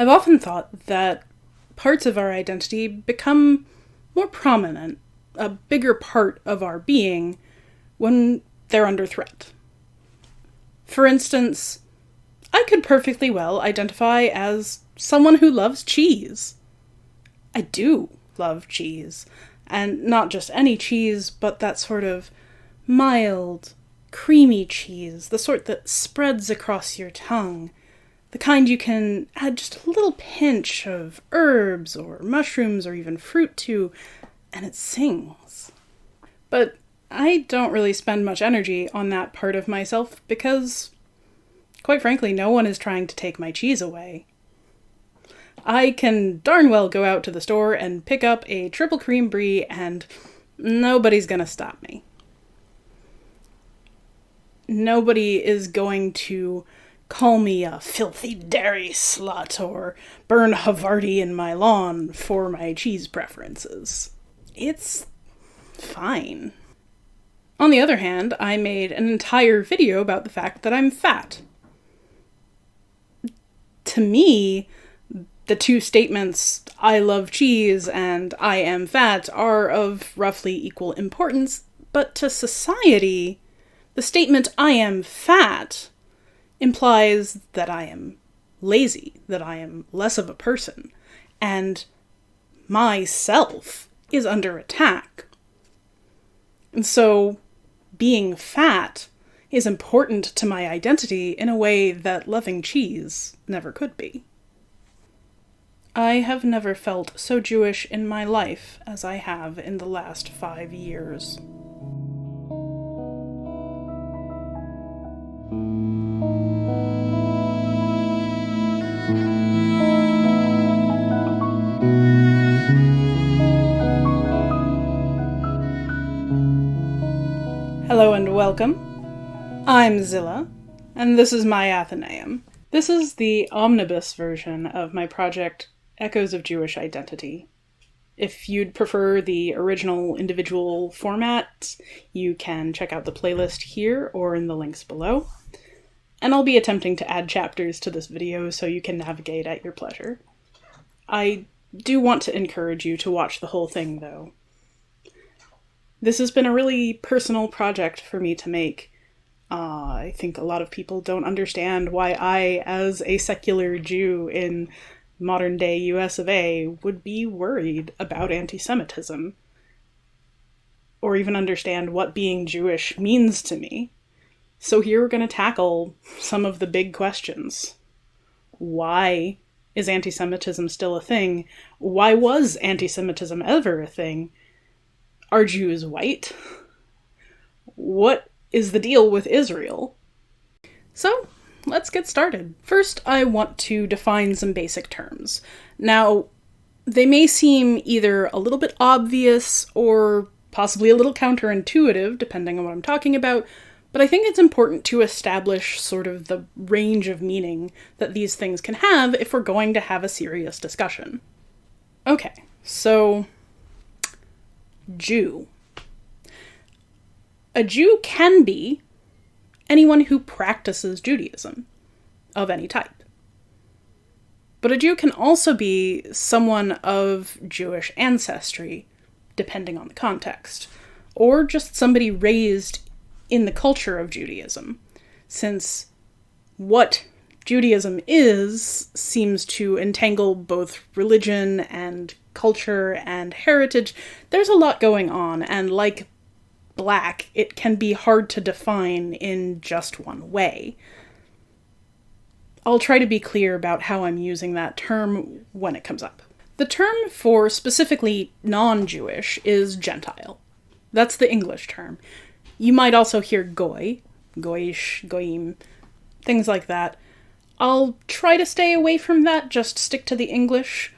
I've often thought that parts of our identity become more prominent, a bigger part of our being, when they're under threat. For instance, I could perfectly well identify as someone who loves cheese. I do love cheese, and not just any cheese, but that sort of mild, creamy cheese, the sort that spreads across your tongue, the kind you can add just a little pinch of herbs or mushrooms or even fruit to, and it sings. But I don't really spend much energy on that part of myself because, quite frankly, no one is trying to take my cheese away. I can darn well go out to the store and pick up a triple cream brie and nobody's gonna stop me. Nobody is going to call me a filthy dairy slut or burn Havarti in my lawn for my cheese preferences. It's fine. On the other hand, I made an entire video about the fact that I'm fat. To me, the two statements, I love cheese and I am fat, are of roughly equal importance, but to society, the statement I am fat implies that I am lazy, that I am less of a person, and myself is under attack. And so, being fat is important to my identity in a way that loving cheese never could be. I have never felt so Jewish in my life as I have in the last 5 years. Hello and welcome. I'm Zilla, and this is my Athenaeum. This is the Omnibus version of my project, Echoes of Jewish Identity. If you'd prefer the original individual format, you can check out the playlist here or in the links below. And I'll be attempting to add chapters to this video so you can navigate at your pleasure. I do want to encourage you to watch the whole thing, though. This has been a really personal project for me to make. I think a lot of people don't understand why I, as a secular Jew in modern-day US of A, would be worried about anti-Semitism, or even understand what being Jewish means to me. So here we're going to tackle some of the big questions. Why is anti-Semitism still a thing? Why was anti-Semitism ever a thing? Are Jews white? What is the deal with Israel? So, let's get started. First, I want to define some basic terms. Now, they may seem either a little bit obvious or possibly a little counterintuitive, depending on what I'm talking about, but I think it's important to establish sort of the range of meaning that these things can have if we're going to have a serious discussion. Okay, so Jew. A Jew can be anyone who practices Judaism of any type. But a Jew can also be someone of Jewish ancestry, depending on the context, or just somebody raised in the culture of Judaism, since what Judaism is seems to entangle both religion and culture and heritage. There's a lot going on, and like black, it can be hard to define in just one way. I'll try to be clear about how I'm using that term when it comes up. The term for specifically non-Jewish is Gentile. That's the English term. You might also hear goy, goyish, goyim, things like that. I'll try to stay away from that, just stick to the English.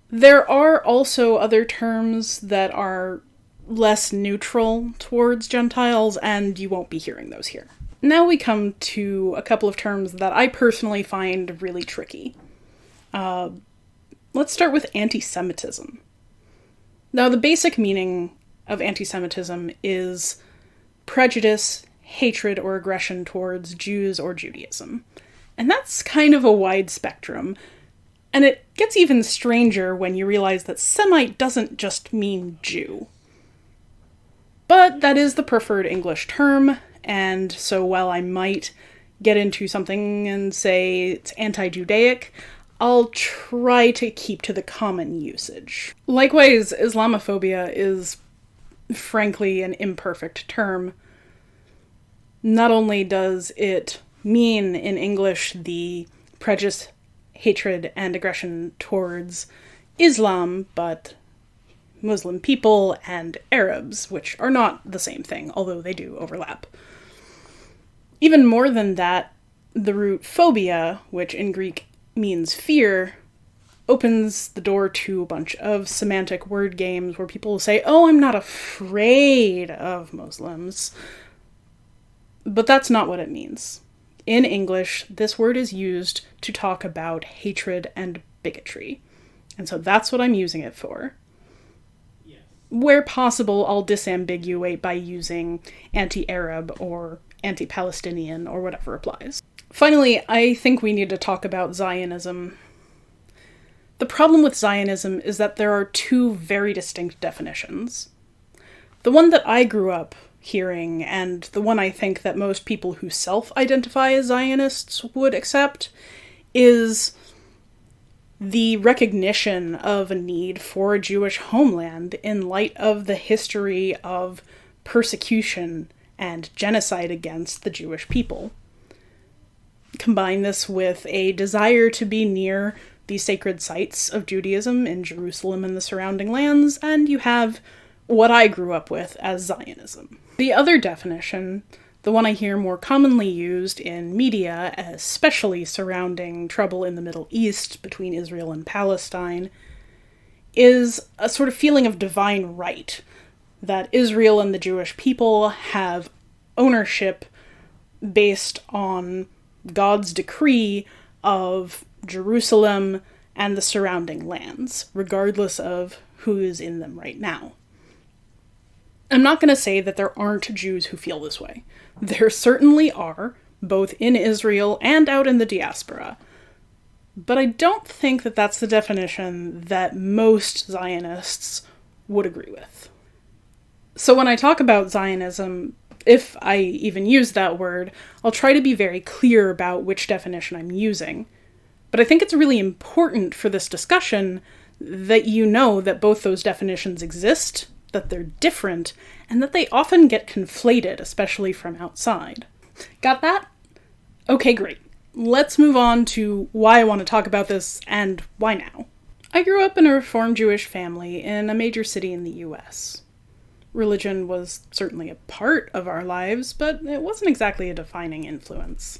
There are also other terms that are less neutral towards Gentiles, and you won't be hearing those here. Now we come to a couple of terms that I personally find really tricky. Let's start with anti-Semitism. Now, the basic meaning of anti-Semitism is prejudice, hatred, or aggression towards Jews or Judaism. And that's kind of a wide spectrum. And it gets even stranger when you realize that Semite doesn't just mean Jew. But that is the preferred English term, and so while I might get into something and say it's anti-Judaic, I'll try to keep to the common usage. Likewise, Islamophobia is frankly an imperfect term. Not only does it mean in English the prejudice, hatred, and aggression towards Islam, but Muslim people and Arabs, which are not the same thing, although they do overlap. Even more than that, the root phobia, which in Greek means fear, opens the door to a bunch of semantic word games where people will say, oh, I'm not afraid of Muslims. But that's not what it means. In English, this word is used to talk about hatred and bigotry. And so that's what I'm using it for. Yes. Where possible, I'll disambiguate by using anti-Arab or anti-Palestinian or whatever applies. Finally, I think we need to talk about Zionism. The problem with Zionism is that there are two very distinct definitions. The one that I grew up hearing, and the one I think that most people who self-identify as Zionists would accept, is the recognition of a need for a Jewish homeland in light of the history of persecution and genocide against the Jewish people. Combine this with a desire to be near the sacred sites of Judaism in Jerusalem and the surrounding lands, and you have what I grew up with as Zionism. The other definition, the one I hear more commonly used in media, especially surrounding trouble in the Middle East between Israel and Palestine, is a sort of feeling of divine right, that Israel and the Jewish people have ownership based on God's decree of Jerusalem and the surrounding lands, regardless of who is in them right now. I'm not going to say that there aren't Jews who feel this way. There certainly are, both in Israel and out in the diaspora. But I don't think that that's the definition that most Zionists would agree with. So when I talk about Zionism, if I even use that word, I'll try to be very clear about which definition I'm using. But I think it's really important for this discussion that you know that both those definitions exist, that they're different, and that they often get conflated, especially from outside. Got that? Okay, great. Let's move on to why I want to talk about this and why now. I grew up in a Reform Jewish family in a major city in the US. Religion was certainly a part of our lives, but it wasn't exactly a defining influence.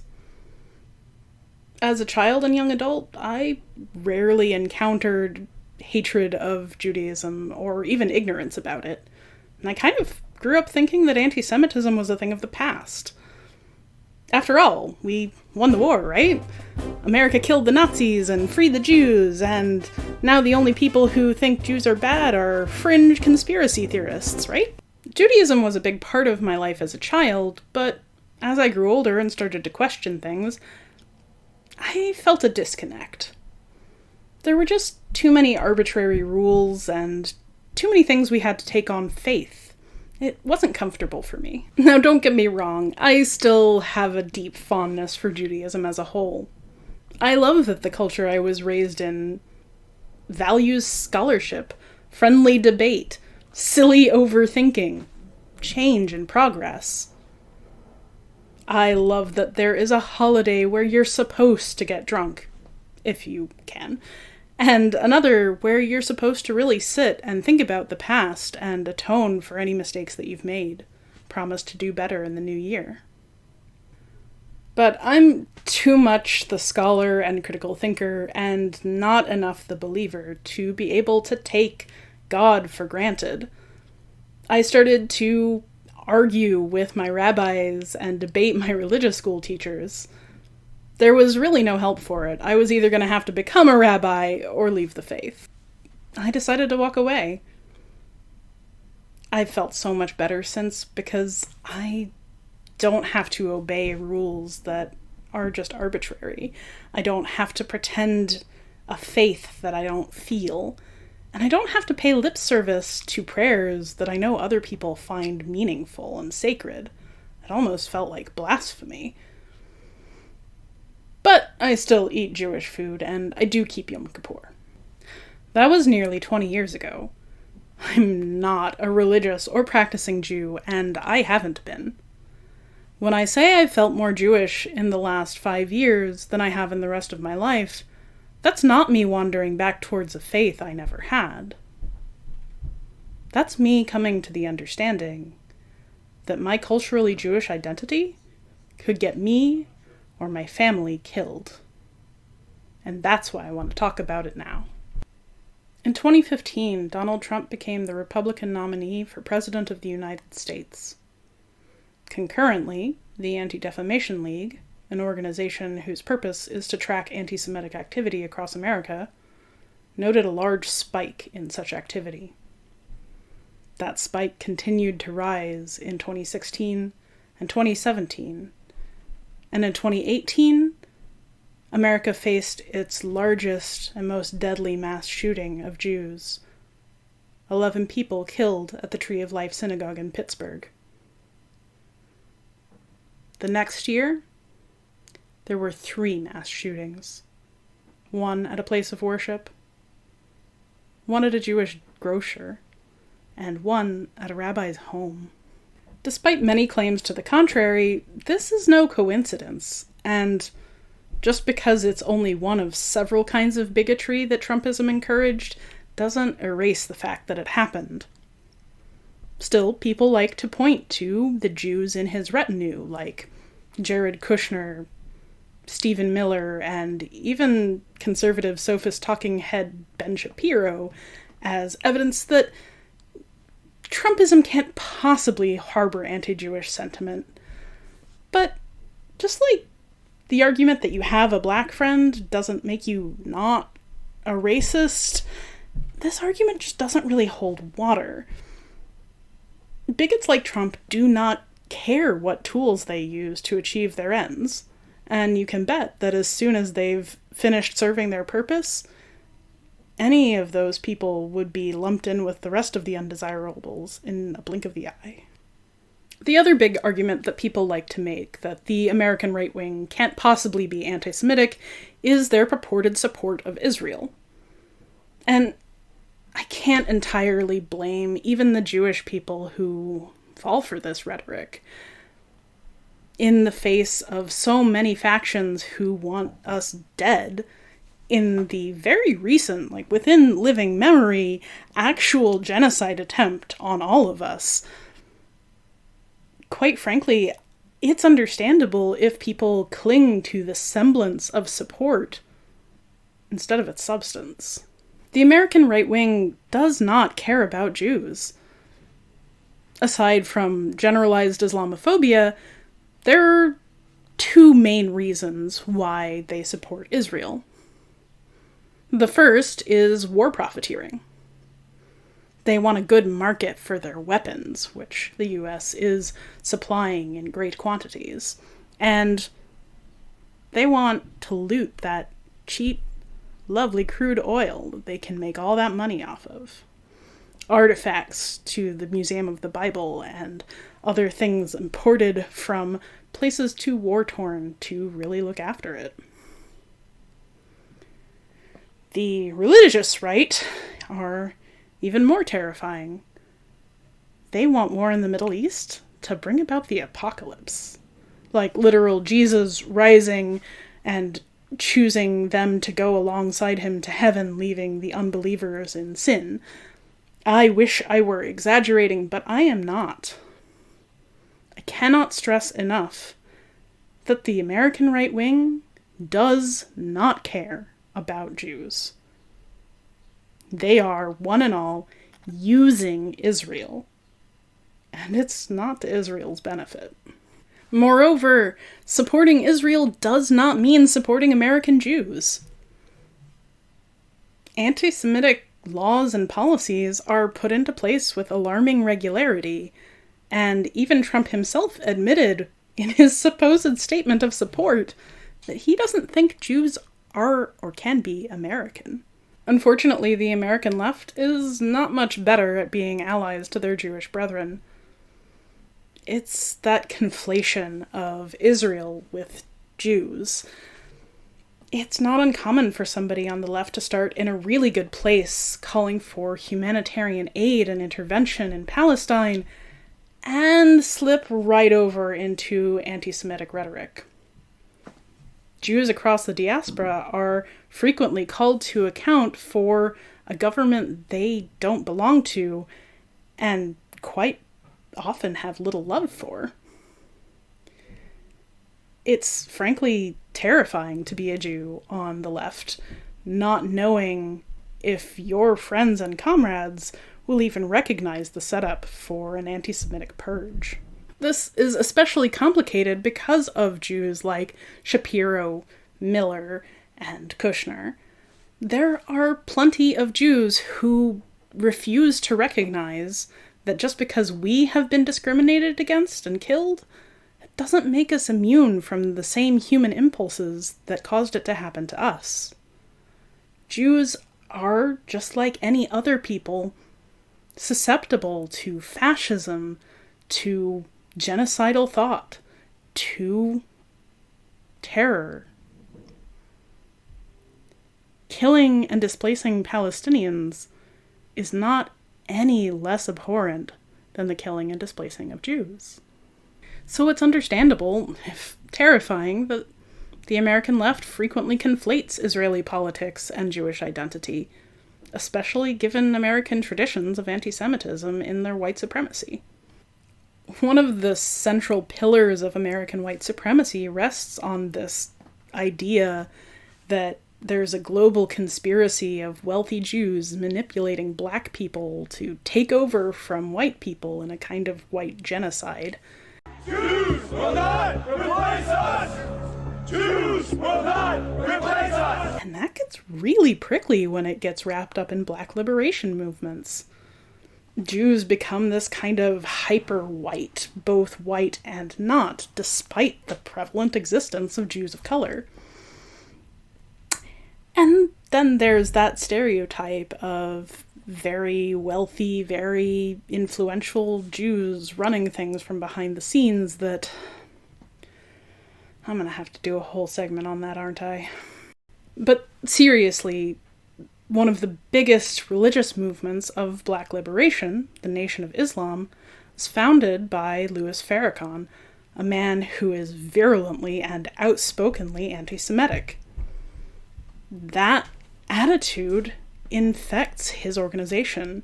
As a child and young adult, I rarely encountered hatred of Judaism or even ignorance about it. And I kind of grew up thinking that anti-Semitism was a thing of the past. After all, we won the war, right? America killed the Nazis and freed the Jews, and now the only people who think Jews are bad are fringe conspiracy theorists, right? Judaism was a big part of my life as a child, but as I grew older and started to question things, I felt a disconnect. There were just too many arbitrary rules and too many things we had to take on faith. It wasn't comfortable for me. Now, don't get me wrong, I still have a deep fondness for Judaism as a whole. I love that the culture I was raised in values scholarship, friendly debate, silly overthinking, change and progress. I love that there is a holiday where you're supposed to get drunk, if you can, and another where you're supposed to really sit and think about the past and atone for any mistakes that you've made. Promise to do better in the new year. But I'm too much the scholar and critical thinker and not enough the believer to be able to take God for granted. I started to argue with my rabbis and debate my religious school teachers. There was really no help for it. I was either going to have to become a rabbi or leave the faith. I decided to walk away. I've felt so much better since because I don't have to obey rules that are just arbitrary. I don't have to pretend a faith that I don't feel, and I don't have to pay lip service to prayers that I know other people find meaningful and sacred. It almost felt like blasphemy. But I still eat Jewish food, and I do keep Yom Kippur. That was nearly 20 years ago. I'm not a religious or practicing Jew, and I haven't been. When I say I've felt more Jewish in the last 5 years than I have in the rest of my life, that's not me wandering back towards a faith I never had. That's me coming to the understanding that my culturally Jewish identity could get me or my family killed. And that's why I want to talk about it now. In 2015, Donald Trump became the Republican nominee for President of the United States. Concurrently, the Anti-Defamation League, an organization whose purpose is to track anti-Semitic activity across America, noted a large spike in such activity. That spike continued to rise in 2016 and 2017, and in 2018, America faced its largest and most deadly mass shooting of Jews. 11 people killed at the Tree of Life Synagogue in Pittsburgh. The next year, there were 3 mass shootings. One at a place of worship, one at a Jewish grocer, and one at a rabbi's home. Despite many claims to the contrary, this is no coincidence, and just because it's only one of several kinds of bigotry that Trumpism encouraged doesn't erase the fact that it happened. Still, people like to point to the Jews in his retinue, like Jared Kushner, Stephen Miller, and even conservative sophist talking head Ben Shapiro, as evidence that Trumpism can't possibly harbor anti-Jewish sentiment. But just like the argument that you have a black friend doesn't make you not a racist, this argument just doesn't really hold water. Bigots like Trump do not care what tools they use to achieve their ends, and you can bet that as soon as they've finished serving their purpose, any of those people would be lumped in with the rest of the undesirables in a blink of the eye. The other big argument that people like to make, that the American right wing can't possibly be anti-Semitic, is their purported support of Israel. And I can't entirely blame even the Jewish people who fall for this rhetoric. In the face of so many factions who want us dead, in the very recent, within living memory, actual genocide attempt on all of us, quite frankly, it's understandable if people cling to the semblance of support instead of its substance. The American right wing does not care about Jews. Aside from generalized Islamophobia, there are 2 main reasons why they support Israel. The first is war profiteering. They want a good market for their weapons, which the US is supplying in great quantities. And they want to loot that cheap, lovely crude oil that they can make all that money off of. Artifacts to the Museum of the Bible and other things imported from places too war-torn to really look after it. The religious right are even more terrifying. They want war in the Middle East to bring about the apocalypse. Like literal Jesus rising and choosing them to go alongside him to heaven, leaving the unbelievers in sin. I wish I were exaggerating, but I am not. I cannot stress enough that the American right wing does not care about Jews. They are, one and all, using Israel. And it's not to Israel's benefit. Moreover, supporting Israel does not mean supporting American Jews. Anti-Semitic laws and policies are put into place with alarming regularity, and even Trump himself admitted in his supposed statement of support that he doesn't think Jews are or can be American. Unfortunately, the American left is not much better at being allies to their Jewish brethren. It's that conflation of Israel with Jews. It's not uncommon for somebody on the left to start in a really good place, calling for humanitarian aid and intervention in Palestine, and slip right over into anti-Semitic rhetoric. Jews across the diaspora are frequently called to account for a government they don't belong to, and quite often have little love for. It's frankly terrifying to be a Jew on the left, not knowing if your friends and comrades will even recognize the setup for an anti-Semitic purge. This is especially complicated because of Jews like Shapiro, Miller, and Kushner. There are plenty of Jews who refuse to recognize that just because we have been discriminated against and killed, it doesn't make us immune from the same human impulses that caused it to happen to us. Jews are, just like any other people, susceptible to fascism, to genocidal thought, to terror. Killing and displacing Palestinians is not any less abhorrent than the killing and displacing of Jews. So it's understandable, if terrifying, that the American left frequently conflates Israeli politics and Jewish identity, especially given American traditions of anti-Semitism in their white supremacy. One of the central pillars of American white supremacy rests on this idea that there's a global conspiracy of wealthy Jews manipulating black people to take over from white people in a kind of white genocide. Jews will not replace us! Jews will not replace us! And that gets really prickly when it gets wrapped up in black liberation movements. Jews become this kind of hyper-white, both white and not, despite the prevalent existence of Jews of color. And then there's that stereotype of very wealthy, very influential Jews running things from behind the scenes that... I'm gonna have to do a whole segment on that, aren't I? But seriously, one of the biggest religious movements of Black liberation, the Nation of Islam, was founded by Louis Farrakhan, a man who is virulently and outspokenly anti-Semitic. That attitude infects his organization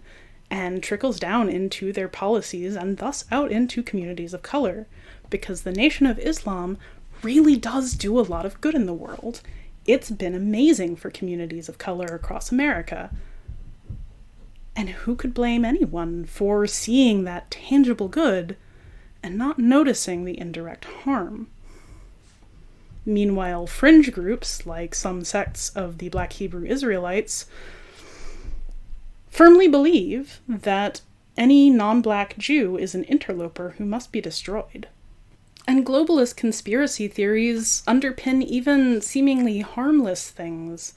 and trickles down into their policies and thus out into communities of color, because the Nation of Islam really does do a lot of good in the world. It's been amazing for communities of color across America. And who could blame anyone for seeing that tangible good and not noticing the indirect harm? Meanwhile, fringe groups, like some sects of the Black Hebrew Israelites, firmly believe that any non-Black Jew is an interloper who must be destroyed. And globalist conspiracy theories underpin even seemingly harmless things,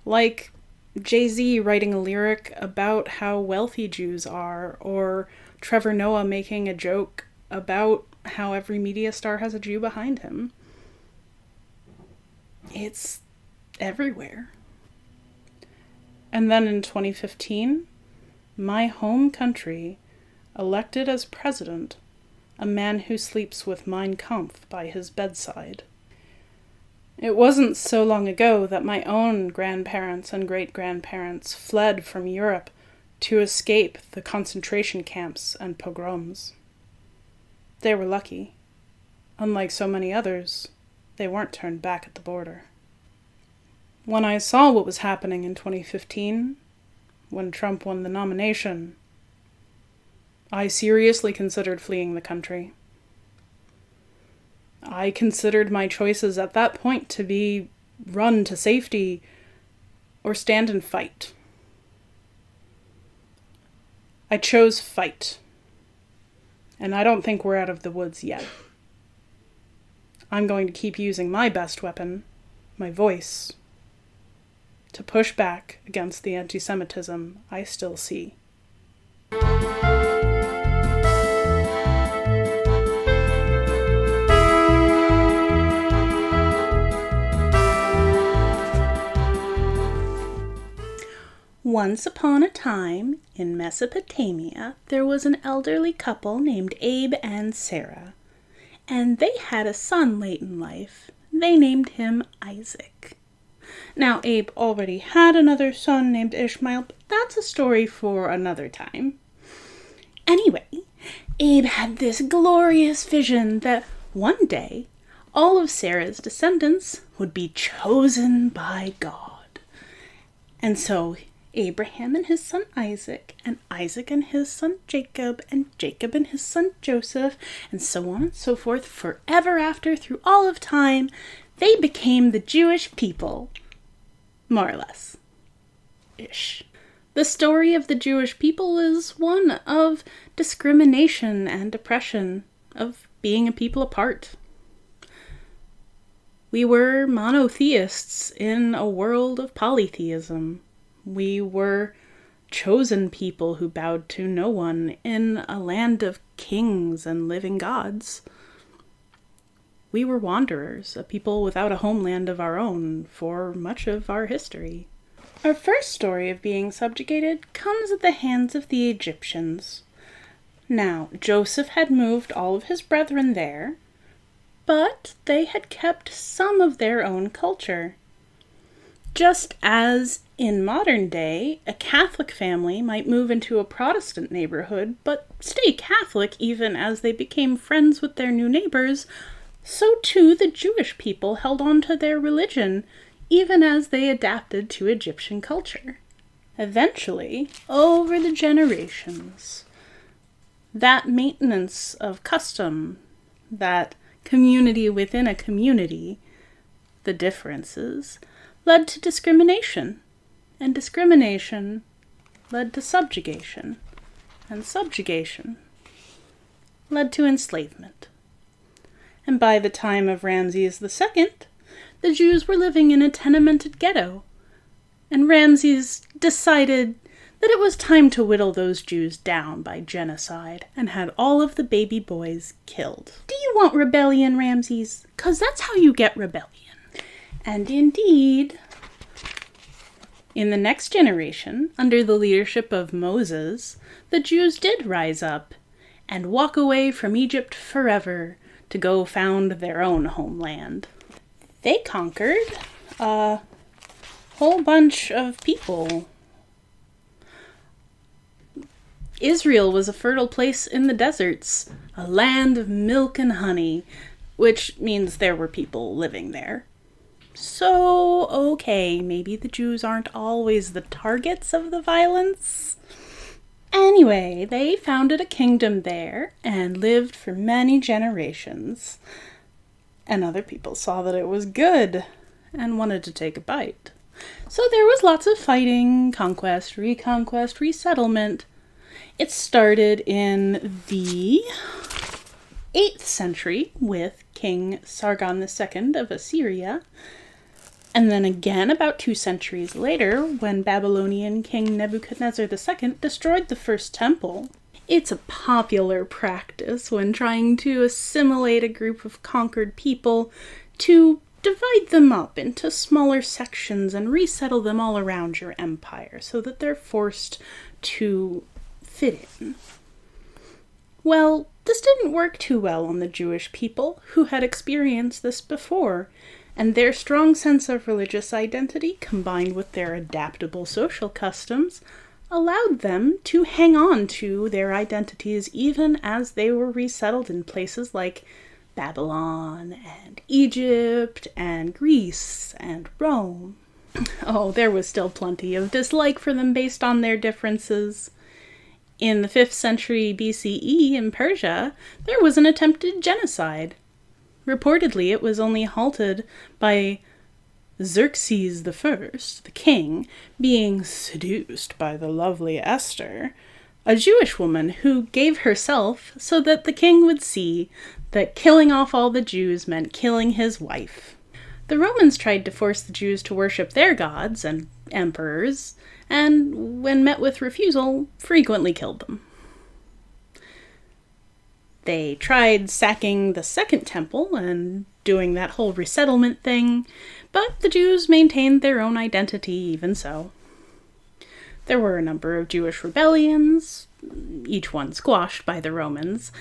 like Jay-Z writing a lyric about how wealthy Jews are, or Trevor Noah making a joke about how every media star has a Jew behind him. It's everywhere. And then in 2015, my home country elected as president a man who sleeps with Mein Kampf by his bedside. It wasn't so long ago that my own grandparents and great-grandparents fled from Europe to escape the concentration camps and pogroms. They were lucky. Unlike so many others, they weren't turned back at the border. When I saw what was happening in 2015, when Trump won the nomination, I seriously considered fleeing the country. I considered my choices at that point to be run to safety or stand and fight. I chose fight. And I don't think we're out of the woods yet. I'm going to keep using my best weapon, my voice, to push back against the anti-Semitism I still see. Once upon a time, in Mesopotamia, there was an elderly couple named Abe and Sarah, and they had a son late in life. They named him Isaac. Now, Abe already had another son named Ishmael, but that's a story for another time. Anyway, Abe had this glorious vision that one day, all of Sarah's descendants would be chosen by God. And so, Abraham and his son Isaac, and Isaac and his son Jacob, and Jacob and his son Joseph, and so on and so forth, forever after, through all of time, they became the Jewish people. More or less. Ish. The story of the Jewish people is one of discrimination and oppression, of being a people apart. We were monotheists in a world of polytheism. We were chosen people who bowed to no one in a land of kings and living gods. We were wanderers, a people without a homeland of our own for much of our history. Our first story of being subjugated comes at the hands of the Egyptians. Now, Joseph had moved all of his brethren there, but they had kept some of their own culture. Just as in modern day, a Catholic family might move into a Protestant neighborhood, but stay Catholic even as they became friends with their new neighbors, so too the Jewish people held on to their religion, even as they adapted to Egyptian culture. Eventually, over the generations, that maintenance of custom, that community within a community, the differences, led to discrimination, and discrimination led to subjugation, and subjugation led to enslavement. And by the time of Ramses II, the Jews were living in a tenemented ghetto, and Ramses decided that it was time to whittle those Jews down by genocide, and had all of the baby boys killed. Do you want rebellion, Ramses? 'Cause that's how you get rebellion. And indeed, in the next generation, under the leadership of Moses, the Jews did rise up and walk away from Egypt forever to go found their own homeland. They conquered a whole bunch of people. Israel was a fertile place in the deserts, a land of milk and honey, which means there were people living there. So, okay, maybe the Jews aren't always the targets of the violence. Anyway, they founded a kingdom there and lived for many generations. And other people saw that it was good and wanted to take a bite. So there was lots of fighting, conquest, reconquest, resettlement. It started in the 8th century with King Sargon II of Assyria, and then again about 2 centuries later when Babylonian King Nebuchadnezzar II destroyed the first temple. It's a popular practice when trying to assimilate a group of conquered people to divide them up into smaller sections and resettle them all around your empire so that they're forced to fit in. Well, this didn't work too well on the Jewish people, who had experienced this before, and their strong sense of religious identity, combined with their adaptable social customs, allowed them to hang on to their identities even as they were resettled in places like Babylon and Egypt and Greece and Rome. Oh, there was still plenty of dislike for them based on their differences. In the 5th century BCE in Persia, there was an attempted genocide. Reportedly, it was only halted by Xerxes I, the king, being seduced by the lovely Esther, a Jewish woman who gave herself so that the king would see that killing off all the Jews meant killing his wife. The Romans tried to force the Jews to worship their gods, and emperors, and when met with refusal, frequently killed them. They tried sacking the Second Temple and doing that whole resettlement thing, but the Jews maintained their own identity even so. There were a number of Jewish rebellions, each one squashed by the Romans,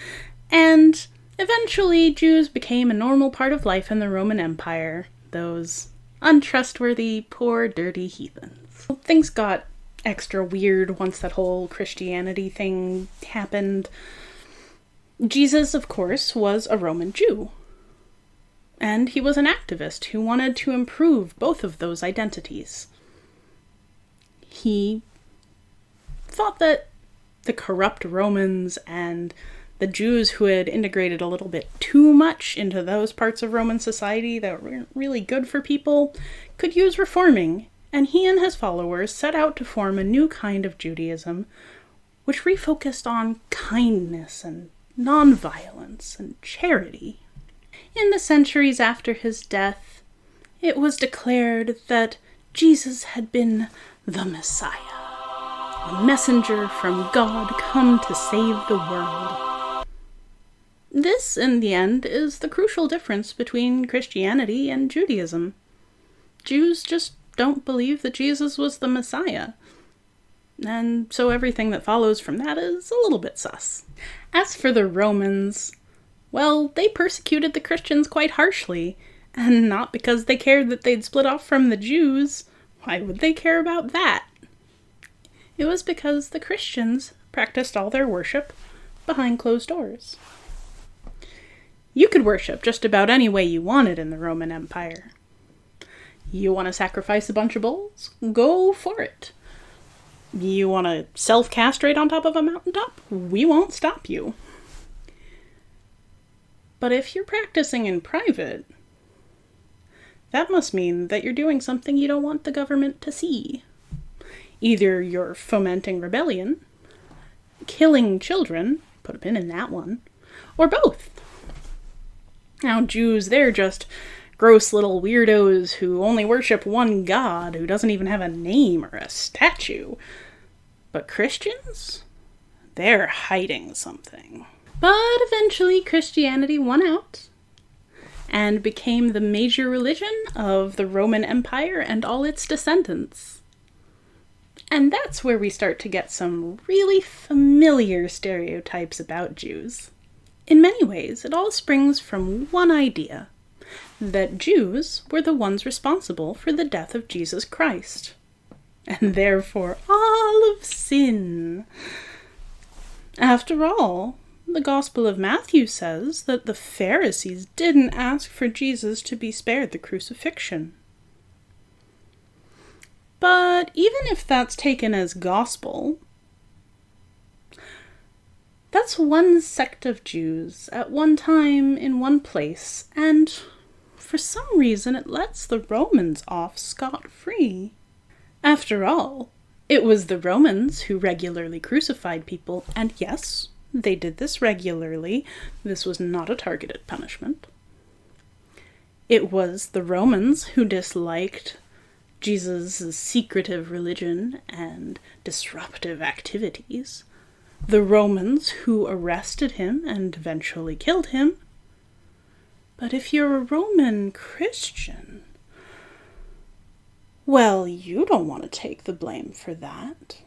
and eventually Jews became a normal part of life in the Roman Empire, those untrustworthy, poor, dirty heathens. Things got extra weird once that whole Christianity thing happened. Jesus, of course, was a Roman Jew. And he was an activist who wanted to improve both of those identities. He thought that the corrupt Romans and the Jews who had integrated a little bit too much into those parts of Roman society that weren't really good for people could use reforming, and he and his followers set out to form a new kind of Judaism, which refocused on kindness and nonviolence and charity. In the centuries after his death, it was declared that Jesus had been the Messiah, a messenger from God come to save the world. This, in the end, is the crucial difference between Christianity and Judaism. Jews just don't believe that Jesus was the Messiah, and so everything that follows from that is a little bit sus. As for the Romans, well, they persecuted the Christians quite harshly, and not because they cared that they'd split off from the Jews. Why would they care about that? It was because the Christians practiced all their worship behind closed doors. You could worship just about any way you wanted in the Roman Empire. You want to sacrifice a bunch of bulls? Go for it. You want to self-castrate on top of a mountaintop? We won't stop you. But if you're practicing in private, that must mean that you're doing something you don't want the government to see. Either you're fomenting rebellion, killing children, put a pin in that one, or both. Now, Jews, they're just gross little weirdos who only worship one god who doesn't even have a name or a statue. But Christians? They're hiding something. But eventually Christianity won out and became the major religion of the Roman Empire and all its descendants. And that's where we start to get some really familiar stereotypes about Jews. In many ways, it all springs from one idea, that Jews were the ones responsible for the death of Jesus Christ, and therefore all of sin. After all, the Gospel of Matthew says that the Pharisees didn't ask for Jesus to be spared the crucifixion. But even if that's taken as gospel, that's one sect of Jews at one time in one place, and for some reason it lets the Romans off scot-free. After all, it was the Romans who regularly crucified people, and yes, they did this regularly. This was not a targeted punishment. It was the Romans who disliked Jesus' secretive religion and disruptive activities. The Romans who arrested him and eventually killed him. But if you're a Roman Christian, well, you don't want to take the blame for that.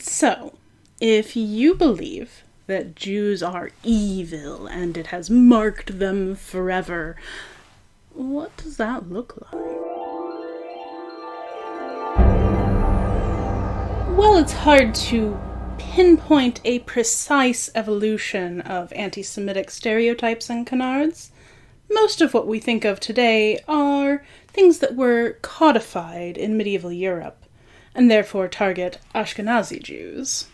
So, if you believe that Jews are evil and it has marked them forever, what does that look like? Well, it's hard to pinpoint a precise evolution of anti-Semitic stereotypes and canards. Most of what we think of today are things that were codified in medieval Europe, and therefore target Ashkenazi Jews.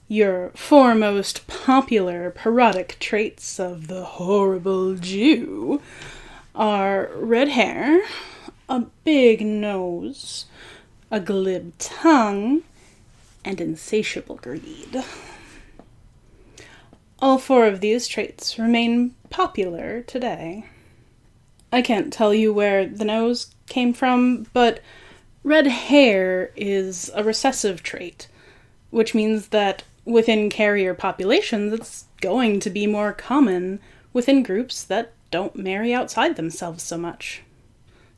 Your foremost popular parodic traits of the horrible Jew are red hair, a big nose, a glib tongue, and insatiable greed. All four of these traits remain popular today. I can't tell you where the nose came from, but red hair is a recessive trait, which means that within carrier populations, it's going to be more common within groups that don't marry outside themselves so much.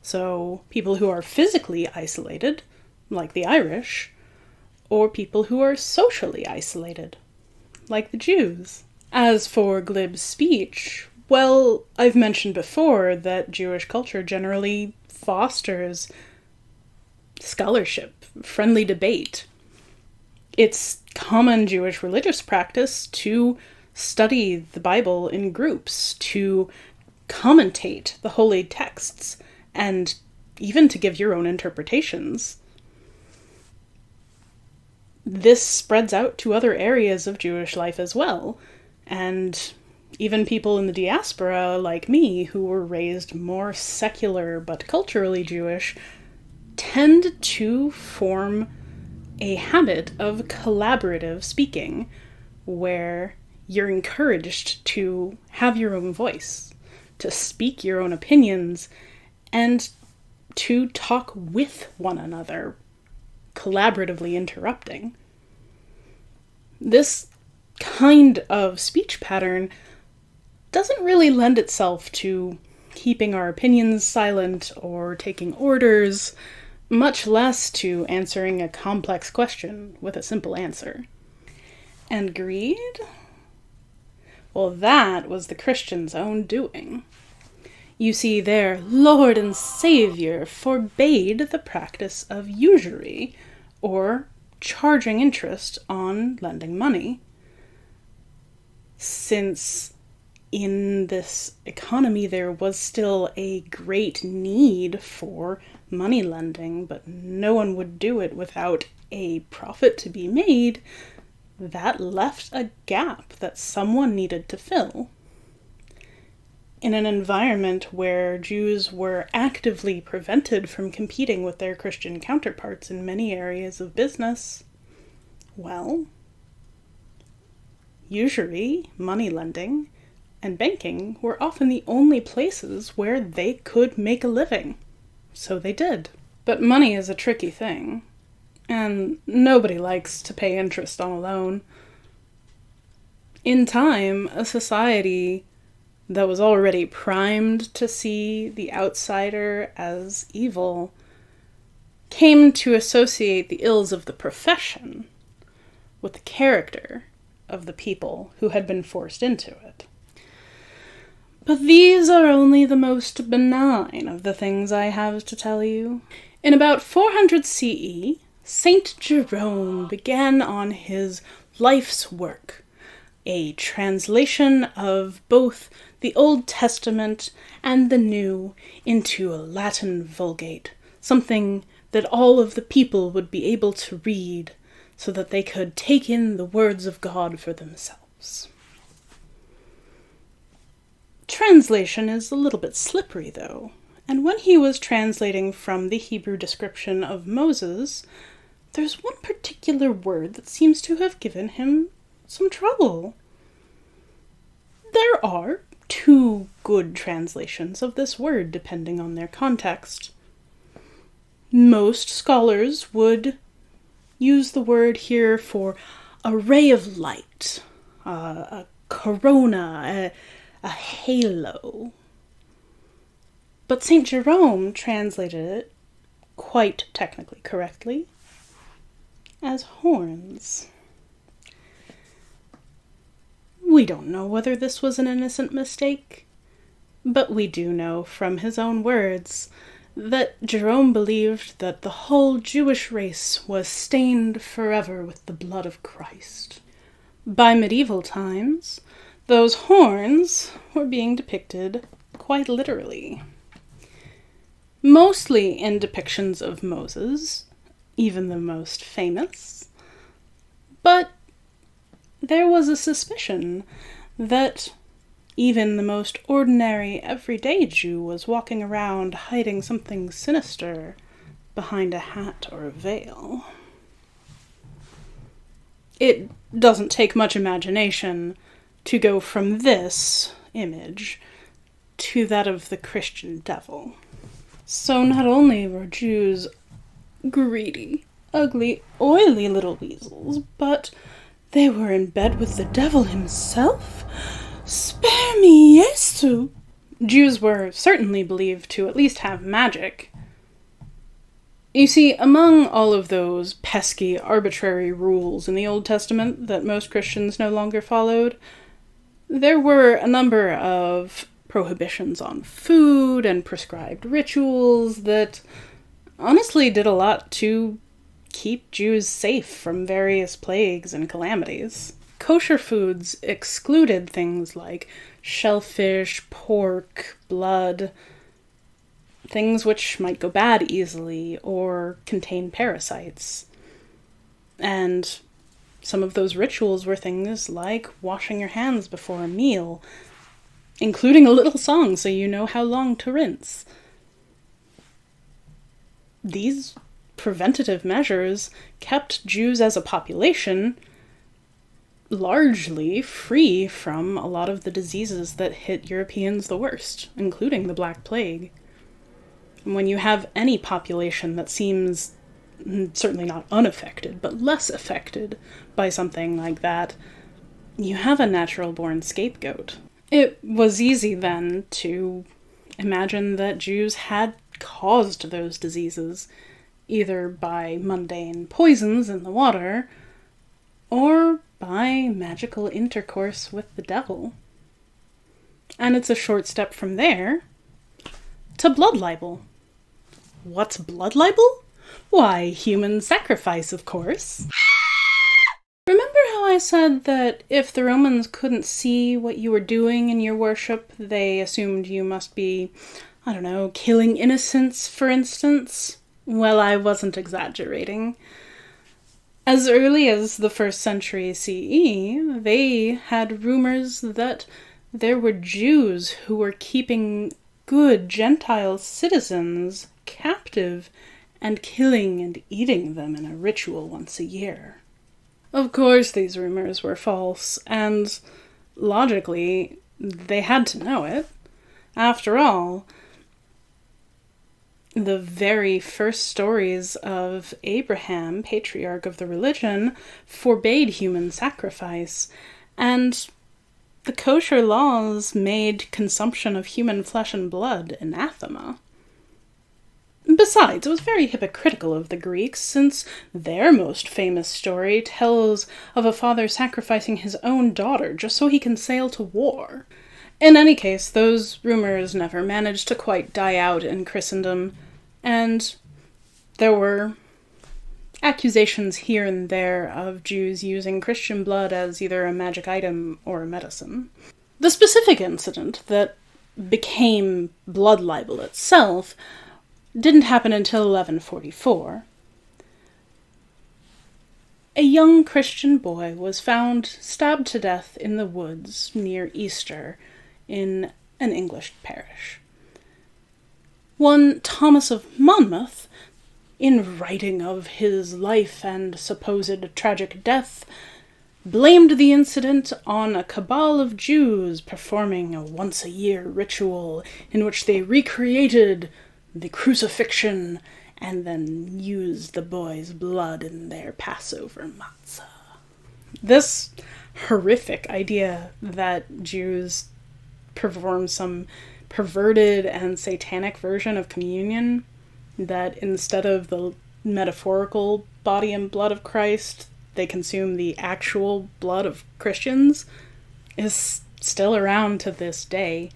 So people who are physically isolated, like the Irish, or people who are socially isolated, like the Jews. As for glib speech, well, I've mentioned before that Jewish culture generally fosters scholarship, friendly debate. It's common Jewish religious practice to study the Bible in groups, to commentate the holy texts, and even to give your own interpretations. This spreads out to other areas of Jewish life as well, and even people in the diaspora, like me, who were raised more secular but culturally Jewish, tend to form a habit of collaborative speaking, where you're encouraged to have your own voice, to speak your own opinions, and to talk with one another, collaboratively interrupting. This kind of speech pattern doesn't really lend itself to keeping our opinions silent or taking orders, much less to answering a complex question with a simple answer. And greed? Well, that was the Christians' own doing. You see, their Lord and Savior forbade the practice of usury, or charging interest on lending money. Since in this economy there was still a great need for money lending, but no one would do it without a profit to be made, that left a gap that someone needed to fill. In an environment where Jews were actively prevented from competing with their Christian counterparts in many areas of business, well, usury, money lending, and banking were often the only places where they could make a living. So they did. But money is a tricky thing, and nobody likes to pay interest on a loan. In time, a society that was already primed to see the outsider as evil came to associate the ills of the profession with the character of the people who had been forced into it. But these are only the most benign of the things I have to tell you. In about 400 CE, Saint Jerome began on his life's work, a translation of both the Old Testament and the New into a Latin Vulgate, something that all of the people would be able to read so that they could take in the words of God for themselves. Translation is a little bit slippery, though, and when he was translating from the Hebrew description of Moses, there's one particular word that seems to have given him some trouble. There are two good translations of this word, depending on their context. Most scholars would use the word here for a ray of light, a corona, a halo. But St. Jerome translated it, quite technically correctly, as horns. We don't know whether this was an innocent mistake, but we do know from his own words that Jerome believed that the whole Jewish race was stained forever with the blood of Christ. By medieval times, those horns were being depicted quite literally. Mostly in depictions of Moses, even the most famous, but there was a suspicion that even the most ordinary, everyday Jew was walking around hiding something sinister behind a hat or a veil. It doesn't take much imagination to go from this image to that of the Christian devil. So not only were Jews greedy, ugly, oily little weasels, but they were in bed with the devil himself? Spare me, Jesu! Jews were certainly believed to at least have magic. You see, among all of those pesky, arbitrary rules in the Old Testament that most Christians no longer followed, there were a number of prohibitions on food and prescribed rituals that honestly did a lot to keep Jews safe from various plagues and calamities. Kosher foods excluded things like shellfish, pork, blood, things which might go bad easily or contain parasites. And some of those rituals were things like washing your hands before a meal, including a little song so you know how long to rinse. These preventative measures kept Jews as a population largely free from a lot of the diseases that hit Europeans the worst, including the Black Plague. And when you have any population that seems certainly not unaffected, but less affected by something like that, you have a natural-born scapegoat. It was easy then to imagine that Jews had caused those diseases, either by mundane poisons in the water, or by magical intercourse with the devil. And it's a short step from there to blood libel. What's blood libel? Why, human sacrifice, of course. Remember how I said that if the Romans couldn't see what you were doing in your worship, they assumed you must be, killing innocents, for instance? Well, I wasn't exaggerating. As early as the 1st century CE, they had rumors that there were Jews who were keeping good Gentile citizens captive and killing and eating them in a ritual once a year. Of course, these rumors were false, and logically, they had to know it. After all, the very first stories of Abraham, patriarch of the religion, forbade human sacrifice, and the kosher laws made consumption of human flesh and blood anathema. Besides, it was very hypocritical of the Greeks, since their most famous story tells of a father sacrificing his own daughter just so he can sail to war. In any case, those rumors never managed to quite die out in Christendom, and there were accusations here and there of Jews using Christian blood as either a magic item or a medicine. The specific incident that became blood libel itself didn't happen until 1144. A young Christian boy was found stabbed to death in the woods near Easter in an English parish. One Thomas of Monmouth, in writing of his life and supposed tragic death, blamed the incident on a cabal of Jews performing a once-a-year ritual in which they recreated the crucifixion and then used the boy's blood in their Passover matzah. This horrific idea that Jews perform some perverted and satanic version of communion, that instead of the metaphorical body and blood of Christ, they consume the actual blood of Christians, is still around to this day.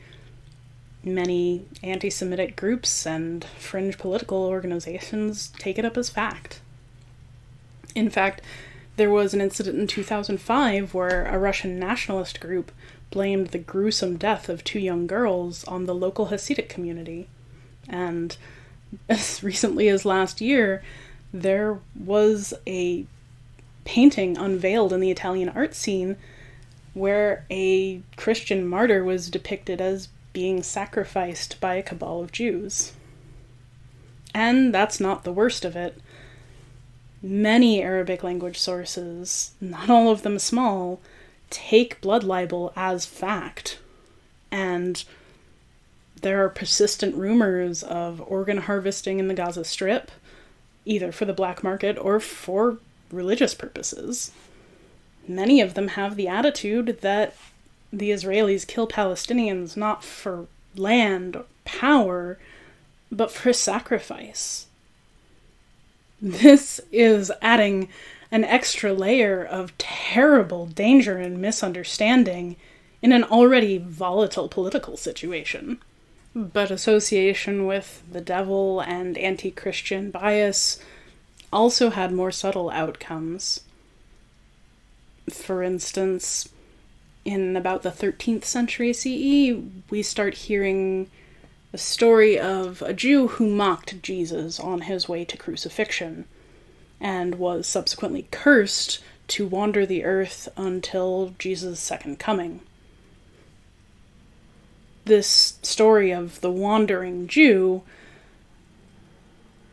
Many anti-Semitic groups and fringe political organizations take it up as fact. In fact, there was an incident in 2005 where a Russian nationalist group blamed the gruesome death of 2 young girls on the local Hasidic community. And as recently as last year, there was a painting unveiled in the Italian art scene where a Christian martyr was depicted as being sacrificed by a cabal of Jews. And that's not the worst of it. Many Arabic language sources, not all of them small, take blood libel as fact. And There are persistent rumors of organ harvesting in the Gaza Strip, either for the black market or for religious purposes. Many of them have the attitude that the Israelis kill Palestinians not for land or power, but for sacrifice. This is adding an extra layer of terrible danger and misunderstanding in an already volatile political situation. But association with the devil and anti-Christian bias also had more subtle outcomes. For instance, in about the 13th century CE, we start hearing the story of a Jew who mocked Jesus on his way to crucifixion, and was subsequently cursed to wander the earth until Jesus' second coming. This story of the wandering Jew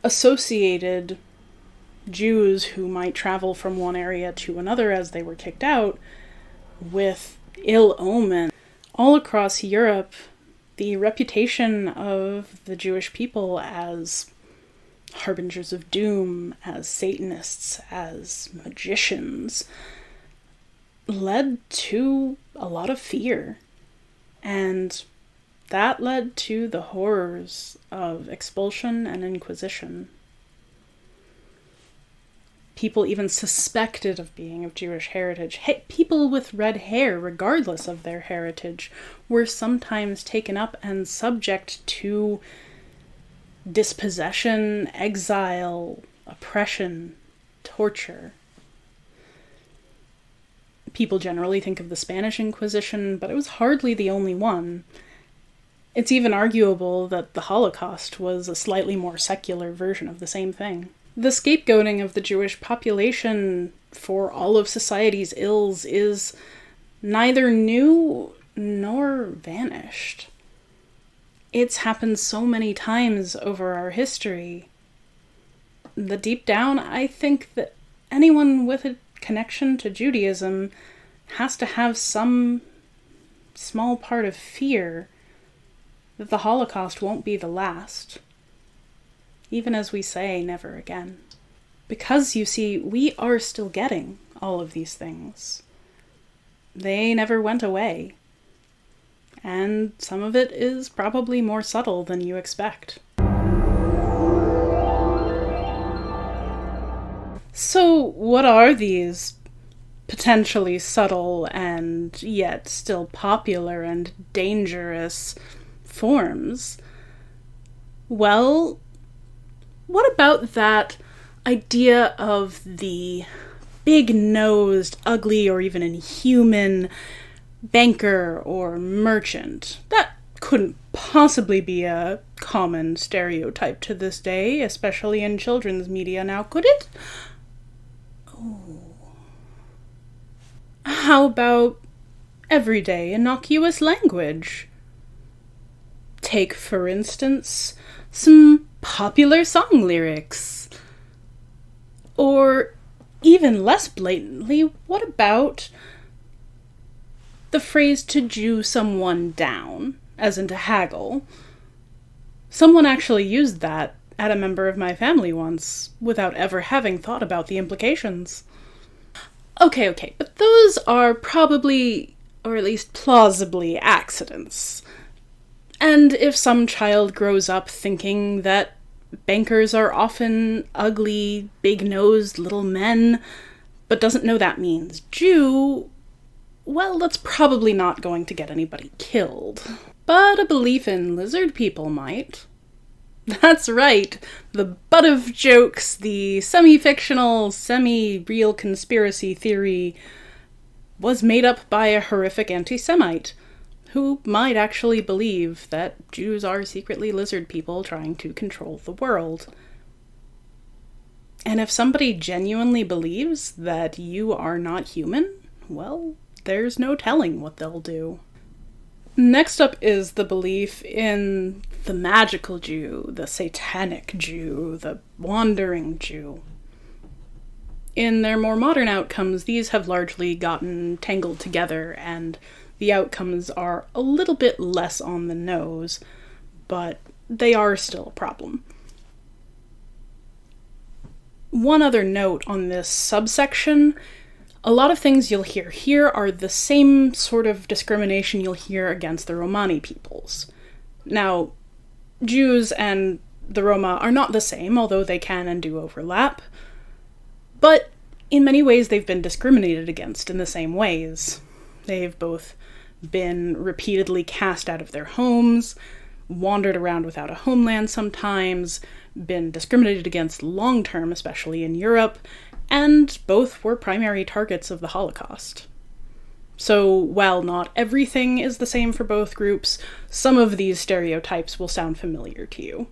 associated Jews who might travel from one area to another as they were kicked out with ill omen. All across Europe, the reputation of the Jewish people as harbingers of doom, as Satanists, as magicians, led to a lot of fear. And that led to the horrors of expulsion and inquisition. People even suspected of being of Jewish heritage. People with red hair, regardless of their heritage, were sometimes taken up and subject to dispossession, exile, oppression, torture. People generally think of the Spanish Inquisition, but it was hardly the only one. It's even arguable that the Holocaust was a slightly more secular version of the same thing. The scapegoating of the Jewish population for all of society's ills is neither new nor vanished. It's happened so many times over our history that deep down, I think that anyone with a connection to Judaism has to have some small part of fear that the Holocaust won't be the last. Even as we say, never again. Because, you see, we are still getting all of these things. They never went away. And some of it is probably more subtle than you expect. So, what are these potentially subtle and yet still popular and dangerous forms? Well, what about that idea of the big-nosed, ugly, or even inhuman banker or merchant? That couldn't possibly be a common stereotype to this day, especially in children's media now, could it? Oh. How about everyday, innocuous language? Take, for instance, some popular song lyrics. Or, even less blatantly, what about the phrase to Jew someone down, as in to haggle? Someone actually used that at a member of my family once, without ever having thought about the implications. Okay, but those are probably, or at least plausibly, accidents. And if some child grows up thinking that bankers are often ugly, big-nosed little men, but doesn't know that means Jew, well, that's probably not going to get anybody killed. But a belief in lizard people might. That's right, the butt of jokes, the semi-fictional, semi-real conspiracy theory was made up by a horrific anti-Semite, who might actually believe that Jews are secretly lizard people trying to control the world. And if somebody genuinely believes that you are not human, well, there's no telling what they'll do. Next up is the belief in the magical Jew, the satanic Jew, the wandering Jew. In their more modern outcomes, these have largely gotten tangled together, and the outcomes are a little bit less on the nose, but they are still a problem. One other note on this subsection: a lot of things you'll hear here are the same sort of discrimination you'll hear against the Romani peoples. Now, Jews and the Roma are not the same, although they can and do overlap, but in many ways they've been discriminated against in the same ways. They've both been repeatedly cast out of their homes, wandered around without a homeland sometimes, been discriminated against long-term, especially in Europe, and both were primary targets of the Holocaust. So, while not everything is the same for both groups, some of these stereotypes will sound familiar to you.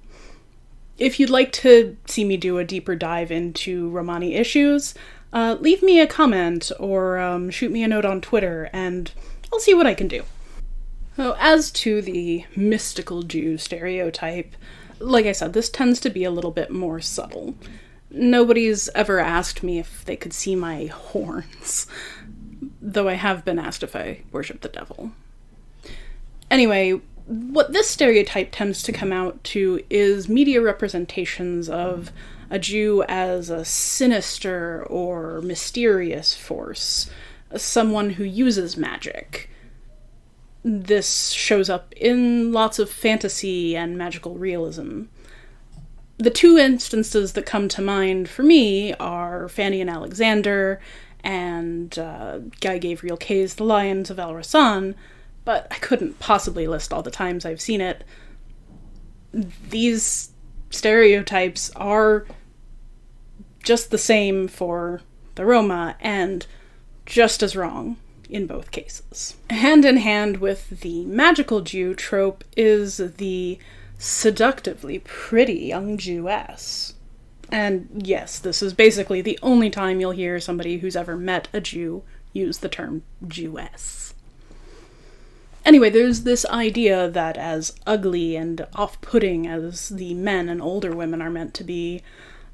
If you'd like to see me do a deeper dive into Romani issues, leave me a comment or shoot me a note on Twitter, and I'll see what I can do. So, as to the mystical Jew stereotype, like I said, this tends to be a little bit more subtle. Nobody's ever asked me if they could see my horns, though I have been asked if I worship the devil. Anyway, what this stereotype tends to come out to is media representations of a Jew as a sinister or mysterious force, someone who uses magic. This shows up in lots of fantasy and magical realism. The two instances that come to mind for me are Fanny and Alexander and Guy Gabriel Kay's The Lions of El Rasan, but I couldn't possibly list all the times I've seen it. These stereotypes are just the same for the Roma, and just as wrong in both cases. Hand in hand with the magical Jew trope is the seductively pretty young Jewess. And yes, this is basically the only time you'll hear somebody who's ever met a Jew use the term Jewess. Anyway, there's this idea that as ugly and off-putting as the men and older women are meant to be,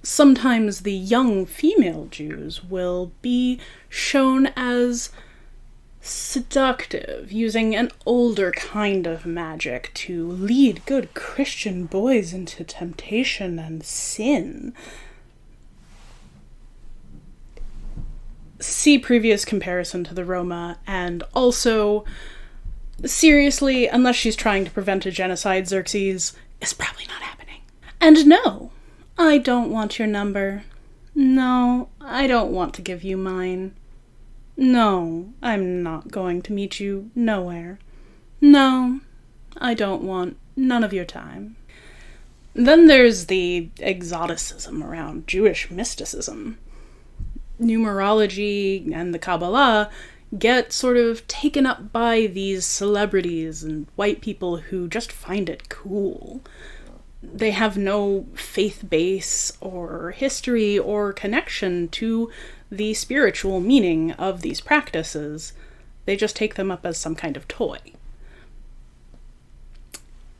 sometimes the young female Jews will be shown as seductive, using an older kind of magic to lead good Christian boys into temptation and sin. See previous comparison to the Roma, and also, seriously, unless she's trying to prevent a genocide, Xerxes, it's probably not happening. And no, I don't want your number. No, I don't want to give you mine. No, I'm not going to meet you nowhere. No, I don't want none of your time. Then there's the exoticism around Jewish mysticism. Numerology and the Kabbalah get sort of taken up by these celebrities and white people who just find it cool. They have no faith base or history or connection to the spiritual meaning of these practices. They just take them up as some kind of toy.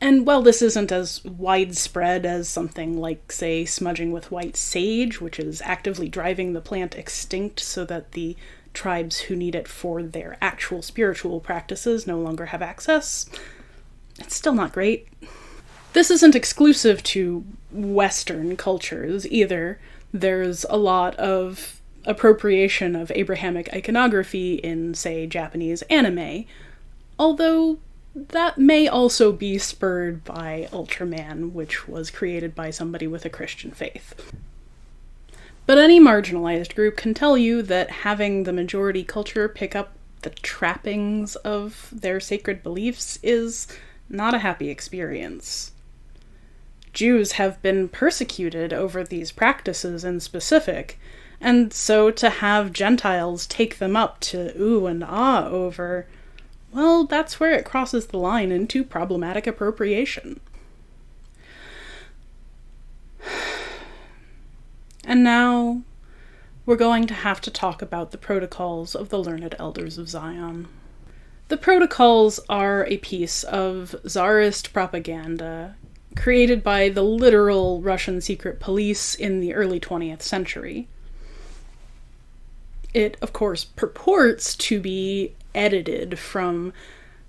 And while this isn't as widespread as something like, say, smudging with white sage, which is actively driving the plant extinct so that the tribes who need it for their actual spiritual practices no longer have access, it's still not great. This isn't exclusive to Western cultures either. There's a lot of appropriation of Abrahamic iconography in, say, Japanese anime, although that may also be spurred by Ultraman, which was created by somebody with a Christian faith. But any marginalized group can tell you that having the majority culture pick up the trappings of their sacred beliefs is not a happy experience. Jews have been persecuted over these practices in specific, and so to have Gentiles take them up to ooh and ah over, well, that's where it crosses the line into problematic appropriation. And now, we're going to have to talk about the Protocols of the Learned Elders of Zion. The Protocols are a piece of Tsarist propaganda created by the literal Russian secret police in the early 20th century. It, of course, purports to be edited from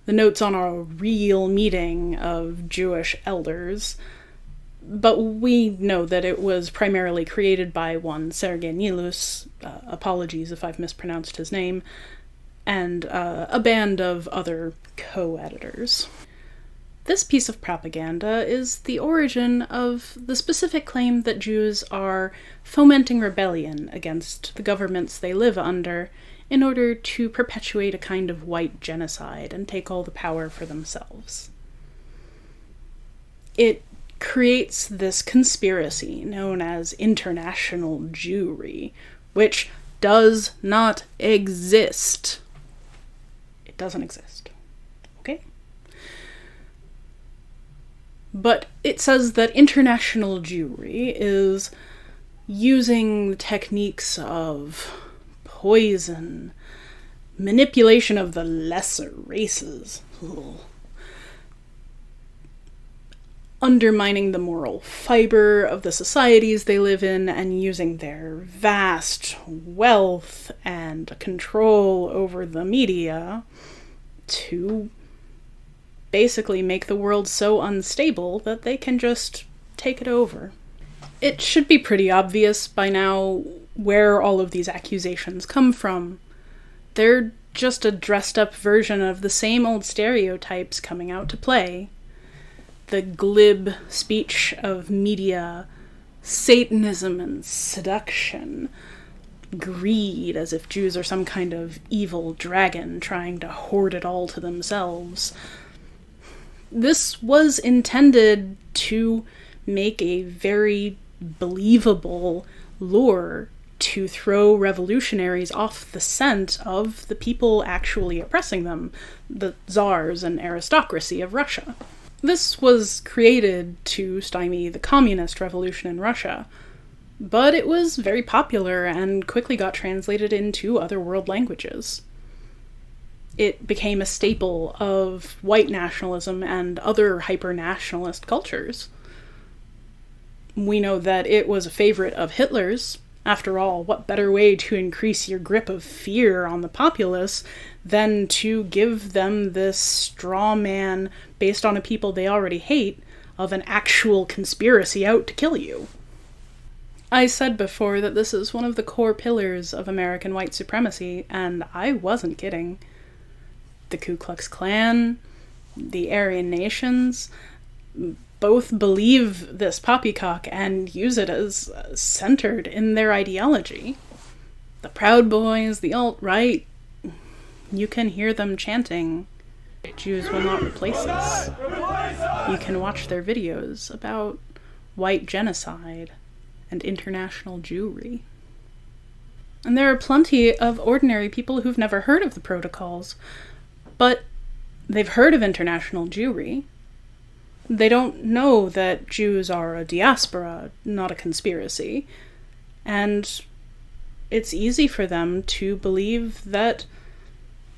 the notes on a real meeting of Jewish elders, but we know that it was primarily created by one Sergei Nilus, apologies if I've mispronounced his name, and a band of other co-editors. This piece of propaganda is the origin of the specific claim that Jews are fomenting rebellion against the governments they live under in order to perpetuate a kind of white genocide and take all the power for themselves. It creates this conspiracy known as international Jewry, which does not exist. It doesn't exist. Okay? But it says that international Jewry is using the techniques of poison, manipulation of the lesser races, undermining the moral fiber of the societies they live in, and using their vast wealth and control over the media to basically make the world so unstable that they can just take it over. It should be pretty obvious by now where all of these accusations come from. They're just a dressed-up version of the same old stereotypes coming out to play. The glib speech of media, Satanism and seduction, greed as if Jews are some kind of evil dragon trying to hoard it all to themselves. This was intended to make a very believable lure to throw revolutionaries off the scent of the people actually oppressing them, the czars and aristocracy of Russia. This was created to stymie the communist revolution in Russia, but it was very popular and quickly got translated into other world languages. It became a staple of white nationalism and other hyper-nationalist cultures. We know that it was a favorite of Hitler's. After all, what better way to increase your grip of fear on the populace than to give them this straw man, based on a people they already hate, of an actual conspiracy out to kill you? I said before that this is one of the core pillars of American white supremacy, and I wasn't kidding. The Ku Klux Klan, the Aryan nations, both believe this poppycock and use it as centered in their ideology. The Proud Boys, the alt-right, you can hear them chanting, "Jews will not replace us." You can watch their videos about white genocide and international Jewry. And there are plenty of ordinary people who've never heard of the protocols, but they've heard of international Jewry. They don't know that Jews are a diaspora, not a conspiracy, and it's easy for them to believe that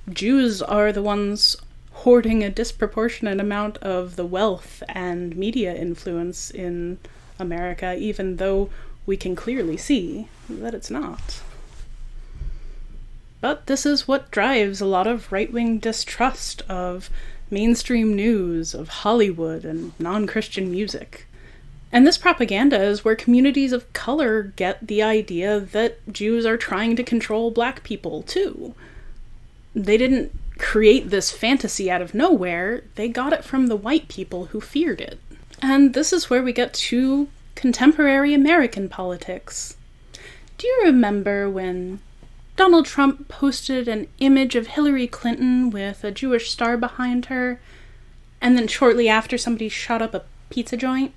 Jews are the ones hoarding a disproportionate amount of the wealth and media influence in America, even though we can clearly see that it's not. But this is what drives a lot of right-wing distrust of mainstream news, of Hollywood, and non-Christian music. And this propaganda is where communities of color get the idea that Jews are trying to control black people, too. They didn't create this fantasy out of nowhere, they got it from the white people who feared it. And this is where we get to contemporary American politics. Do you remember when Donald Trump posted an image of Hillary Clinton with a Jewish star behind her, and then shortly after somebody shot up a pizza joint?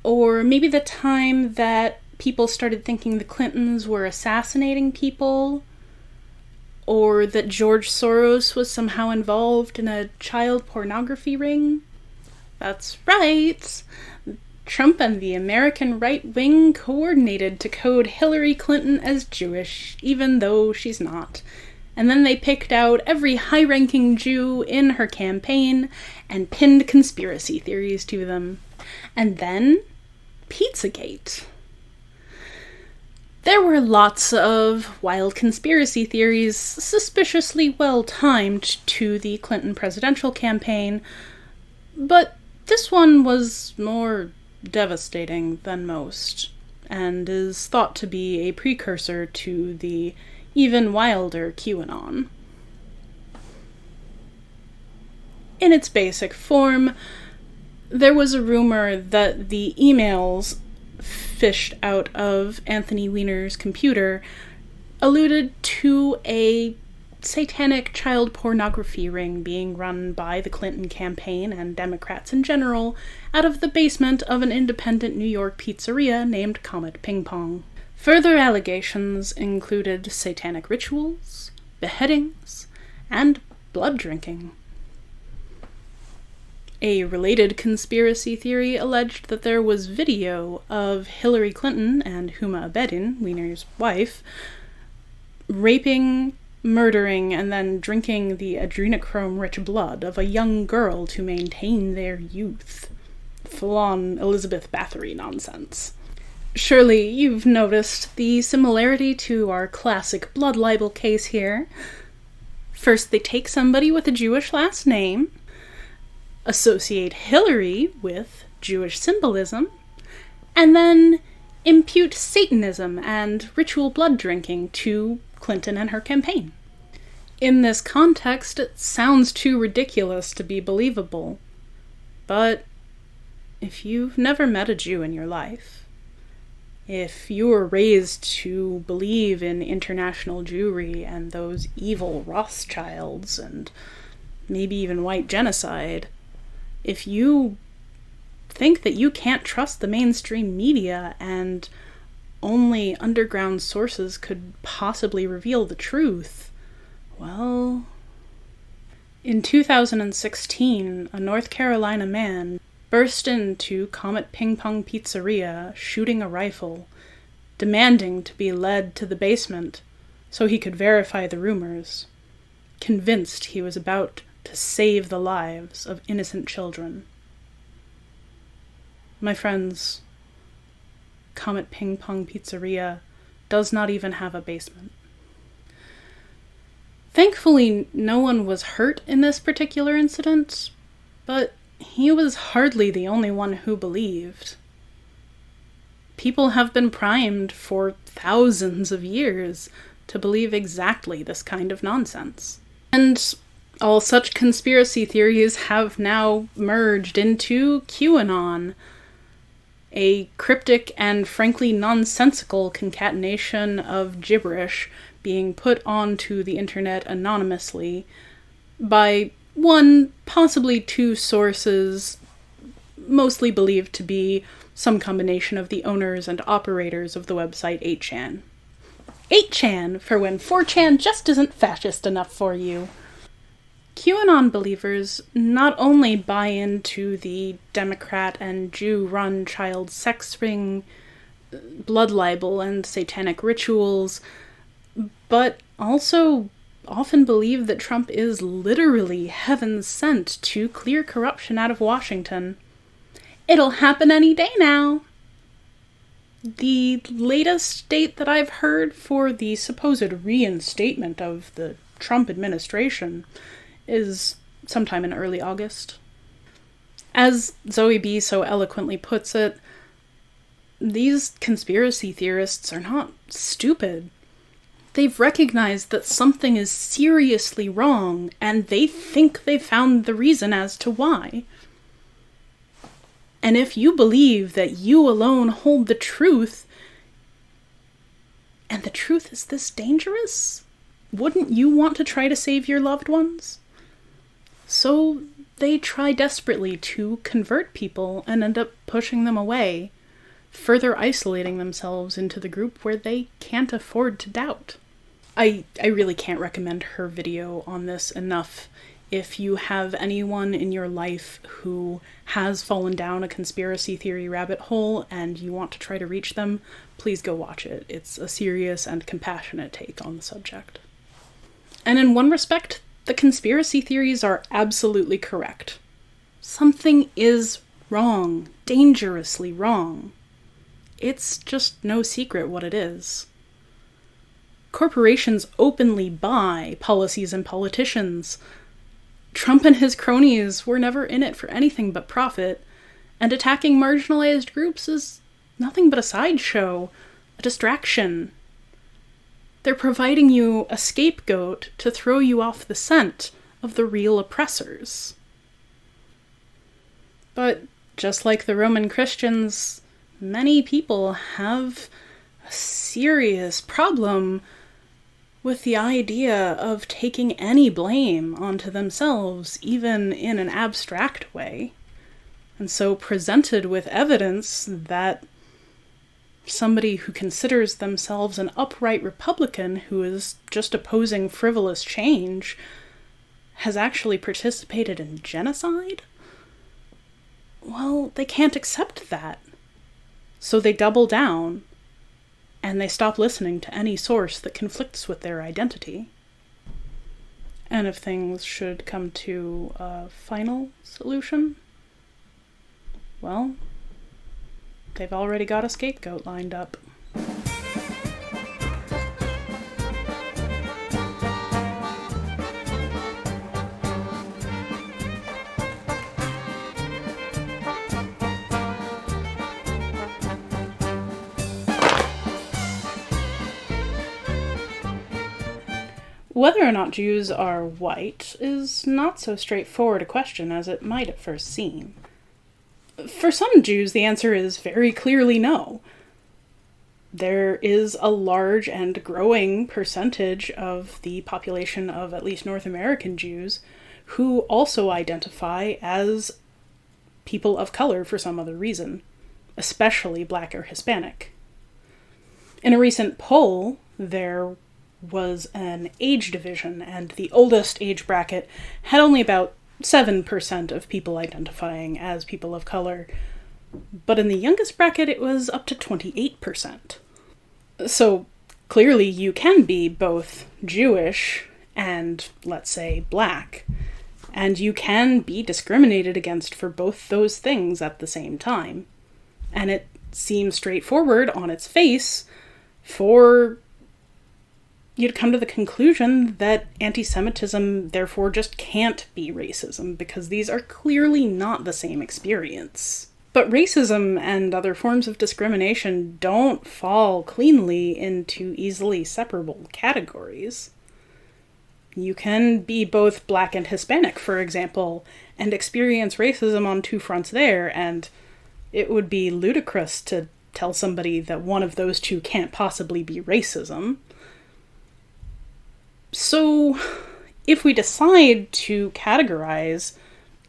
Or maybe the time that people started thinking the Clintons were assassinating people, or that George Soros was somehow involved in a child pornography ring? That's right! Trump and the American right wing coordinated to code Hillary Clinton as Jewish, even though she's not. And then they picked out every high-ranking Jew in her campaign and pinned conspiracy theories to them. And then, Pizzagate. There were lots of wild conspiracy theories suspiciously well-timed to the Clinton presidential campaign, but this one was more devastating than most, and is thought to be a precursor to the even wilder QAnon. In its basic form, there was a rumor that the emails fished out of Anthony Weiner's computer alluded to a satanic child pornography ring being run by the Clinton campaign and Democrats in general out of the basement of an independent New York pizzeria named Comet Ping Pong. Further allegations included satanic rituals, beheadings, and blood drinking. A related conspiracy theory alleged that there was video of Hillary Clinton and Huma Abedin, Weiner's wife, raping, murdering, and then drinking the adrenochrome-rich blood of a young girl to maintain their youth. Full-on Elizabeth Bathory nonsense. Surely you've noticed the similarity to our classic blood libel case here. First they take somebody with a Jewish last name, associate Hillary with Jewish symbolism, and then impute Satanism and ritual blood drinking to Clinton and her campaign. In this context, it sounds too ridiculous to be believable. But if you've never met a Jew in your life, if you were raised to believe in international Jewry and those evil Rothschilds and maybe even white genocide, if you think that you can't trust the mainstream media and only underground sources could possibly reveal the truth, well, in 2016, a North Carolina man burst into Comet Ping Pong Pizzeria shooting a rifle, demanding to be led to the basement so he could verify the rumors, convinced he was about to save the lives of innocent children. My friends, Comet Ping Pong Pizzeria does not even have a basement. Thankfully, no one was hurt in this particular incident, but he was hardly the only one who believed. People have been primed for thousands of years to believe exactly this kind of nonsense. And all such conspiracy theories have now merged into QAnon, a cryptic and frankly nonsensical concatenation of gibberish being put onto the internet anonymously by one, possibly two sources, mostly believed to be some combination of the owners and operators of the website 8chan. 8chan, for when 4chan just isn't fascist enough for you. QAnon believers not only buy into the Democrat and Jew-run child sex ring, blood libel, and satanic rituals, but also often believe that Trump is literally heaven sent to clear corruption out of Washington. It'll happen any day now. The latest date that I've heard for the supposed reinstatement of the Trump administration is sometime in early August. As Zoe B. so eloquently puts it, these conspiracy theorists are not stupid. They've recognized that something is seriously wrong, and they think they've found the reason as to why. And if you believe that you alone hold the truth, and the truth is this dangerous, wouldn't you want to try to save your loved ones? So they try desperately to convert people and end up pushing them away, further isolating themselves into the group where they can't afford to doubt. I really can't recommend her video on this enough. If you have anyone in your life who has fallen down a conspiracy theory rabbit hole and you want to try to reach them, please go watch it. It's a serious and compassionate take on the subject. And in one respect, the conspiracy theories are absolutely correct. Something is wrong, dangerously wrong. It's just no secret what it is. Corporations openly buy policies and politicians. Trump and his cronies were never in it for anything but profit, and attacking marginalized groups is nothing but a sideshow, a distraction. They're providing you a scapegoat to throw you off the scent of the real oppressors. But just like the Roman Christians, many people have a serious problem with the idea of taking any blame onto themselves, even in an abstract way. And so presented with evidence that somebody who considers themselves an upright Republican who is just opposing frivolous change has actually participated in genocide? Well, they can't accept that. So they double down, and they stop listening to any source that conflicts with their identity. And if things should come to a final solution, well, they've already got a scapegoat lined up. Whether or not Jews are white is not so straightforward a question as it might at first seem. For some Jews, the answer is very clearly no. There is a large and growing percentage of the population of at least North American Jews who also identify as people of color for some other reason, especially Black or Hispanic. In a recent poll, there was an age division, and the oldest age bracket had only about 7% of people identifying as people of color, but in the youngest bracket it was up to 28%. So clearly you can be both Jewish and, let's say, Black, and you can be discriminated against for both those things at the same time. And it seems straightforward on its face for you'd come to the conclusion that anti-Semitism therefore just can't be racism, because these are clearly not the same experience. But racism and other forms of discrimination don't fall cleanly into easily separable categories. You can be both Black and Hispanic, for example, and experience racism on two fronts there, and it would be ludicrous to tell somebody that one of those two can't possibly be racism. So, if we decide to categorize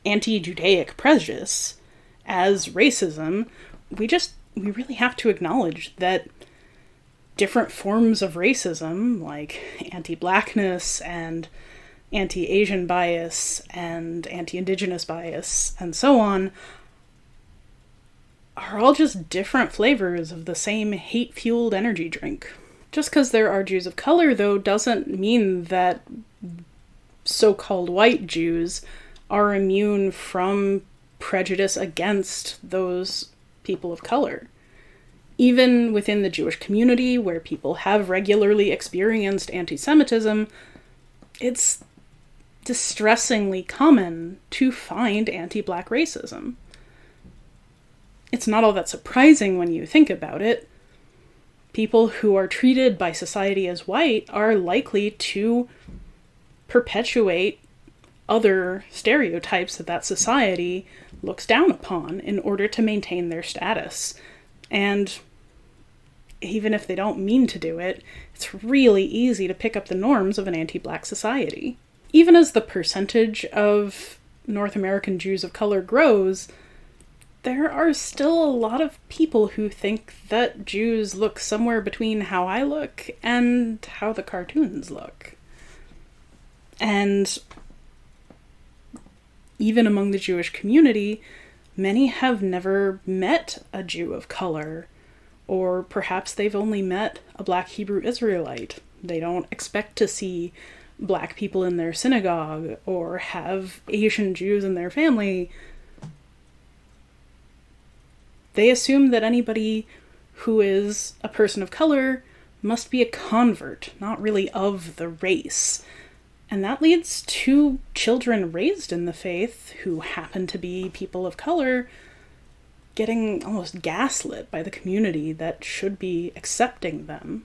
anti-Judaic prejudice as racism, we really have to acknowledge that different forms of racism, like anti-Blackness and anti-Asian bias and anti-Indigenous bias and so on, are all just different flavors of the same hate-fueled energy drink. Just because there are Jews of color, though, doesn't mean that so-called white Jews are immune from prejudice against those people of color. Even within the Jewish community, where people have regularly experienced anti-Semitism, it's distressingly common to find anti-Black racism. It's not all that surprising when you think about it. People who are treated by society as white are likely to perpetuate other stereotypes that society looks down upon in order to maintain their status. And even if they don't mean to do it, it's really easy to pick up the norms of an anti-Black society. Even as the percentage of North American Jews of color grows, there are still a lot of people who think that Jews look somewhere between how I look and how the cartoons look. And even among the Jewish community, many have never met a Jew of color, or perhaps they've only met a Black Hebrew Israelite. They don't expect to see Black people in their synagogue or have Asian Jews in their family. They assume that anybody who is a person of color must be a convert, not really of the race. And that leads to children raised in the faith, who happen to be people of color, getting almost gaslit by the community that should be accepting them.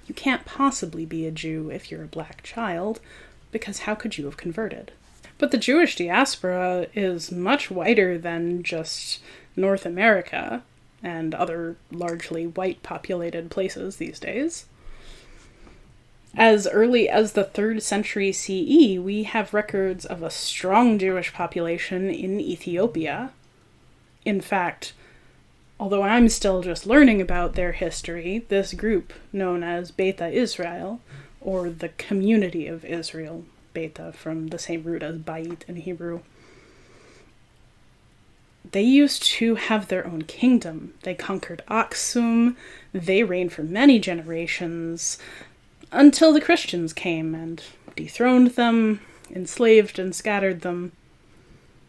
You can't possibly be a Jew if you're a black child, because how could you have converted? But the Jewish diaspora is much wider than just North America and other largely white-populated places these days. As early as the 3rd century CE, we have records of a strong Jewish population in Ethiopia. In fact, although I'm still just learning about their history, this group, known as Beta Israel, or the Community of Israel, Beta from the same root as Bait in Hebrew, they used to have their own kingdom. They conquered Aksum, they reigned for many generations, until the Christians came and dethroned them, enslaved and scattered them.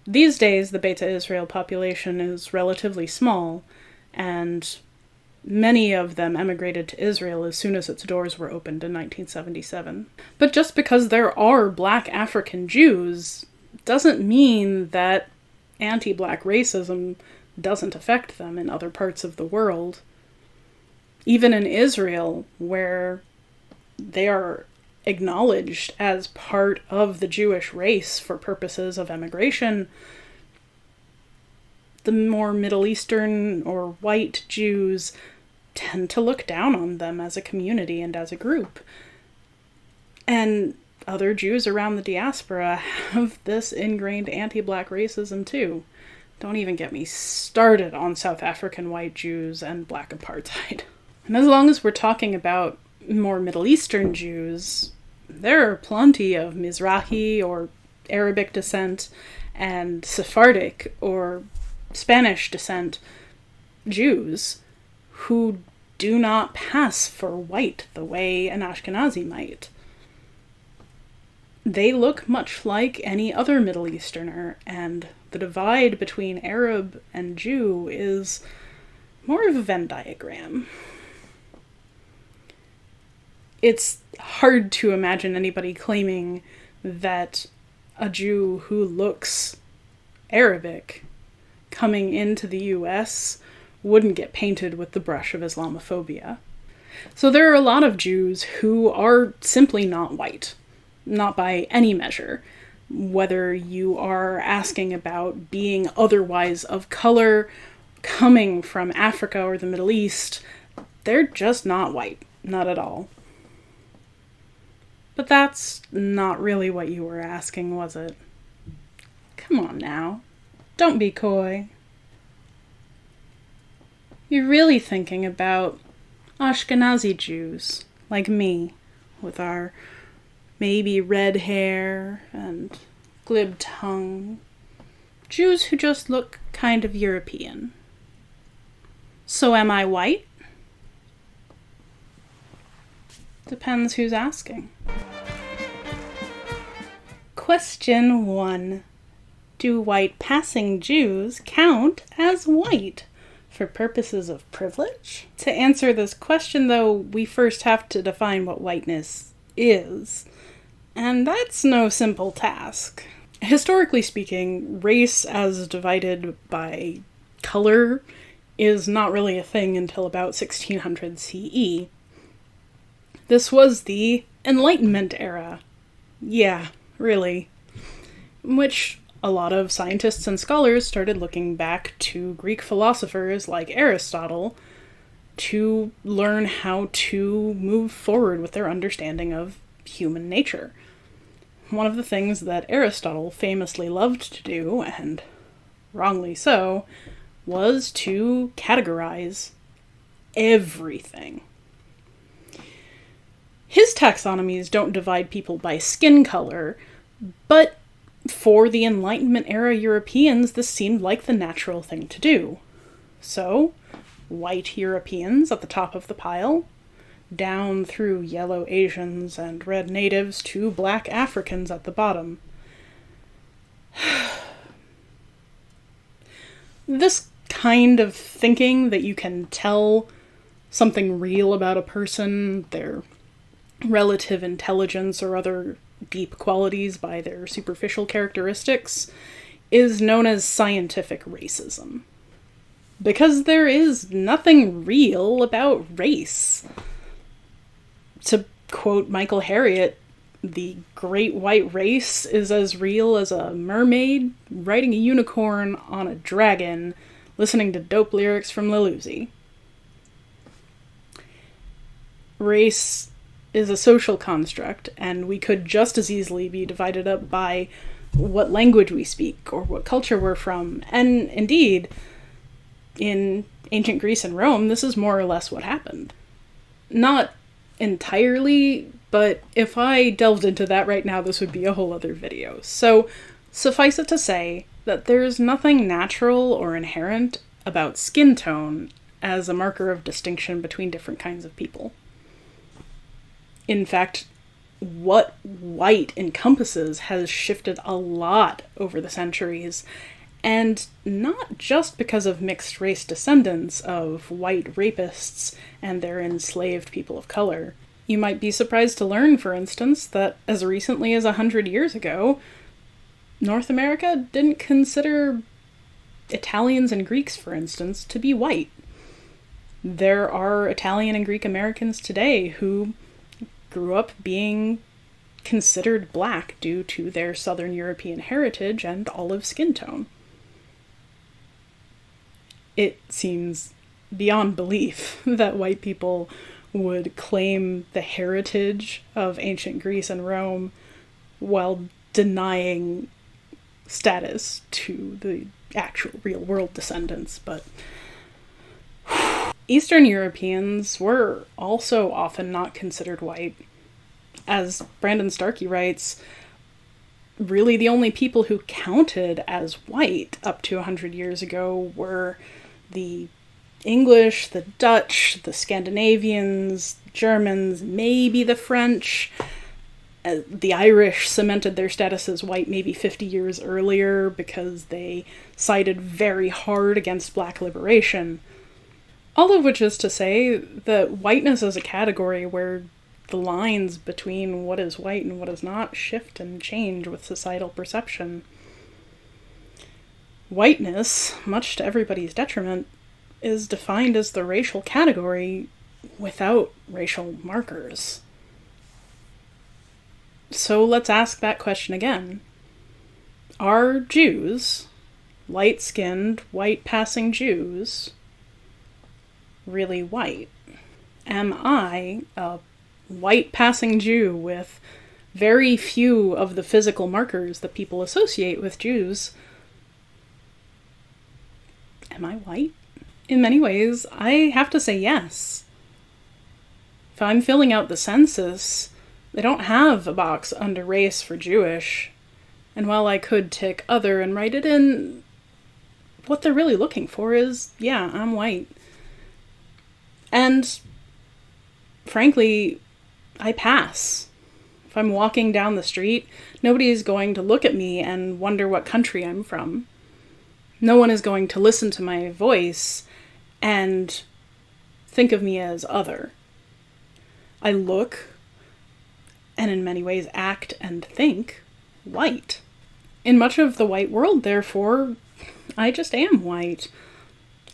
These days, the Beta Israel population is relatively small, and many of them emigrated to Israel as soon as its doors were opened in 1977. But just because there are black African Jews doesn't mean that anti-black racism doesn't affect them in other parts of the world. Even in Israel, where they are acknowledged as part of the Jewish race for purposes of emigration, the more Middle Eastern or white Jews tend to look down on them as a community and as a group. And other Jews around the diaspora have this ingrained anti-black racism too. Don't even get me started on South African white Jews and black apartheid. And as long as we're talking about more Middle Eastern Jews, there are plenty of Mizrahi or Arabic descent and Sephardic or Spanish descent Jews who do not pass for white the way an Ashkenazi might. They look much like any other Middle Easterner, and the divide between Arab and Jew is more of a Venn diagram. It's hard to imagine anybody claiming that a Jew who looks Arabic coming into the US wouldn't get painted with the brush of Islamophobia. So there are a lot of Jews who are simply not white, not by any measure. Whether you are asking about being otherwise of color, coming from Africa or the Middle East, they're just not white, not at all. But that's not really what you were asking, was it? Come on now. Don't be coy. You're really thinking about Ashkenazi Jews, like me, with our maybe red hair and glib tongue. Jews who just look kind of European. So am I white? Depends who's asking. Question 1. Do white passing Jews count as white for purposes of privilege? To answer this question, though, we first have to define what whiteness is. And that's no simple task. Historically speaking, race as divided by color is not really a thing until about 1600 CE. This was the Enlightenment era. Yeah, really. In which a lot of scientists and scholars started looking back to Greek philosophers like Aristotle to learn how to move forward with their understanding of human nature. One of the things that Aristotle famously loved to do, and wrongly so, was to categorize everything. His taxonomies don't divide people by skin color, but for the Enlightenment era Europeans, this seemed like the natural thing to do. So, white Europeans at the top of the pile, down through yellow Asians and red natives to black Africans at the bottom. This kind of thinking that you can tell something real about a person, their relative intelligence or other deep qualities by their superficial characteristics, is known as scientific racism. Because there is nothing real about race. To quote Michael Harriot, the great white race is as real as a mermaid riding a unicorn on a dragon, listening to dope lyrics from Lil Uzi. Race is a social construct, and we could just as easily be divided up by what language we speak or what culture we're from. And indeed, in ancient Greece and Rome, this is more or less what happened. Not entirely, but if I delved into that right now, this would be a whole other video. So, suffice it to say that there's nothing natural or inherent about skin tone as a marker of distinction between different kinds of people. In fact, what white encompasses has shifted a lot over the centuries, and not just because of mixed race descendants of white rapists and their enslaved people of color. You might be surprised to learn, for instance, that as recently as 100 years ago, North America didn't consider Italians and Greeks, for instance, to be white. There are Italian and Greek Americans today who grew up being considered black due to their Southern European heritage and olive skin tone. It seems beyond belief that white people would claim the heritage of ancient Greece and Rome while denying status to the actual real-world descendants, but Eastern Europeans were also often not considered white. As Brandon Starkey writes, really the only people who counted as white up to 100 years ago were the English, the Dutch, the Scandinavians, Germans, maybe the French. The Irish cemented their status as white maybe 50 years earlier because they sided very hard against black liberation. All of which is to say that whiteness is a category where the lines between what is white and what is not shift and change with societal perception. Whiteness, much to everybody's detriment, is defined as the racial category without racial markers. So let's ask that question again. Are Jews, light-skinned, white-passing Jews, really white? Am I, a white-passing Jew with very few of the physical markers that people associate with Jews, am I white? In many ways, I have to say yes. If I'm filling out the census, they don't have a box under race for Jewish, and while I could tick other and write it in, what they're really looking for is, yeah, I'm white. And, frankly, I pass. If I'm walking down the street, nobody's going to look at me and wonder what country I'm from. No one is going to listen to my voice and think of me as other. I look, and in many ways act and think, white. In much of the white world, therefore, I just am white.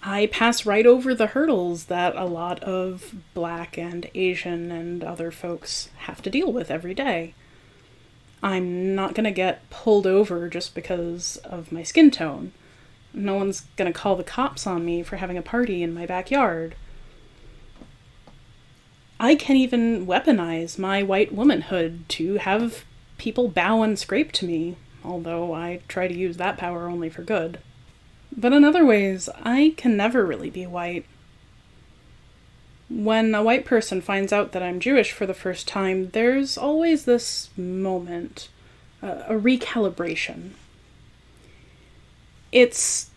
I pass right over the hurdles that a lot of Black and Asian and other folks have to deal with every day. I'm not gonna get pulled over just because of my skin tone. No one's gonna call the cops on me for having a party in my backyard. I can even weaponize my white womanhood to have people bow and scrape to me, although I try to use that power only for good. But in other ways, I can never really be white. When a white person finds out that I'm Jewish for the first time, there's always this moment, a recalibration. It's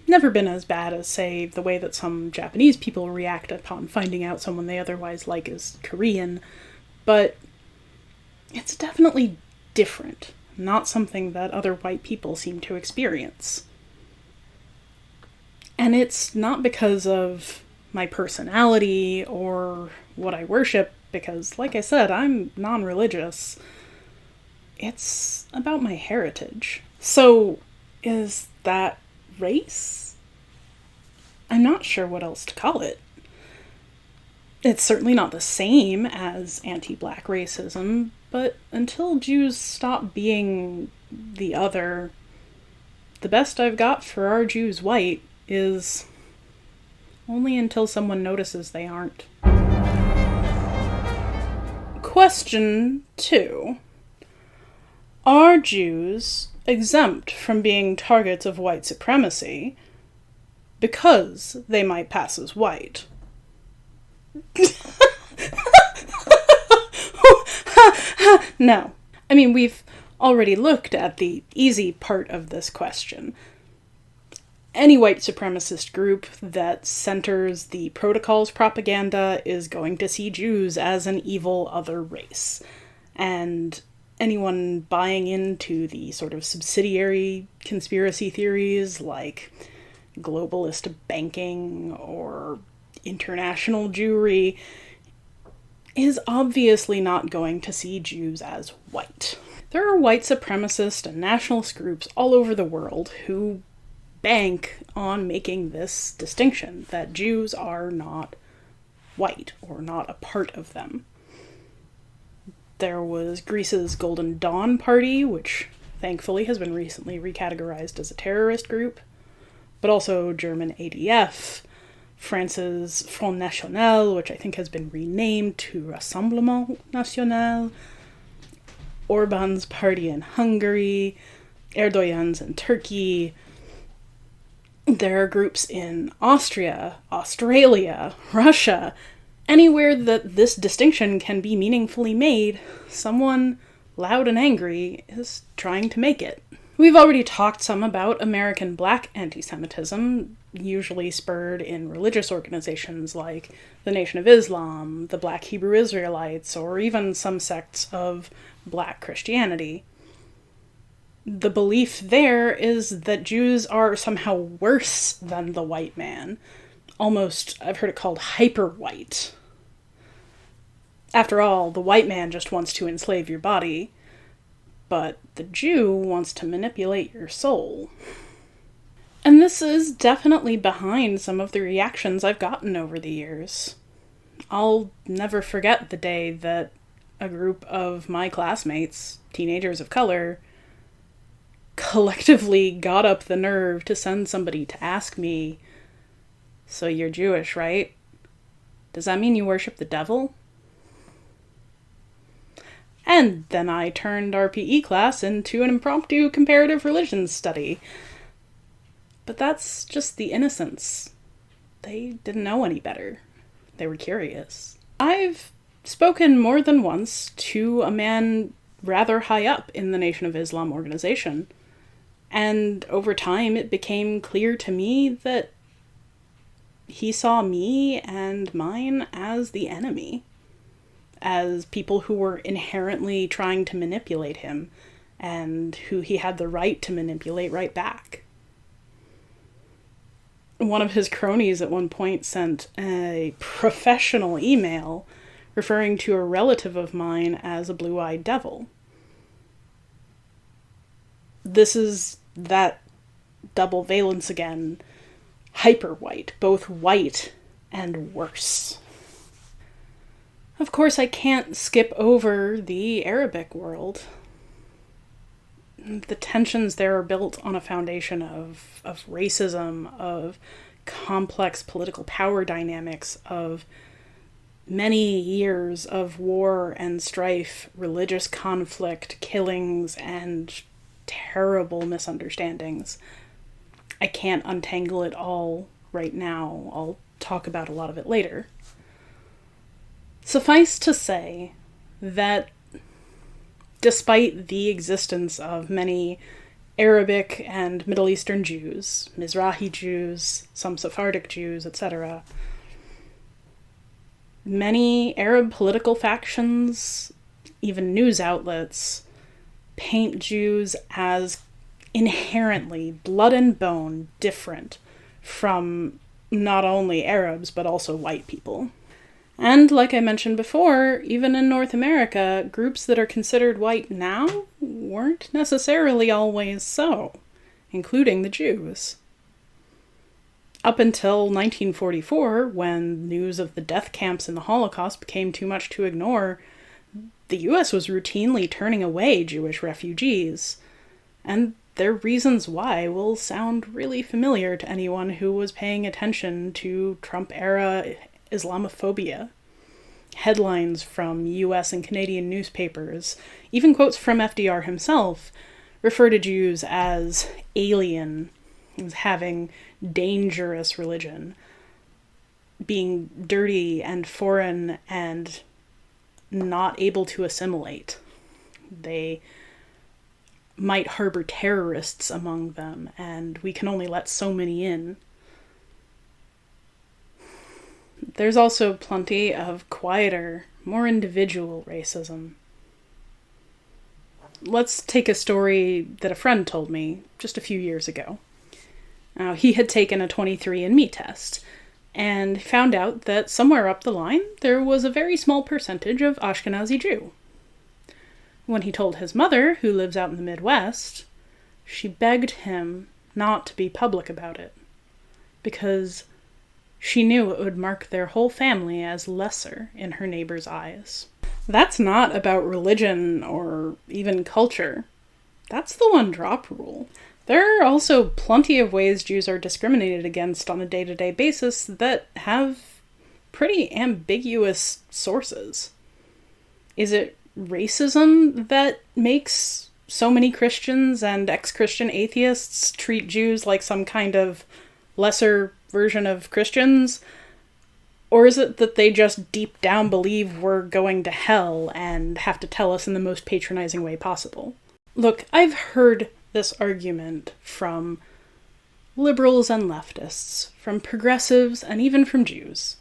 never been as bad as, say, the way that some Japanese people react upon finding out someone they otherwise like is Korean, but it's definitely different, not something that other white people seem to experience. And it's not because of my personality or what I worship, because, like I said, I'm non-religious. It's about my heritage. So, is that race? I'm not sure what else to call it. It's certainly not the same as anti-black racism, but until Jews stop being the other, the best I've got for our Jews white is only until someone notices they aren't. Question 2. Are Jews exempt from being targets of white supremacy because they might pass as white? No. I mean, we've already looked at the easy part of this question. Any white supremacist group that centers the protocols propaganda is going to see Jews as an evil other race. And anyone buying into the sort of subsidiary conspiracy theories like globalist banking or international Jewry is obviously not going to see Jews as white. There are white supremacist and nationalist groups all over the world who bank on making this distinction, that Jews are not white or not a part of them. There was Greece's Golden Dawn Party, which thankfully has been recently recategorized as a terrorist group, but also German ADF, France's Front National, which I think has been renamed to Rassemblement National, Orban's party in Hungary, Erdogan's in Turkey. There are groups in Austria, Australia, Russia. Anywhere that this distinction can be meaningfully made, someone loud and angry is trying to make it. We've already talked some about American black anti-Semitism, usually spurred in religious organizations like the Nation of Islam, the Black Hebrew Israelites, or even some sects of black Christianity. The belief there is that Jews are somehow worse than the white man. Almost, I've heard it called hyper-white. After all, the white man just wants to enslave your body, but the Jew wants to manipulate your soul. And this is definitely behind some of the reactions I've gotten over the years. I'll never forget the day that a group of my classmates, teenagers of color, collectively got up the nerve to send somebody to ask me, "So you're Jewish, right? Does that mean you worship the devil?" And then I turned our PE class into an impromptu comparative religions study. But that's just the innocence. They didn't know any better. They were curious. I've spoken more than once to a man rather high up in the Nation of Islam organization, and over time it became clear to me that he saw me and mine as the enemy, as people who were inherently trying to manipulate him, and who he had the right to manipulate right back. One of his cronies at one point sent a professional email referring to a relative of mine as a blue-eyed devil. This is that double valence again, hyper-white, both white and worse. Of course, I can't skip over the Arabic world. The tensions there are built on a foundation of racism, of complex political power dynamics, of many years of war and strife, religious conflict, killings, and terrible misunderstandings. I can't untangle it all right now. I'll talk about a lot of it later. Suffice to say that despite the existence of many Arabic and Middle Eastern Jews, Mizrahi Jews, some Sephardic Jews, etc., many Arab political factions, even news outlets, paint Jews as inherently blood and bone different from not only Arabs, but also white people. And like I mentioned before, even in North America, groups that are considered white now weren't necessarily always so, including the Jews. Up until 1944, when news of the death camps in the Holocaust became too much to ignore, the US was routinely turning away Jewish refugees. And their reasons why will sound really familiar to anyone who was paying attention to Trump-era Islamophobia. Headlines from US and Canadian newspapers, even quotes from FDR himself, refer to Jews as alien, as having dangerous religion, being dirty and foreign and not able to assimilate. They might harbor terrorists among them, and we can only let so many in. There's also plenty of quieter, more individual racism. Let's take a story that a friend told me just a few years ago. Now, he had taken a 23andMe test, and found out that somewhere up the line, there was a very small percentage of Ashkenazi Jew. When he told his mother, who lives out in the Midwest, she begged him not to be public about it, because she knew it would mark their whole family as lesser in her neighbor's eyes. That's not about religion or even culture. That's the one-drop rule. There are also plenty of ways Jews are discriminated against on a day-to-day basis that have pretty ambiguous sources. Is it racism that makes so many Christians and ex-Christian atheists treat Jews like some kind of lesser version of Christians? Or is it that they just deep down believe we're going to hell and have to tell us in the most patronizing way possible? Look, I've heard this argument from liberals and leftists, from progressives, and even from Jews,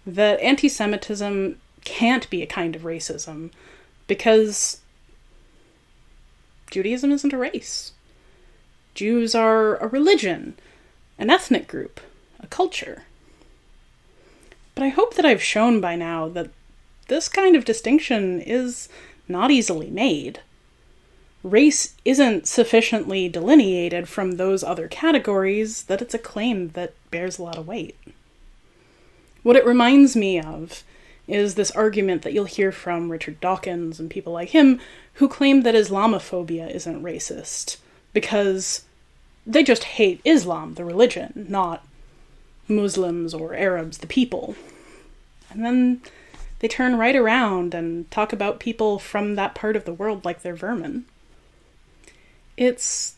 that anti-Semitism can't be a kind of racism because Judaism isn't a race. Jews are a religion, an ethnic group, a culture. But I hope that I've shown by now that this kind of distinction is not easily made. Race isn't sufficiently delineated from those other categories that it's a claim that bears a lot of weight. What it reminds me of is this argument that you'll hear from Richard Dawkins and people like him who claim that Islamophobia isn't racist because they just hate Islam, the religion, not Muslims or Arabs, the people. And then they turn right around and talk about people from that part of the world like they're vermin. It's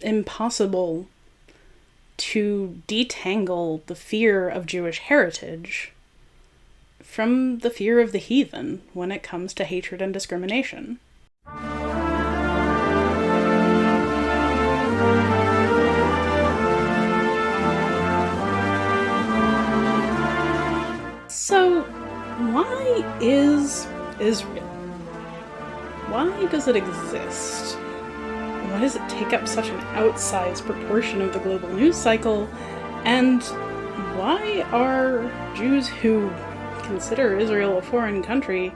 impossible to detangle the fear of Jewish heritage from the fear of the heathen when it comes to hatred and discrimination. So, why is Israel? Why does it exist? Why does it take up such an outsized proportion of the global news cycle? And why are Jews who consider Israel a foreign country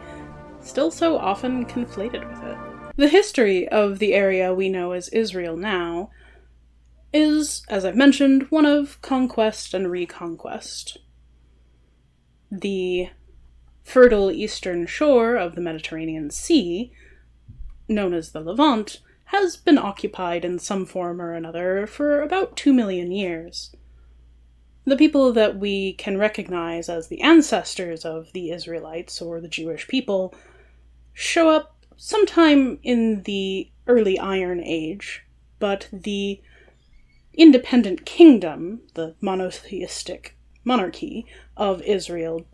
still so often conflated with it? The history of the area we know as Israel now is, as I've mentioned, one of conquest and reconquest. The fertile eastern shore of the Mediterranean Sea, known as the Levant, has been occupied in some form or another for about 2 million years. The people that we can recognize as the ancestors of the Israelites, or the Jewish people, show up sometime in the early Iron Age, but the independent kingdom, the monotheistic monarchy of Israel,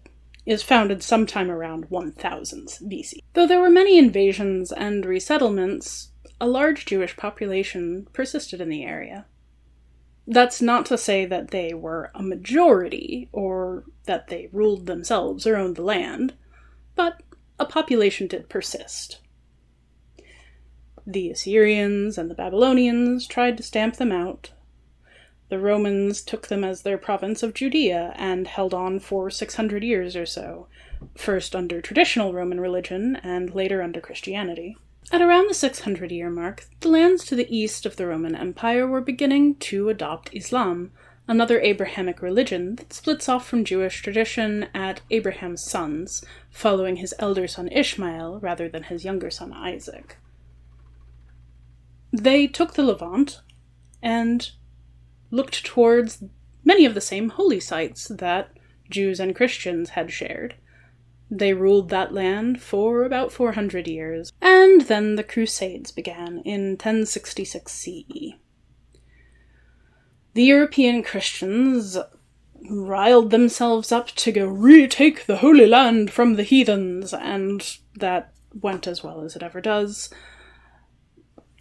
is founded sometime around 1000 BC. Though there were many invasions and resettlements, a large Jewish population persisted in the area. That's not to say that they were a majority, or that they ruled themselves or owned the land, but a population did persist. The Assyrians and the Babylonians tried to stamp them out. The Romans took them as their province of Judea and held on for 600 years or so, first under traditional Roman religion and later under Christianity. At around the 600-year mark, the lands to the east of the Roman Empire were beginning to adopt Islam, another Abrahamic religion that splits off from Jewish tradition at Abraham's sons, following his elder son Ishmael rather than his younger son Isaac. They took the Levant and looked towards many of the same holy sites that Jews and Christians had shared. They ruled that land for about 400 years, and then the Crusades began in 1066 CE. The European Christians riled themselves up to go retake the Holy Land from the heathens, and that went as well as it ever does.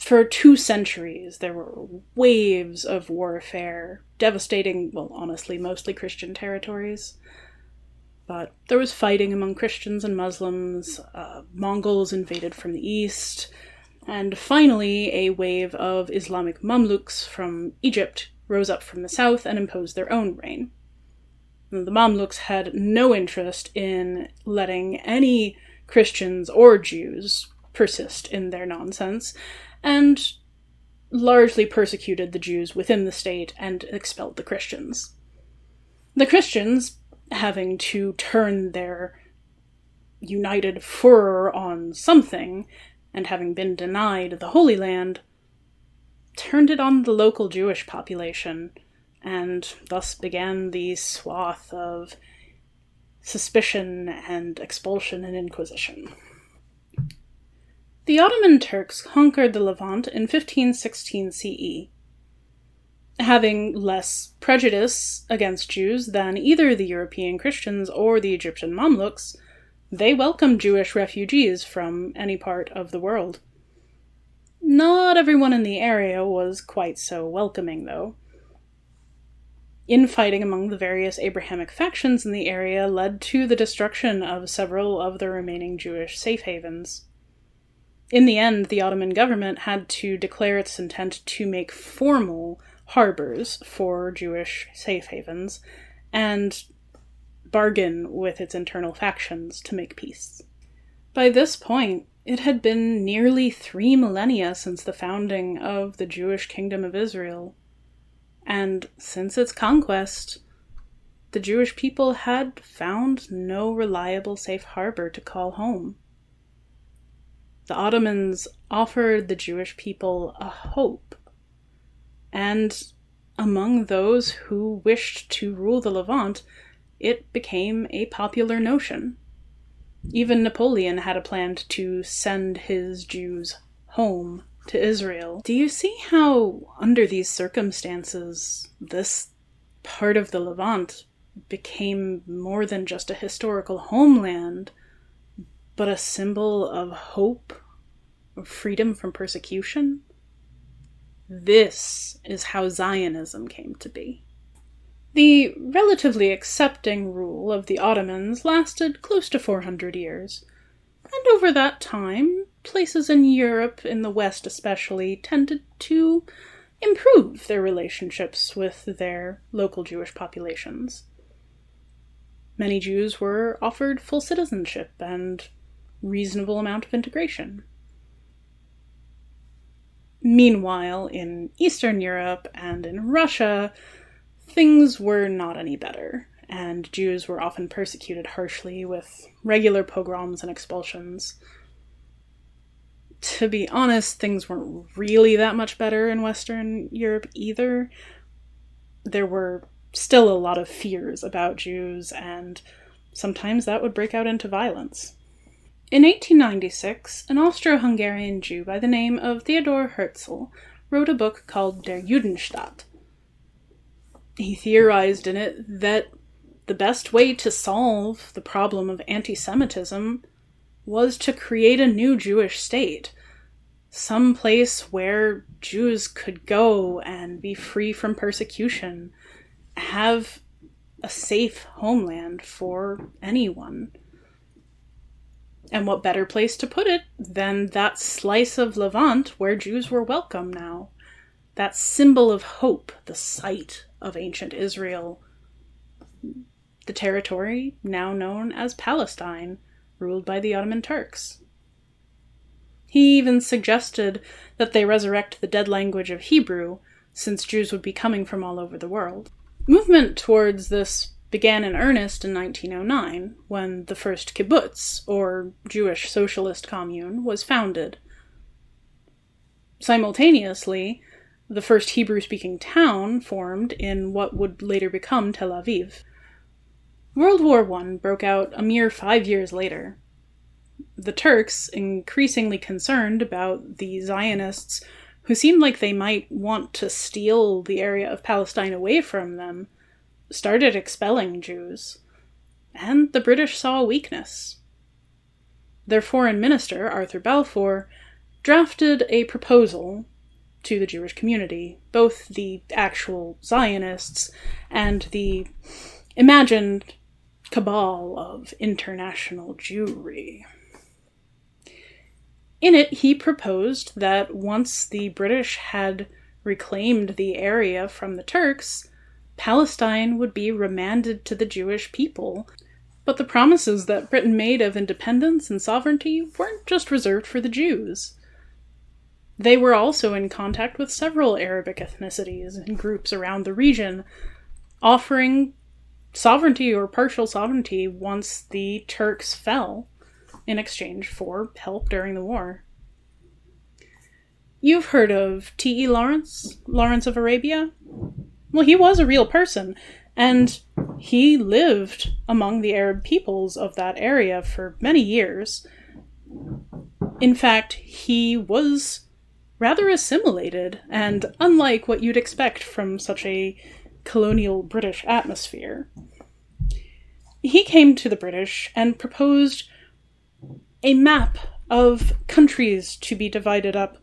For 2 centuries, there were waves of warfare, devastating, well, honestly, mostly Christian territories. But there was fighting among Christians and Muslims, Mongols invaded from the east, and finally a wave of Islamic Mamluks from Egypt rose up from the south and imposed their own reign. The Mamluks had no interest in letting any Christians or Jews persist in their nonsense, and largely persecuted the Jews within the state and expelled the Christians. The Christians, having to turn their united furor on something, and having been denied the Holy Land, turned it on the local Jewish population, and thus began the swath of suspicion and expulsion and inquisition. The Ottoman Turks conquered the Levant in 1516 CE. Having less prejudice against Jews than either the European Christians or the Egyptian Mamluks, they welcomed Jewish refugees from any part of the world. Not everyone in the area was quite so welcoming, though. Infighting among the various Abrahamic factions in the area led to the destruction of several of the remaining Jewish safe havens. In the end, the Ottoman government had to declare its intent to make formal harbors for Jewish safe havens, and bargain with its internal factions to make peace. By this point, it had been nearly 3 millennia since the founding of the Jewish Kingdom of Israel, and since its conquest, the Jewish people had found no reliable safe harbor to call home. The Ottomans offered the Jewish people a hope, and among those who wished to rule the Levant, it became a popular notion. Even Napoleon had a plan to send his Jews home to Israel. Do you see how, under these circumstances, this part of the Levant became more than just a historical homeland, but a symbol of hope, of freedom from persecution? This is how Zionism came to be. The relatively accepting rule of the Ottomans lasted close to 400 years, and over that time, places in Europe, in the West especially, tended to improve their relationships with their local Jewish populations. Many Jews were offered full citizenship and reasonable amount of integration. Meanwhile, in Eastern Europe and in Russia, things were not any better, and Jews were often persecuted harshly with regular pogroms and expulsions. To be honest, things weren't really that much better in Western Europe either. There were still a lot of fears about Jews, and sometimes that would break out into violence. In 1896, an Austro-Hungarian Jew by the name of Theodor Herzl wrote a book called Der Judenstaat. He theorized in it that the best way to solve the problem of anti-Semitism was to create a new Jewish state, some place where Jews could go and be free from persecution, have a safe homeland for anyone. And what better place to put it than that slice of Levant where Jews were welcome now? that symbol of hope, the site of ancient Israel, the territory now known as Palestine, ruled by the Ottoman Turks. He even suggested that they resurrect the dead language of Hebrew, since Jews would be coming from all over the world. Movement towards this began in earnest in 1909, when the first kibbutz, or Jewish socialist commune, was founded. Simultaneously, the first Hebrew-speaking town formed in what would later become Tel Aviv. World War I broke out a mere 5 years later. The Turks, increasingly concerned about the Zionists, who seemed like they might want to steal the area of Palestine away from them, started expelling Jews. And the British saw a weakness. Their foreign minister, Arthur Balfour, drafted a proposal to the Jewish community, both the actual Zionists and the imagined cabal of international Jewry. In it, he proposed that once the British had reclaimed the area from the Turks, Palestine would be remanded to the Jewish people. But the promises that Britain made of independence and sovereignty weren't just reserved for the Jews. They were also in contact with several Arabic ethnicities and groups around the region, offering sovereignty or partial sovereignty once the Turks fell, in exchange for help during the war. You've heard of T.E. Lawrence of Arabia? Well, he was a real person, and he lived among the Arab peoples of that area for many years. In fact, he was rather assimilated, and unlike what you'd expect from such a colonial British atmosphere. He came to the British and proposed a map of countries to be divided up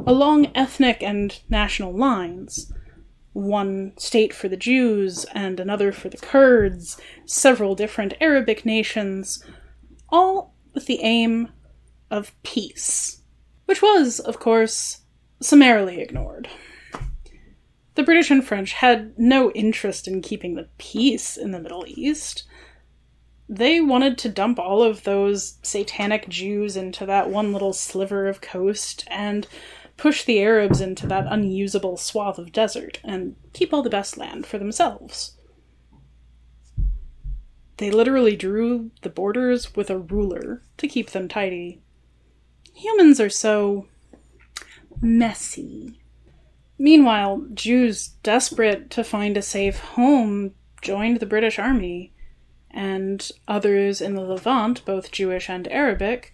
along ethnic and national lines. One state for the Jews and another for the Kurds, several different Arabic nations, all with the aim of peace, which was, of course, summarily ignored. The British and French had no interest in keeping the peace in the Middle East. They wanted to dump all of those satanic Jews into that one little sliver of coast and push the Arabs into that unusable swath of desert and keep all the best land for themselves. They literally drew the borders with a ruler to keep them tidy. Humans are so messy. Meanwhile, Jews desperate to find a safe home joined the British Army, and others in the Levant, both Jewish and Arabic,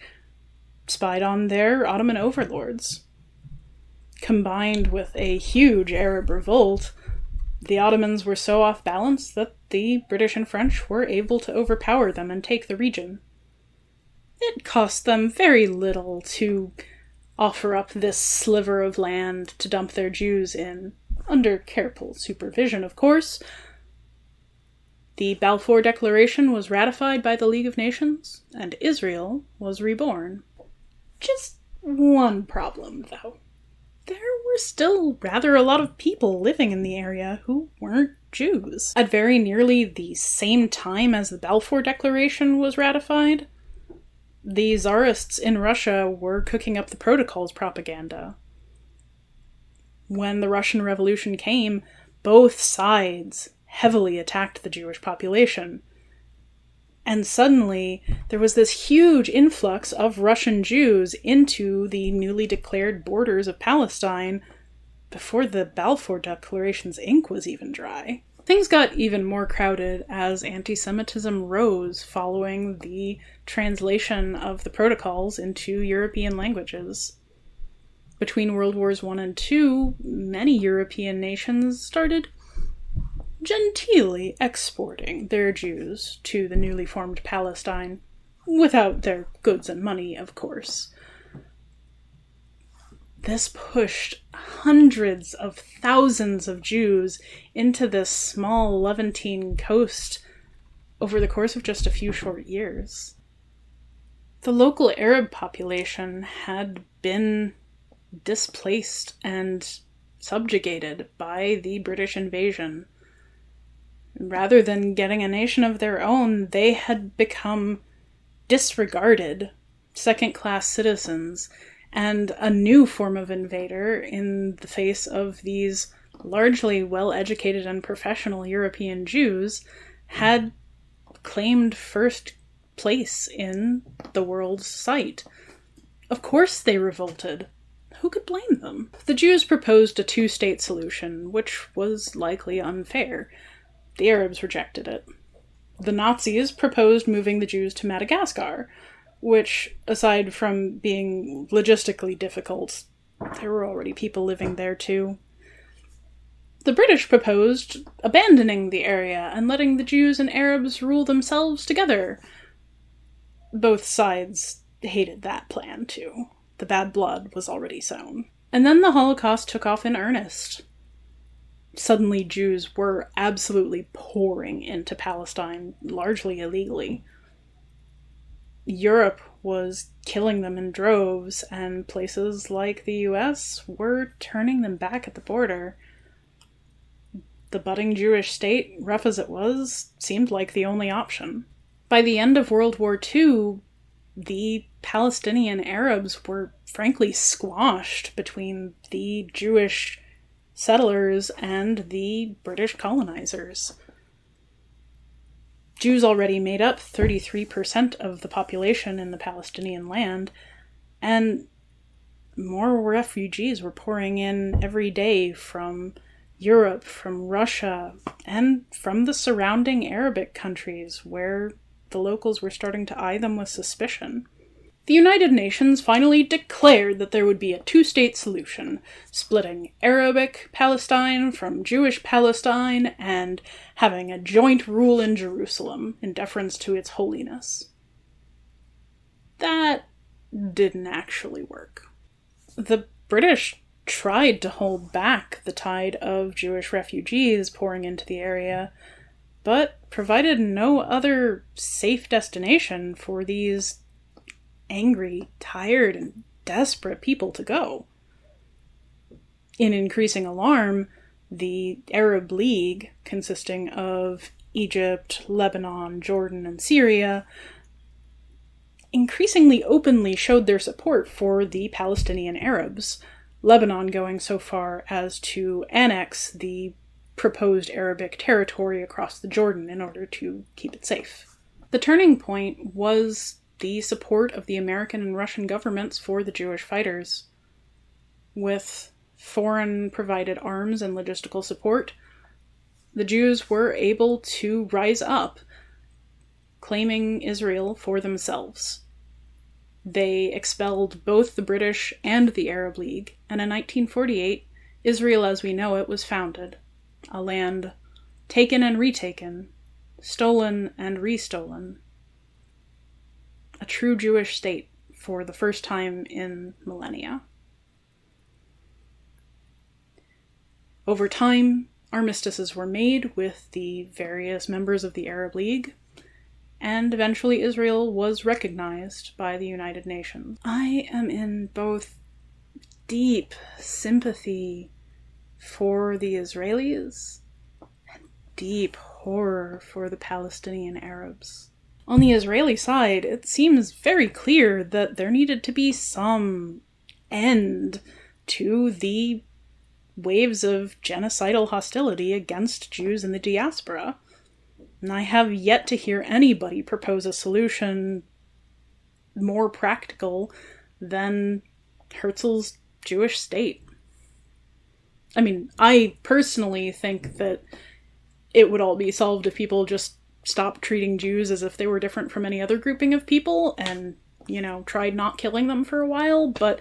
spied on their Ottoman overlords. Combined with a huge Arab revolt, the Ottomans were so off balance that the British and French were able to overpower them and take the region. It cost them very little to offer up this sliver of land to dump their Jews in, under careful supervision, of course. The Balfour Declaration was ratified by the League of Nations, and Israel was reborn. Just one problem, though. There were still rather a lot of people living in the area who weren't Jews. At very nearly the same time as the Balfour Declaration was ratified, the Tsarists in Russia were cooking up the Protocols propaganda. When the Russian Revolution came, both sides heavily attacked the Jewish population. And suddenly, there was this huge influx of Russian Jews into the newly declared borders of Palestine before the Balfour Declaration's ink was even dry. Things got even more crowded as anti-Semitism rose following the translation of the protocols into European languages. Between World Wars I and II, many European nations started genteelly exporting their Jews to the newly formed Palestine, without their goods and money, of course. This pushed hundreds of thousands of Jews into this small Levantine coast over the course of just a few short years. The local Arab population had been displaced and subjugated by the British invasion. Rather than getting a nation of their own, they had become disregarded, second-class citizens, and a new form of invader in the face of these largely well-educated and professional European Jews had claimed first place in the world's sight. Of course they revolted. Who could blame them? The Jews proposed a two-state solution, which was likely unfair. The Arabs rejected it. The Nazis proposed moving the Jews to Madagascar, which, aside from being logistically difficult, there were already people living there too. The British proposed abandoning the area and letting the Jews and Arabs rule themselves together. Both sides hated that plan too. The bad blood was already sown. And then the Holocaust took off in earnest. Suddenly Jews were absolutely pouring into Palestine, largely illegally. Europe was killing them in droves, and places like the US were turning them back at the border. The budding Jewish state, rough as it was, seemed like the only option. By the end of World War II, the Palestinian Arabs were frankly squashed between the Jewish settlers and the British colonizers. Jews already made up 33% of the population in the Palestinian land, and more refugees were pouring in every day from Europe, from Russia, and from the surrounding Arabic countries, where the locals were starting to eye them with suspicion. The United Nations finally declared that there would be a two-state solution, splitting Arabic Palestine from Jewish Palestine and having a joint rule in Jerusalem in deference to its holiness. That didn't actually work. The British tried to hold back the tide of Jewish refugees pouring into the area, but provided no other safe destination for these angry, tired, and desperate people to go. In increasing alarm, the Arab League, consisting of Egypt, Lebanon, Jordan, and Syria, increasingly openly showed their support for the Palestinian Arabs, Lebanon going so far as to annex the proposed Arabic territory across the Jordan in order to keep it safe. The turning point was the support of the American and Russian governments for the Jewish fighters. With foreign-provided arms and logistical support, the Jews were able to rise up, claiming Israel for themselves. They expelled both the British and the Arab League, and in 1948, Israel as we know it was founded, a land taken and retaken, stolen and restolen. A true Jewish state for the first time in millennia. Over time, armistices were made with the various members of the Arab League, and eventually Israel was recognized by the United Nations. I am in both deep sympathy for the Israelis and deep horror for the Palestinian Arabs. On the Israeli side, it seems very clear that there needed to be some end to the waves of genocidal hostility against Jews in the diaspora. And I have yet to hear anybody propose a solution more practical than Herzl's Jewish state. I mean, I personally think that it would all be solved if people just stopped treating Jews as if they were different from any other grouping of people and, tried not killing them for a while, but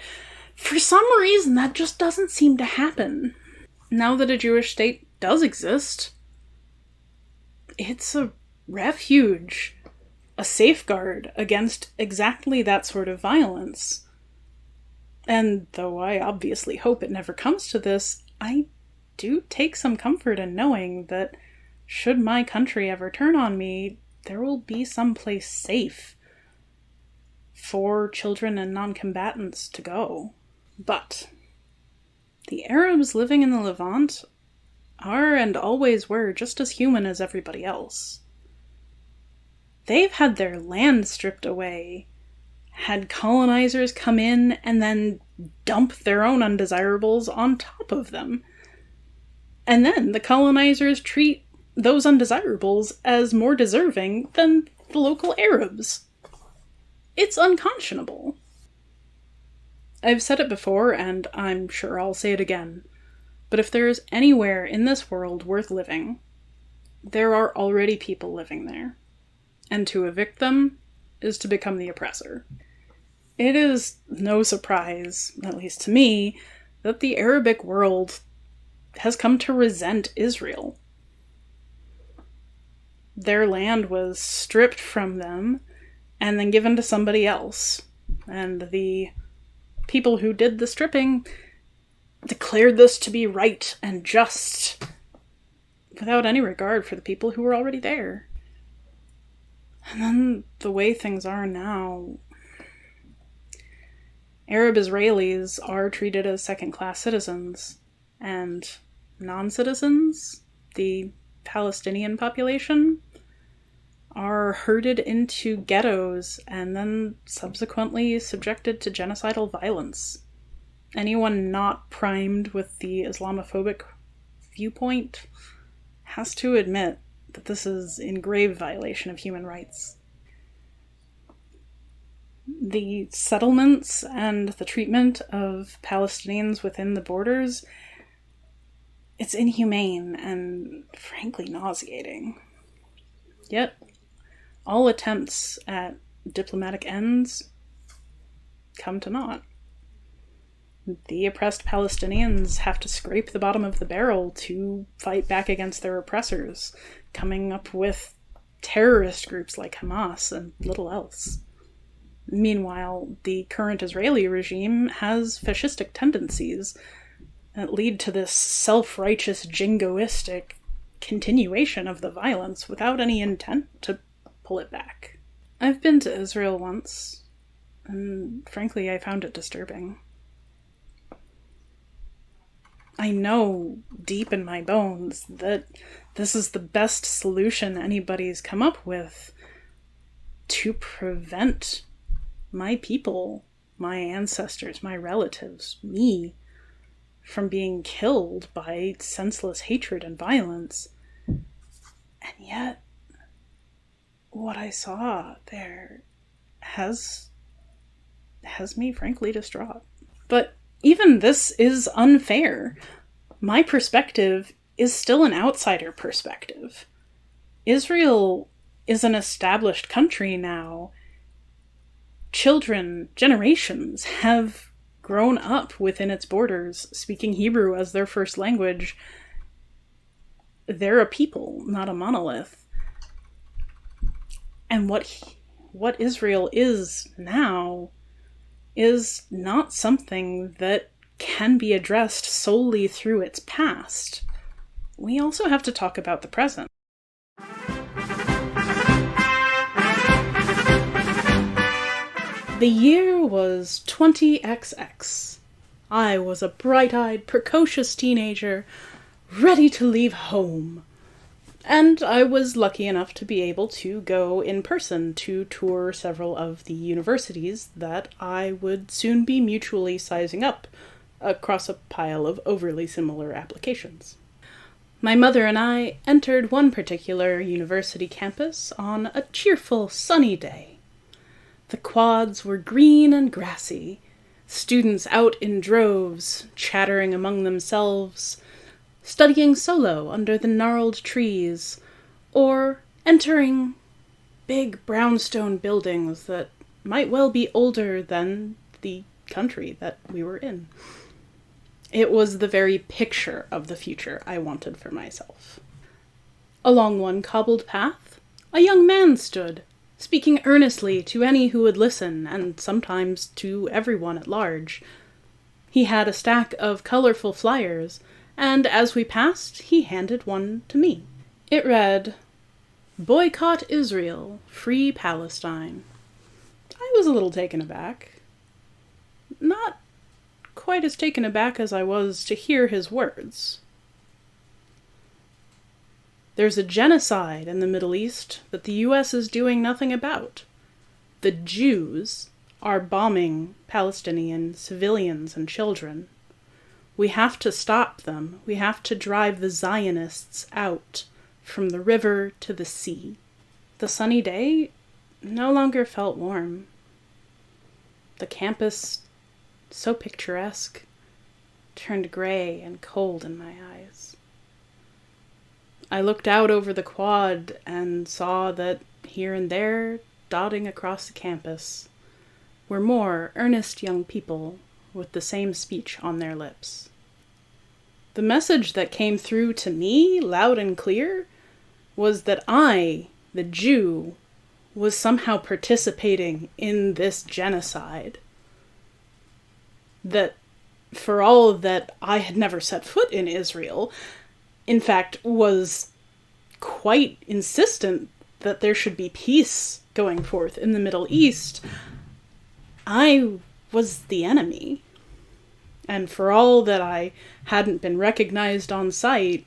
for some reason that just doesn't seem to happen. Now that a Jewish state does exist, it's a refuge, a safeguard against exactly that sort of violence. And though I obviously hope it never comes to this, I do take some comfort in knowing that should my country ever turn on me, there will be someplace safe for children and non-combatants to go. But The Arabs living in the Levant are and always were just as human as everybody else. They've had their land stripped away, had colonizers come in and then dump their own undesirables on top of them. And then the colonizers treat those undesirables as more deserving than the local Arabs. It's unconscionable. I've said it before, and I'm sure I'll say it again, but if there is anywhere in this world worth living, there are already people living there. And to evict them is to become the oppressor. It is no surprise, at least to me, that the Arabic world has come to resent Israel. Their land was stripped from them and then given to somebody else. And the people who did the stripping declared this to be right and just, without any regard for the people who were already there. And then the way things are now, Arab Israelis are treated as second-class citizens, and non-citizens, the Palestinian population, are herded into ghettos and then subsequently subjected to genocidal violence. Anyone not primed with the Islamophobic viewpoint has to admit that this is in grave violation of human rights. The settlements and the treatment of Palestinians within the borders, it's inhumane and frankly nauseating. Yet, all attempts at diplomatic ends come to naught. The oppressed Palestinians have to scrape the bottom of the barrel to fight back against their oppressors, coming up with terrorist groups like Hamas and little else. Meanwhile, the current Israeli regime has fascistic tendencies that lead to this self-righteous, jingoistic continuation of the violence without any intent to pull it back. I've been to Israel once, and frankly, I found it disturbing. I know deep in my bones that this is the best solution anybody's come up with to prevent my people, my ancestors, my relatives, me, from being killed by senseless hatred and violence. And yet, what I saw there has me frankly distraught. But even this is unfair. My perspective is still an outsider perspective. Israel is an established country now. Children, generations, have grown up within its borders, speaking Hebrew as their first language. They're a people, not a monolith. And what Israel is now is not something that can be addressed solely through its past. We also have to talk about the present. The year was 20XX. I was a bright-eyed, precocious teenager, ready to leave home. And I was lucky enough to be able to go in person to tour several of the universities that I would soon be mutually sizing up across a pile of overly similar applications. My mother and I entered one particular university campus on a cheerful, sunny day. The quads were green and grassy, students out in droves, chattering among themselves, studying solo under the gnarled trees, or entering big brownstone buildings that might well be older than the country that we were in. It was the very picture of the future I wanted for myself. Along one cobbled path, a young man stood, speaking earnestly to any who would listen, and sometimes to everyone at large. He had a stack of colorful flyers, and as we passed, he handed one to me. It read, "Boycott Israel, Free Palestine." I was a little taken aback. Not quite as taken aback as I was to hear his words. There's a genocide in the Middle East that the US is doing nothing about. The Jews are bombing Palestinian civilians and children. We have to stop them. We have to drive the Zionists out from the river to the sea. The sunny day no longer felt warm. The campus, so picturesque, turned gray and cold in my eyes. I looked out over the quad and saw that here and there, dotting across the campus, were more earnest young people with the same speech on their lips. The message that came through to me, loud and clear, was that I, the Jew, was somehow participating in this genocide. That, for all that I had never set foot in Israel, in fact, was quite insistent that there should be peace going forth in the Middle East, I was the enemy. And for all that I hadn't been recognized on sight,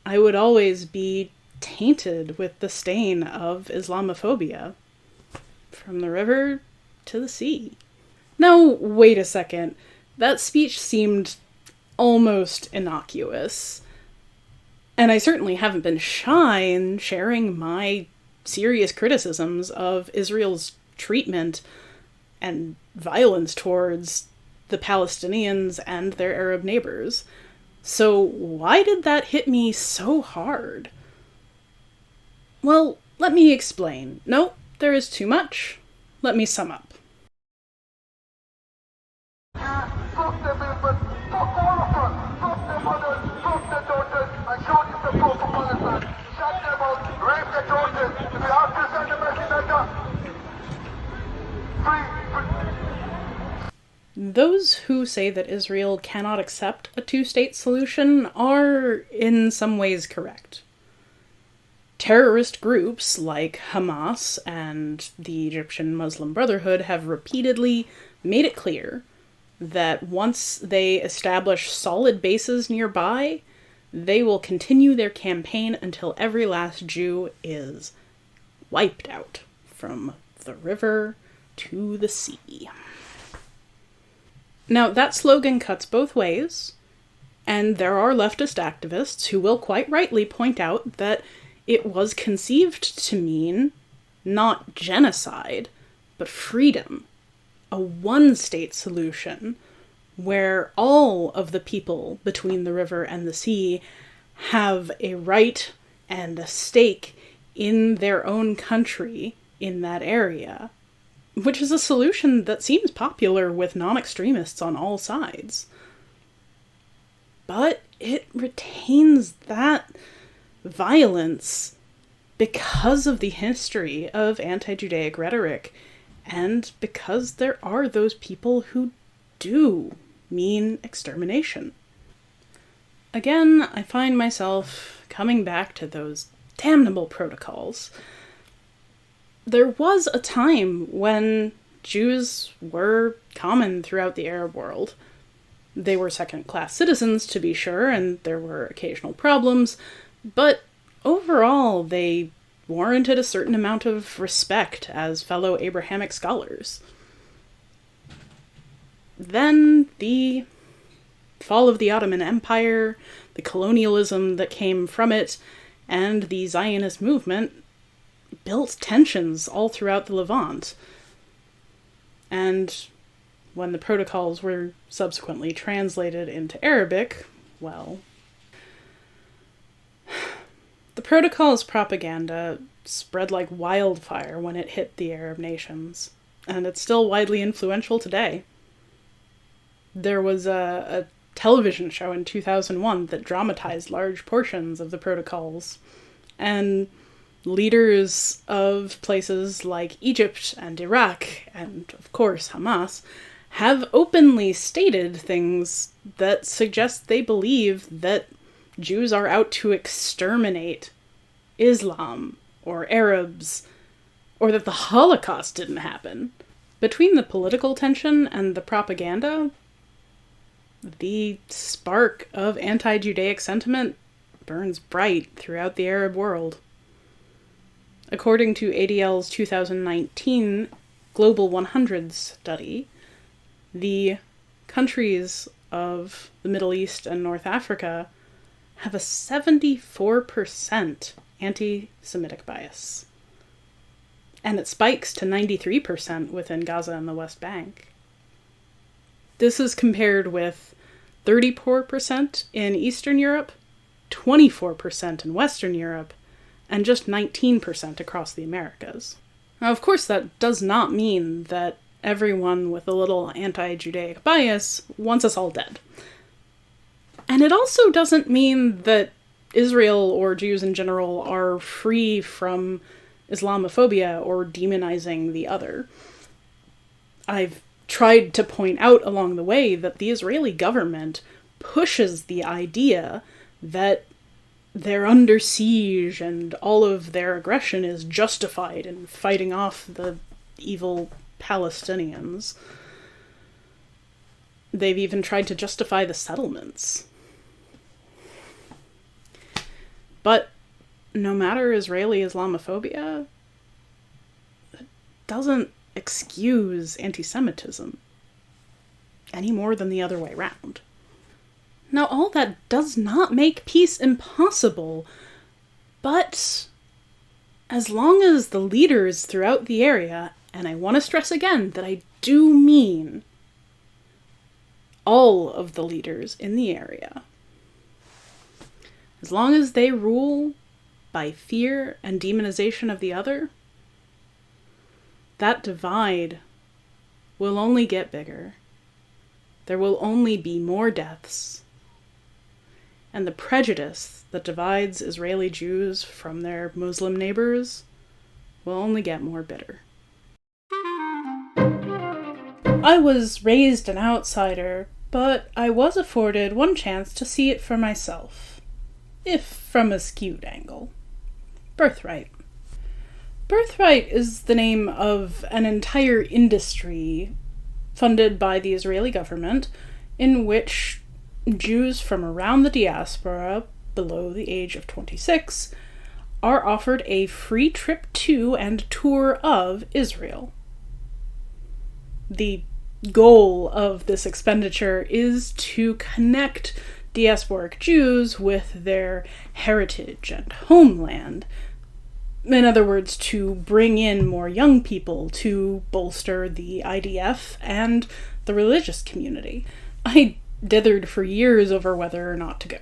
I would always be tainted with the stain of Islamophobia. From the river to the sea. Now, wait a second. That speech seemed almost innocuous. And I certainly haven't been shy in sharing my serious criticisms of Israel's treatment and violence towards the Palestinians and their Arab neighbors. So why did that hit me so hard? Well, let me explain. No, there is too much. Let me sum up. Fuck the movement, fuck all of us, fuck their mothers, fuck their daughters, and show the support for Palestine. Shut them out, rape their daughters. If you have to send a message like that, free. Those who say that Israel cannot accept a two-state solution are, in some ways, correct. Terrorist groups like Hamas and the Egyptian Muslim Brotherhood have repeatedly made it clear that once they establish solid bases nearby, they will continue their campaign until every last Jew is wiped out from the river to the sea. Now, that slogan cuts both ways, and there are leftist activists who will quite rightly point out that it was conceived to mean not genocide, but freedom. A one-state solution where all of the people between the river and the sea have a right and a stake in their own country in that area, which is a solution that seems popular with non-extremists on all sides. But it retains that violence because of the history of anti-Judaic rhetoric, and because there are those people who do mean extermination. Again, I find myself coming back to those damnable protocols. There was a time when Jews were common throughout the Arab world. They were second-class citizens, to be sure, and there were occasional problems, but overall they warranted a certain amount of respect as fellow Abrahamic scholars. Then the fall of the Ottoman Empire, the colonialism that came from it, and the Zionist movement built tensions all throughout the Levant. And when the protocols were subsequently translated into Arabic, well, the protocol's propaganda spread like wildfire when it hit the Arab nations, and it's still widely influential today. There was a television show in 2001 that dramatized large portions of the protocols, and leaders of places like Egypt and Iraq, and of course Hamas, have openly stated things that suggest they believe that Jews are out to exterminate Islam or Arabs, or that the Holocaust didn't happen. Between the political tension and the propaganda, the spark of anti-Judaic sentiment burns bright throughout the Arab world. According to ADL's 2019 Global 100 study, the countries of the Middle East and North Africa have a 74% anti-Semitic bias. And it spikes to 93% within Gaza and the West Bank. This is compared with 34% in Eastern Europe, 24% in Western Europe, and just 19% across the Americas. Now, of course, that does not mean that everyone with a little anti-Judaic bias wants us all dead. And it also doesn't mean that Israel or Jews in general are free from Islamophobia or demonizing the other. I've tried to point out along the way that the Israeli government pushes the idea that they're under siege and all of their aggression is justified in fighting off the evil Palestinians. They've even tried to justify the settlements. But no matter Israeli Islamophobia, it doesn't excuse anti-Semitism any more than the other way around. Now, all that does not make peace impossible, but as long as the leaders throughout the area, and I want to stress again that I do mean all of the leaders in the area, as long as they rule by fear and demonization of the other, that divide will only get bigger. There will only be more deaths. And the prejudice that divides Israeli Jews from their Muslim neighbors will only get more bitter. I was raised an outsider, but I was afforded one chance to see it for myself, if from a skewed angle. Birthright. Birthright is the name of an entire industry funded by the Israeli government in which Jews from around the diaspora below the age of 26 are offered a free trip to and tour of Israel. The goal of this expenditure is to connect diasporic Jews with their heritage and homeland. In other words, to bring in more young people to bolster the IDF and the religious community. I dithered for years over whether or not to go.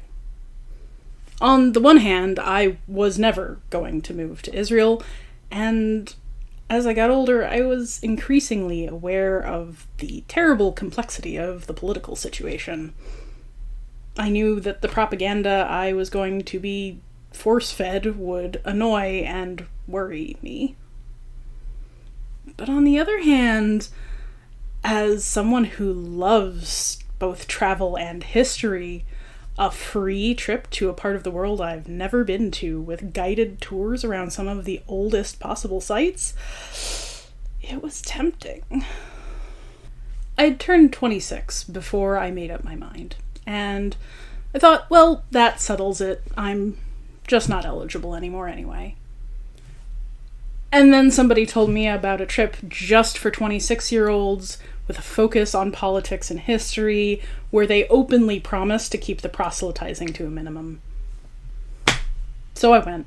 On the one hand, I was never going to move to Israel, and as I got older, I was increasingly aware of the terrible complexity of the political situation. I knew that the propaganda I was going to be force-fed would annoy and worry me. But on the other hand, as someone who loves both travel and history, a free trip to a part of the world I've never been to with guided tours around some of the oldest possible sites, it was tempting. I'd turned 26 before I made up my mind, and I thought, well, that settles it. I'm just not eligible anymore anyway. And then somebody told me about a trip just for 26-year-olds with a focus on politics and history, where they openly promised to keep the proselytizing to a minimum. So I went.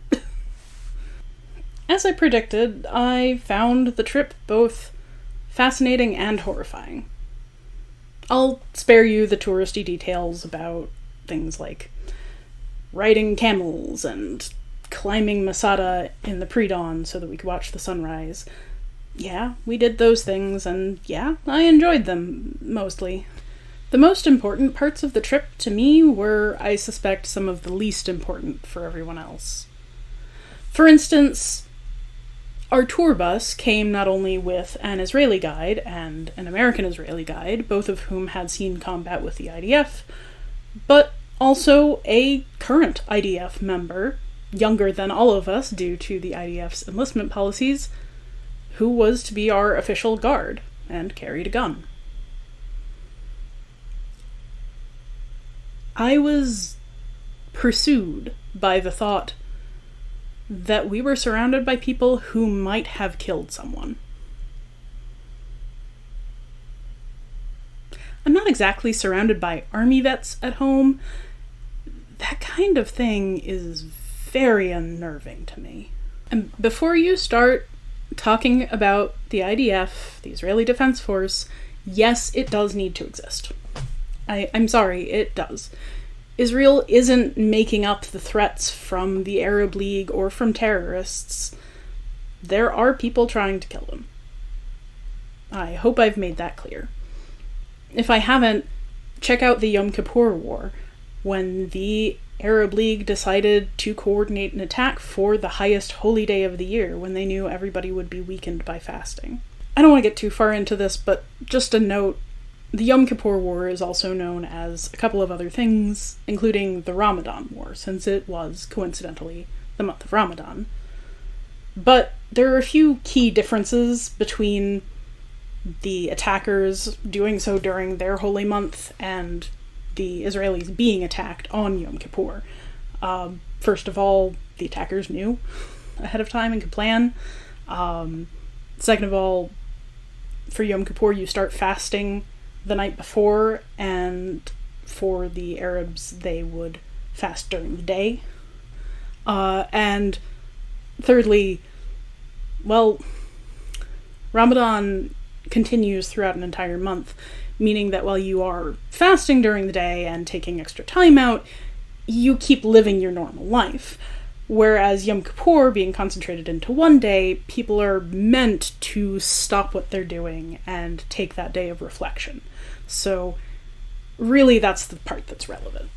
As I predicted, I found the trip both fascinating and horrifying. I'll spare you the touristy details about things like riding camels and climbing Masada in the pre-dawn so that we could watch the sunrise. Yeah, we did those things, and yeah, I enjoyed them, mostly. The most important parts of the trip to me were, I suspect, some of the least important for everyone else. For instance, our tour bus came not only with an Israeli guide and an American Israeli guide, both of whom had seen combat with the IDF, but also a current IDF member, younger than all of us due to the IDF's enlistment policies, who was to be our official guard and carried a gun. I was pursued by the thought that we were surrounded by people who might have killed someone. I'm not exactly surrounded by army vets at home. That kind of thing is very unnerving to me. And before you start talking about the IDF, the Israeli Defense Force, yes, it does need to exist. I'm sorry, it does. Israel isn't making up the threats from the Arab League or from terrorists. There are people trying to kill them. I hope I've made that clear. If I haven't, check out the Yom Kippur War, when the Arab League decided to coordinate an attack for the highest holy day of the year, when they knew everybody would be weakened by fasting. I don't want to get too far into this, but just a note, the Yom Kippur War is also known as a couple of other things, including the Ramadan War, since it was, coincidentally, the month of Ramadan. But there are a few key differences between the attackers doing so during their holy month and the Israelis being attacked on Yom Kippur. First of all, the attackers knew ahead of time and could plan. Second of all, for Yom Kippur, you start fasting the night before, and for the Arabs, they would fast during the day. And thirdly, well, Ramadan continues throughout an entire month, meaning that while you are fasting during the day and taking extra time out, you keep living your normal life. Whereas Yom Kippur, being concentrated into one day, people are meant to stop what they're doing and take that day of reflection. So really that's the part that's relevant.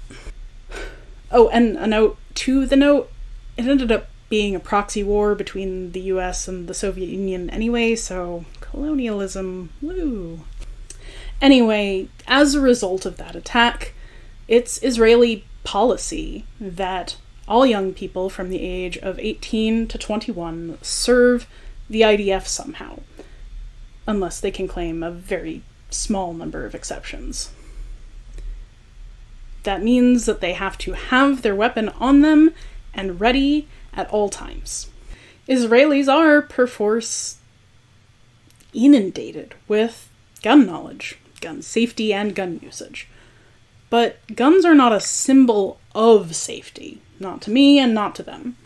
Oh, and a note to the note, it ended up being a proxy war between the US and the Soviet Union anyway, so colonialism, woo. Anyway, as a result of that attack, it's Israeli policy that all young people from the age of 18 to 21 serve the IDF somehow, unless they can claim a very small number of exceptions. That means that they have to have their weapon on them and ready at all times. Israelis are, perforce, inundated with gun knowledge, gun safety, and gun usage. But guns are not a symbol of safety, not to me and not to them.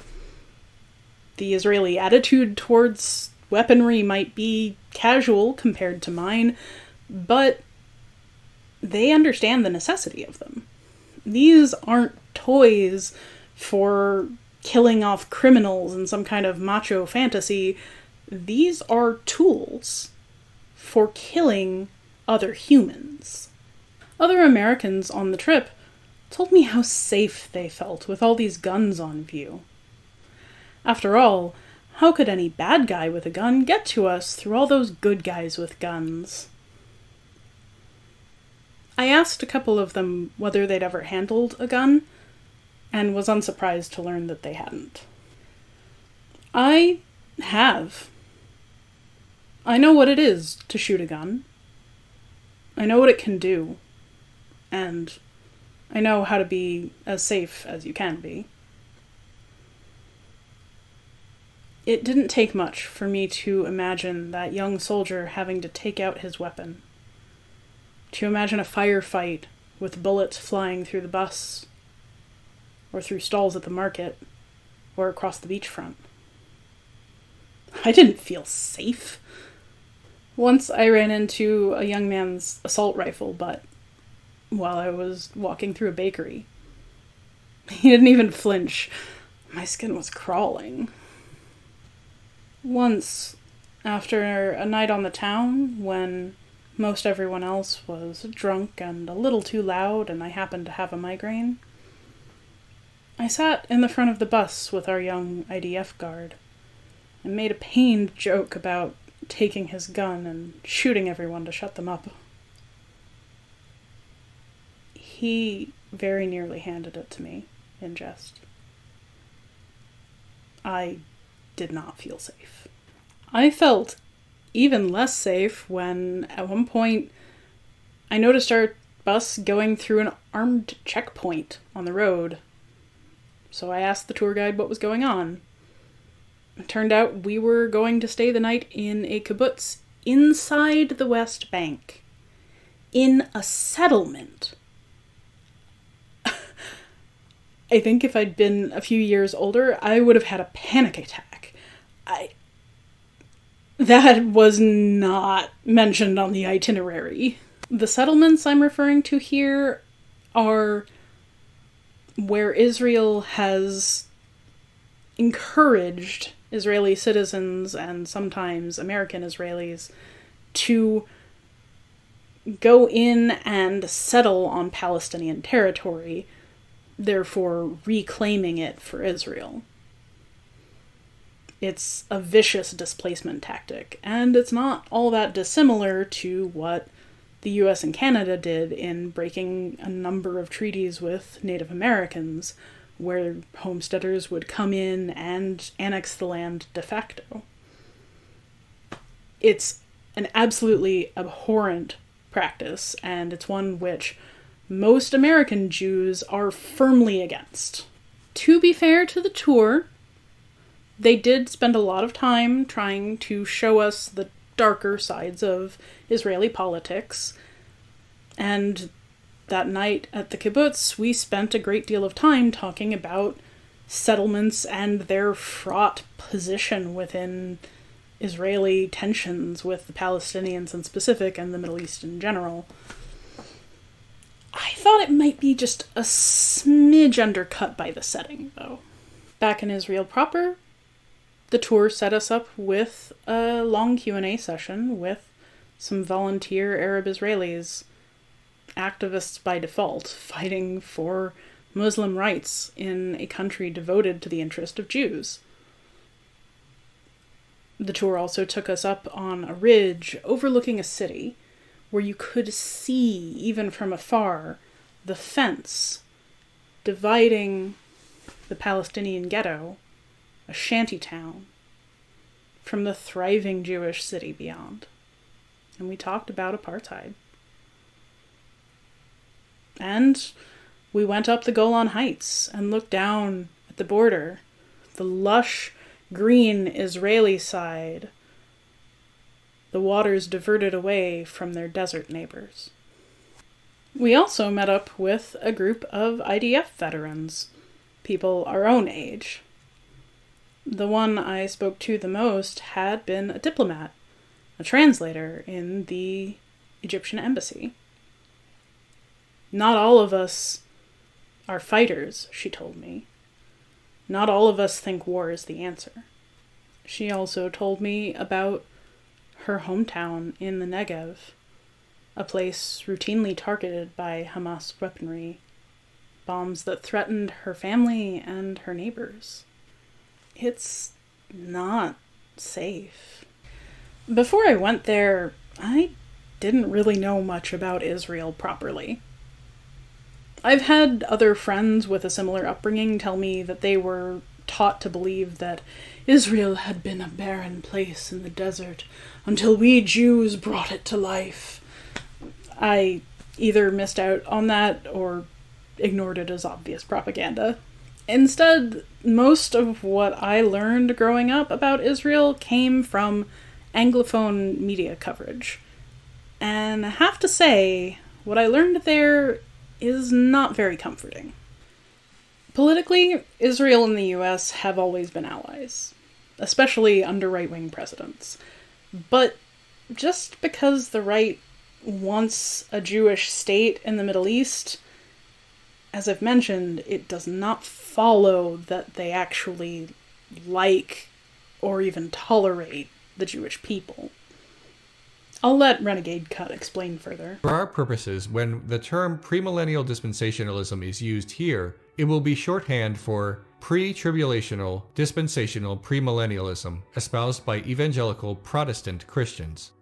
The Israeli attitude towards weaponry might be casual compared to mine, but they understand the necessity of them. These aren't toys for killing off criminals in some kind of macho fantasy. These are tools for killing other humans. Other Americans on the trip told me how safe they felt with all these guns on view. After all, how could any bad guy with a gun get to us through all those good guys with guns? I asked a couple of them whether they'd ever handled a gun, and was unsurprised to learn that they hadn't. I have. I know what it is to shoot a gun. I know what it can do. And I know how to be as safe as you can be. It didn't take much for me to imagine that young soldier having to take out his weapon. To imagine a firefight with bullets flying through the bus, or through stalls at the market, or across the beachfront. I didn't feel safe. Once I ran into a young man's assault rifle butt while I was walking through a bakery. He didn't even flinch. My skin was crawling. Once, after a night on the town, when most everyone else was drunk and a little too loud and I happened to have a migraine, I sat in the front of the bus with our young IDF guard and made a pained joke about taking his gun and shooting everyone to shut them up. He very nearly handed it to me in jest. I did not feel safe. I felt even less safe when, at one point, I noticed our bus going through an armed checkpoint on the road. So I asked the tour guide what was going on. It turned out we were going to stay the night in a kibbutz inside the West Bank. In a settlement. I think if I'd been a few years older, I would have had a panic attack. That was not mentioned on the itinerary. The settlements I'm referring to here are where Israel has encouraged Israeli citizens and sometimes American Israelis to go in and settle on Palestinian territory, therefore reclaiming it for Israel. It's a vicious displacement tactic, and it's not all that dissimilar to what the US and Canada did in breaking a number of treaties with Native Americans, where homesteaders would come in and annex the land de facto. It's an absolutely abhorrent practice, and it's one which most American Jews are firmly against. To be fair to the tour, they did spend a lot of time trying to show us the darker sides of Israeli politics, and that night at the kibbutz, we spent a great deal of time talking about settlements and their fraught position within Israeli tensions with the Palestinians in specific and the Middle East in general. I thought it might be just a smidge undercut by the setting, though. Back in Israel proper, the tour set us up with a long Q&A session with some volunteer Arab Israelis, activists by default, fighting for Muslim rights in a country devoted to the interest of Jews. The tour also took us up on a ridge overlooking a city where you could see, even from afar, the fence dividing the Palestinian ghetto, a shanty town, from the thriving Jewish city beyond. And we talked about apartheid. And we went up the Golan Heights and looked down at the border, the lush green Israeli side, the waters diverted away from their desert neighbors. We also met up with a group of IDF veterans, people our own age. The one I spoke to the most had been a diplomat, a translator in the Egyptian embassy. Not all of us are fighters, she told me. Not all of us think war is the answer. She also told me about her hometown in the Negev, a place routinely targeted by Hamas weaponry, bombs that threatened her family and her neighbors. It's not safe. Before I went there, I didn't really know much about Israel properly. I've had other friends with a similar upbringing tell me that they were taught to believe that Israel had been a barren place in the desert until we Jews brought it to life. I either missed out on that or ignored it as obvious propaganda. Instead, most of what I learned growing up about Israel came from Anglophone media coverage. And I have to say, what I learned there is not very comforting. Politically, Israel and the US have always been allies, especially under right-wing presidents. But just because the right wants a Jewish state in the Middle East, as I've mentioned, it does not follow that they actually like or even tolerate the Jewish people. I'll let Renegade Cut explain further. For our purposes, when the term premillennial dispensationalism is used here, it will be shorthand for pre-tribulational dispensational premillennialism espoused by evangelical Protestant Christians.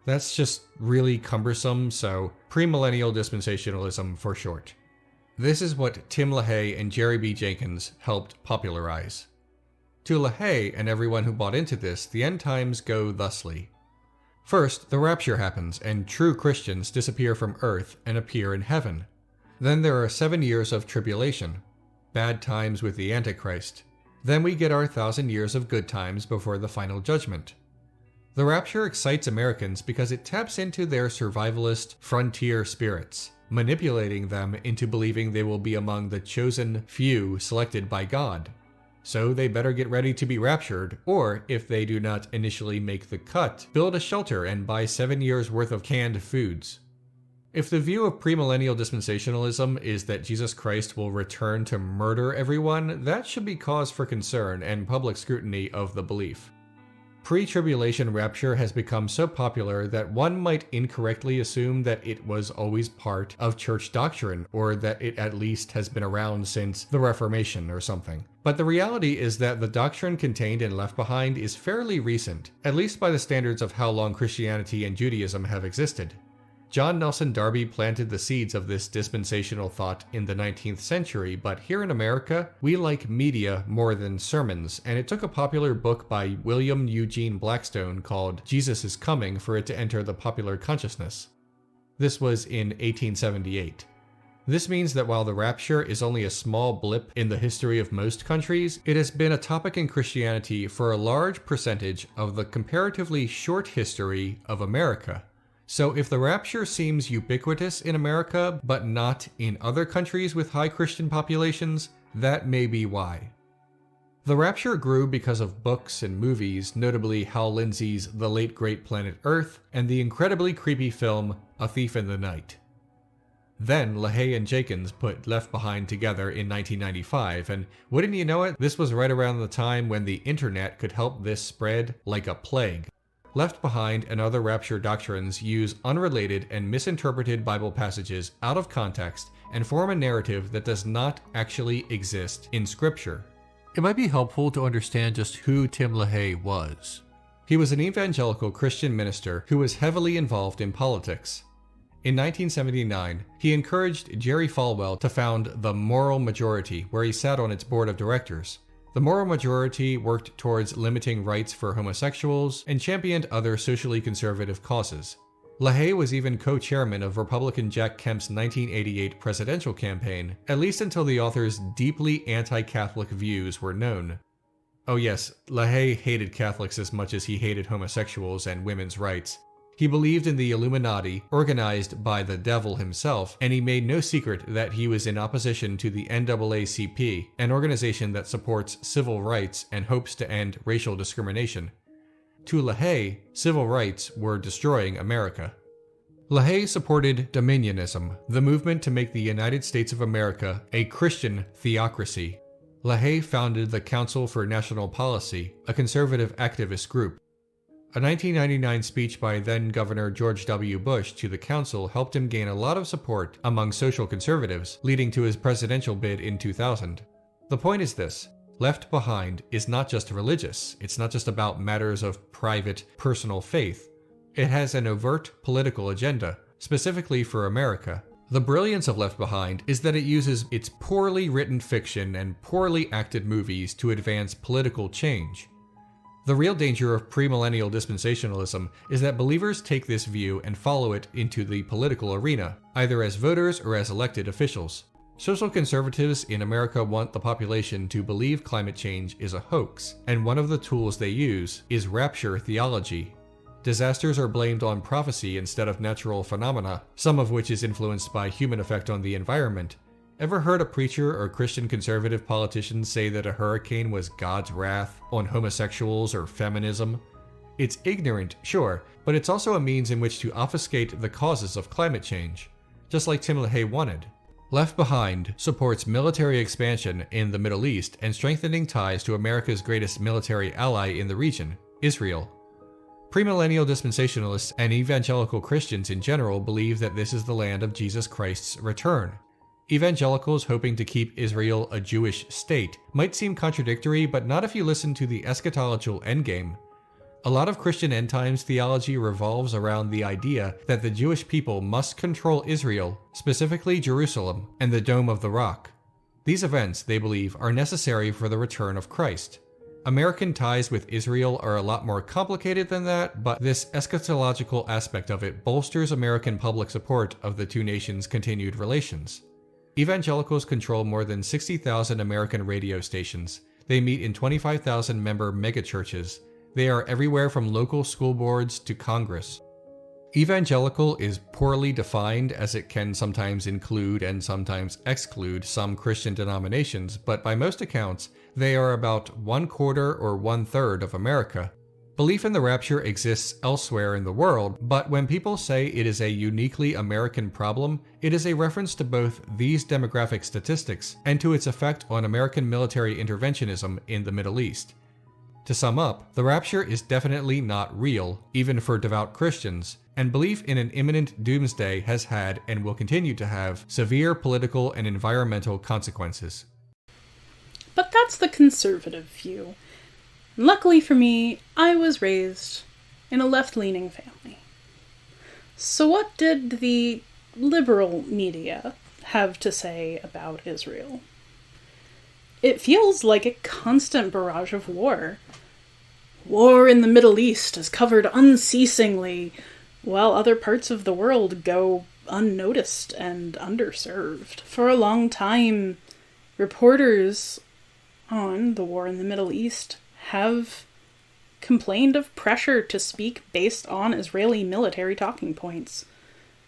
That's just really cumbersome, so premillennial dispensationalism for short. This is what Tim LaHaye and Jerry B. Jenkins helped popularize. To LaHaye and everyone who bought into this, the end times go thusly. First, the rapture happens, and true Christians disappear from earth and appear in heaven. Then there are 7 years of tribulation, bad times with the Antichrist. Then we get our 1,000 years of good times before the final judgment. The rapture excites Americans because it taps into their survivalist frontier spirits, manipulating them into believing they will be among the chosen few selected by God. So they better get ready to be raptured, or if they do not initially make the cut, build a shelter and buy 7 years worth of canned foods. If the view of premillennial dispensationalism is that Jesus Christ will return to murder everyone, that should be cause for concern and public scrutiny of the belief. Pre-tribulation rapture has become so popular that one might incorrectly assume that it was always part of church doctrine, or that it at least has been around since the Reformation or something. But the reality is that the doctrine contained in Left Behind is fairly recent, at least by the standards of how long Christianity and Judaism have existed. John Nelson Darby planted the seeds of this dispensational thought in the 19th century, but here in America, we like media more than sermons, and it took a popular book by William Eugene Blackstone called Jesus is Coming for it to enter the popular consciousness. This was in 1878. This means that while the rapture is only a small blip in the history of most countries, it has been a topic in Christianity for a large percentage of the comparatively short history of America. So if the rapture seems ubiquitous in America, but not in other countries with high Christian populations, that may be why. The rapture grew because of books and movies, notably Hal Lindsey's The Late Great Planet Earth and the incredibly creepy film A Thief in the Night. Then LaHaye and Jenkins put Left Behind together in 1995, and wouldn't you know it, this was right around the time when the internet could help this spread like a plague. Left Behind and other rapture doctrines use unrelated and misinterpreted Bible passages out of context and form a narrative that does not actually exist in Scripture. It might be helpful to understand just who Tim LaHaye was. He was an evangelical Christian minister who was heavily involved in politics. In 1979, he encouraged Jerry Falwell to found the Moral Majority, where he sat on its board of directors. The Moral Majority worked towards limiting rights for homosexuals and championed other socially conservative causes. LaHaye was even co-chairman of Republican Jack Kemp's 1988 presidential campaign, at least until the author's deeply anti-Catholic views were known. Oh yes, LaHaye hated Catholics as much as he hated homosexuals and women's rights. He believed in the Illuminati, organized by the devil himself, and he made no secret that he was in opposition to the NAACP, an organization that supports civil rights and hopes to end racial discrimination. To LaHaye, civil rights were destroying America. LaHaye supported Dominionism, the movement to make the United States of America a Christian theocracy. LaHaye founded the Council for National Policy, a conservative activist group. A 1999 speech by then-Governor George W. Bush to the council helped him gain a lot of support among social conservatives, leading to his presidential bid in 2000. The point is this: Left Behind is not just religious, it's not just about matters of private, personal faith. It has an overt political agenda, specifically for America. The brilliance of Left Behind is that it uses its poorly written fiction and poorly acted movies to advance political change. The real danger of premillennial dispensationalism is that believers take this view and follow it into the political arena, either as voters or as elected officials. Social conservatives in America want the population to believe climate change is a hoax, and one of the tools they use is rapture theology. Disasters are blamed on prophecy instead of natural phenomena, some of which is influenced by human effect on the environment. Ever heard a preacher or Christian conservative politician say that a hurricane was God's wrath on homosexuals or feminism? It's ignorant, sure, but it's also a means in which to obfuscate the causes of climate change, just like Tim LaHaye wanted. Left Behind supports military expansion in the Middle East and strengthening ties to America's greatest military ally in the region, Israel. Premillennial dispensationalists and evangelical Christians in general believe that this is the land of Jesus Christ's return. Evangelicals hoping to keep Israel a Jewish state might seem contradictory, but not if you listen to the eschatological endgame. A lot of Christian end times theology revolves around the idea that the Jewish people must control Israel, specifically Jerusalem, and the Dome of the Rock. These events, they believe, are necessary for the return of Christ. American ties with Israel are a lot more complicated than that, but this eschatological aspect of it bolsters American public support of the two nations' continued relations. Evangelicals control more than 60,000 American radio stations. They meet in 25,000 member megachurches. They are everywhere from local school boards to Congress. Evangelical is poorly defined, as it can sometimes include and sometimes exclude some Christian denominations, but by most accounts, they are about 1/4 or 1/3 of America. Belief in the rapture exists elsewhere in the world, but when people say it is a uniquely American problem, it is a reference to both these demographic statistics and to its effect on American military interventionism in the Middle East. To sum up, the rapture is definitely not real, even for devout Christians, and belief in an imminent doomsday has had and will continue to have severe political and environmental consequences. But that's the conservative view. Luckily for me, I was raised in a left-leaning family. So what did the liberal media have to say about Israel? It feels like a constant barrage of war. War in the Middle East is covered unceasingly, while other parts of the world go unnoticed and underserved. For a long time, reporters on the war in the Middle East have complained of pressure to speak based on Israeli military talking points.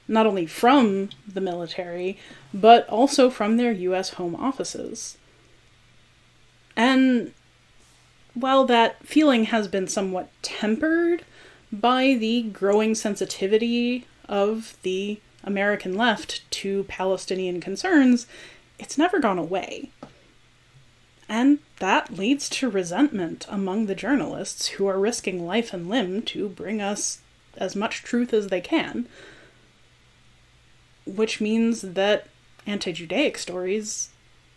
Not only from the military, but also from their U.S. home offices. And while that feeling has been somewhat tempered by the growing sensitivity of the American left to Palestinian concerns, it's never gone away. And that leads to resentment among the journalists who are risking life and limb to bring us as much truth as they can, which means that anti-Judaic stories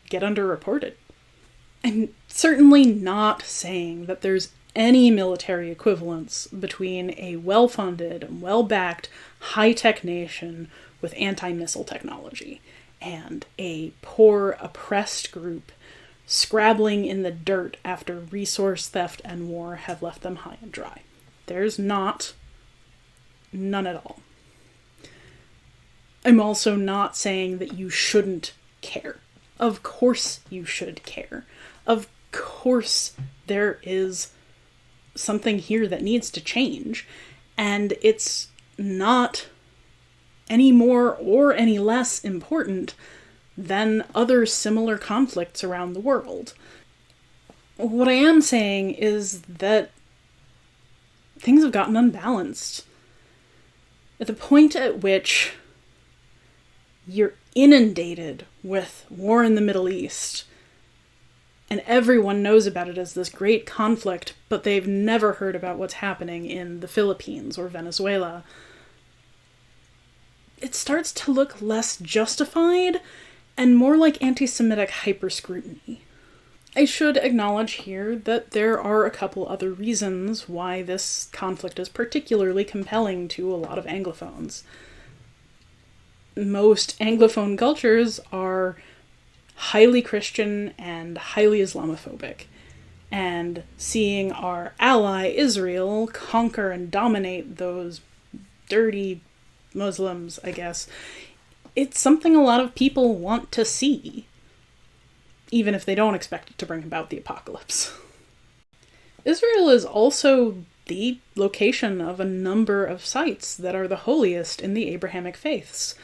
get underreported. I'm certainly not saying that there's any military equivalence between a well-funded and well-backed high-tech nation with anti-missile technology and a poor, oppressed group scrabbling in the dirt after resource theft and war have left them high and dry. There's not. None at all. I'm also not saying that you shouldn't care. Of course you should care. Of course there is something here that needs to change, and it's not any more or any less important than other similar conflicts around the world. What I am saying is that things have gotten unbalanced. At the point at which you're inundated with war in the Middle East, and everyone knows about it as this great conflict, but they've never heard about what's happening in the Philippines or Venezuela, it starts to look less justified and more like anti-Semitic hyperscrutiny. I should acknowledge here that there are a couple other reasons why this conflict is particularly compelling to a lot of Anglophones. Most Anglophone cultures are highly Christian and highly Islamophobic, and seeing our ally Israel conquer and dominate those dirty Muslims, I guess, it's something a lot of people want to see, even if they don't expect it to bring about the apocalypse. Israel is also the location of a number of sites that are the holiest in the Abrahamic faiths.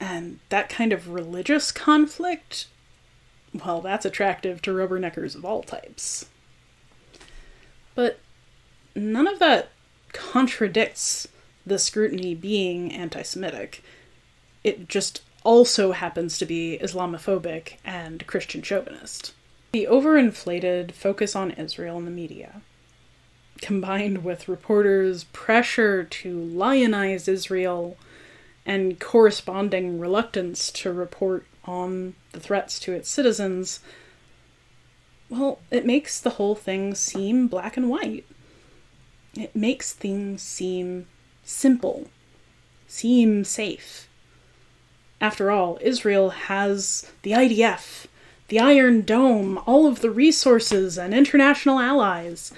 And that kind of religious conflict, well, that's attractive to rubberneckers of all types. But none of that contradicts the scrutiny being anti-Semitic. It just also happens to be Islamophobic and Christian chauvinist. The overinflated focus on Israel in the media, combined with reporters' pressure to lionize Israel and corresponding reluctance to report on the threats to its citizens, well, it makes the whole thing seem black and white. It makes things seem simple, seem safe. After all, Israel has the IDF, the Iron Dome, all of the resources and international allies.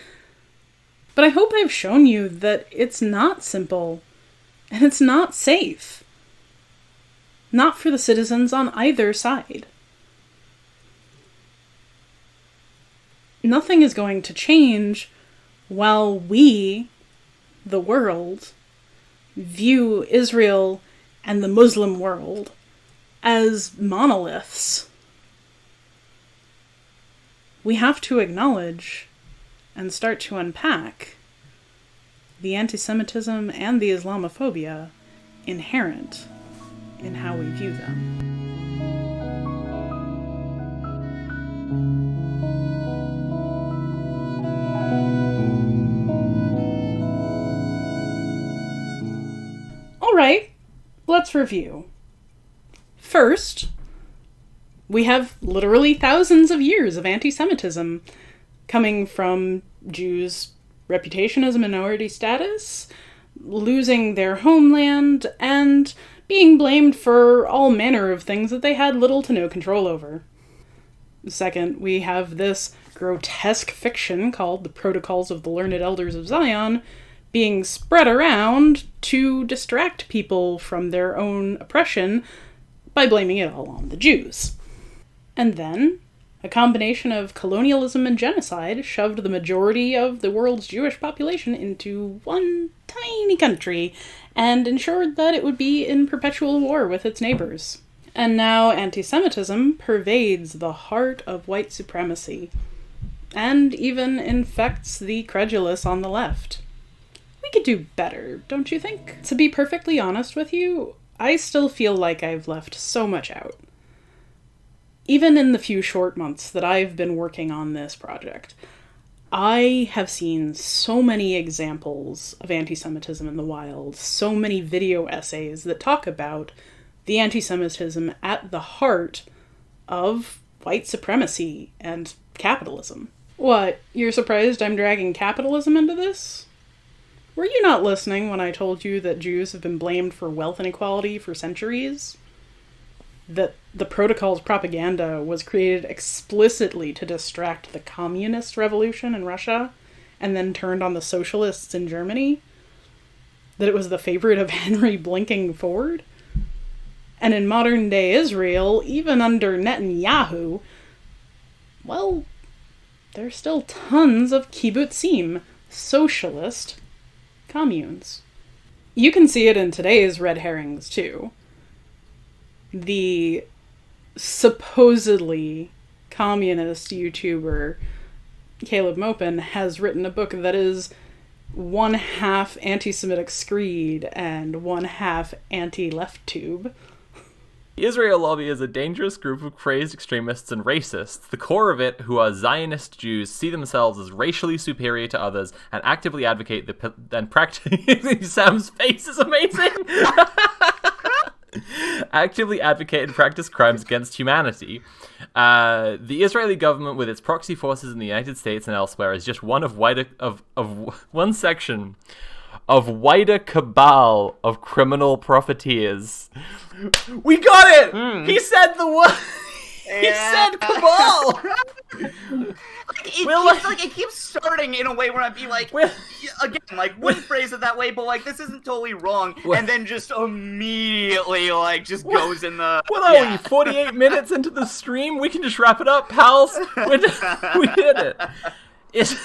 But I hope I've shown you that it's not simple, and it's not safe. Not for the citizens on either side. Nothing is going to change while we, the world, view Israel and the Muslim world as monoliths. We have to acknowledge and start to unpack the anti-Semitism and the Islamophobia inherent in how we view them. Alright, let's review. First, we have literally thousands of years of anti-Semitism coming from Jews' reputation as a minority status, losing their homeland, and being blamed for all manner of things that they had little to no control over. Second, we have this grotesque fiction called The Protocols of the Learned Elders of Zion being spread around to distract people from their own oppression by blaming it all on the Jews. And then, a combination of colonialism and genocide shoved the majority of the world's Jewish population into one tiny country and ensured that it would be in perpetual war with its neighbors. And now anti-Semitism pervades the heart of white supremacy, and even infects the credulous on the left. We could do better, don't you think? To be perfectly honest with you, I still feel like I've left so much out. Even in the few short months that I've been working on this project, I have seen so many examples of anti-Semitism in the wild, so many video essays that talk about the anti-Semitism at the heart of white supremacy and capitalism. What, you're surprised I'm dragging capitalism into this? Were you not listening when I told you that Jews have been blamed for wealth inequality for centuries? That the Protocols propaganda was created explicitly to distract the communist revolution in Russia and then turned on the socialists in Germany? That it was the favorite of Henry Blinking Ford? And in modern-day Israel, even under Netanyahu, well, there's still tons of kibbutzim, socialist communes. You can see it in today's red herrings, too. The supposedly communist YouTuber Caleb Mopin has written a book that is one half anti-Semitic screed and one half anti-left tube. The Israel lobby is a dangerous group of crazed extremists and racists. The core of it, who are Zionist Jews, see themselves as racially superior to others and actively advocate and practice. Sam's face is amazing. Actively advocate and practice crimes against humanity. The Israeli government, with its proxy forces in the United States and elsewhere, is just one of one section of wider cabal of criminal profiteers. We got it! He said the word! He said cabal! It keeps starting in a way where I'd be like, again, like, wouldn't phrase it that way, but like, this isn't totally wrong, and then just immediately, like, just goes in the... What are we, 48 minutes into the stream? We can just wrap it up, pals! We did it!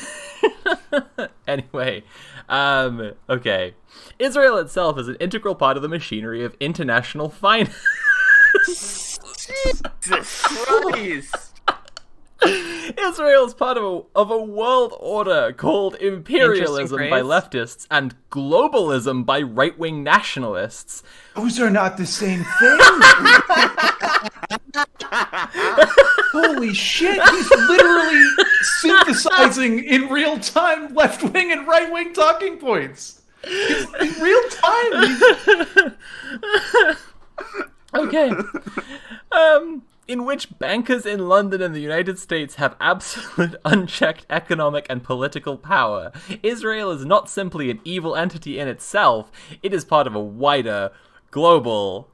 Anyway, okay. Israel itself is an integral part of the machinery of international finance. Jesus Christ! Israel is part of a world order called imperialism by leftists and globalism by right-wing nationalists. Those are not the same thing. Holy shit, he's literally synthesizing in real time left-wing and right-wing talking points. In real time. Okay. In which bankers in London and the United States have absolute unchecked economic and political power. Israel is not simply an evil entity in itself, it is part of a wider, global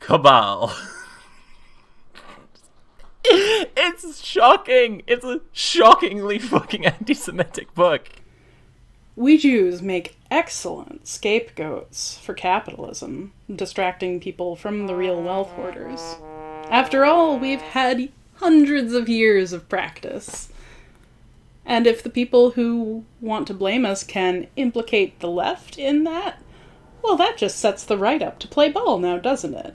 cabal. It's shocking. It's a shockingly fucking anti-Semitic book. We Jews make excellent scapegoats for capitalism, distracting people from the real wealth hoarders. After all, we've had hundreds of years of practice. And if the people who want to blame us can implicate the left in that, well, that just sets the right up to play ball now, doesn't it?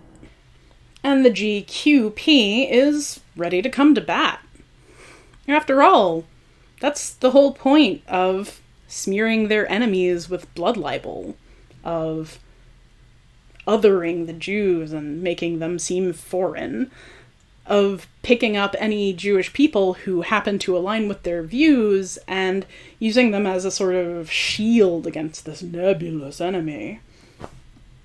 And the GQP is ready to come to bat. After all, that's the whole point of smearing their enemies with blood libel, of othering the Jews and making them seem foreign, of picking up any Jewish people who happen to align with their views and using them as a sort of shield against this nebulous enemy.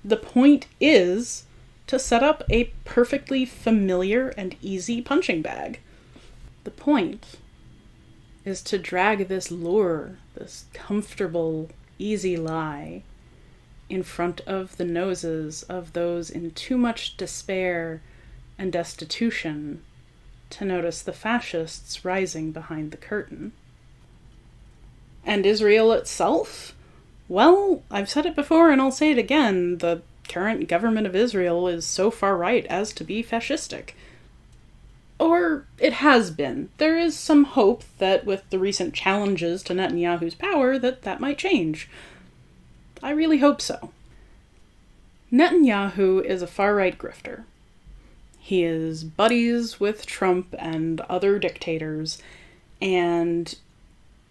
The point is to set up a perfectly familiar and easy punching bag. The point is to drag this lure, this comfortable, easy lie, in front of the noses of those in too much despair and destitution to notice the fascists rising behind the curtain. And Israel itself? Well, I've said it before and I'll say it again, the current government of Israel is so far right as to be fascistic. Or it has been. There is some hope that with the recent challenges to Netanyahu's power that might change. I really hope so. Netanyahu is a far-right grifter. He is buddies with Trump and other dictators, and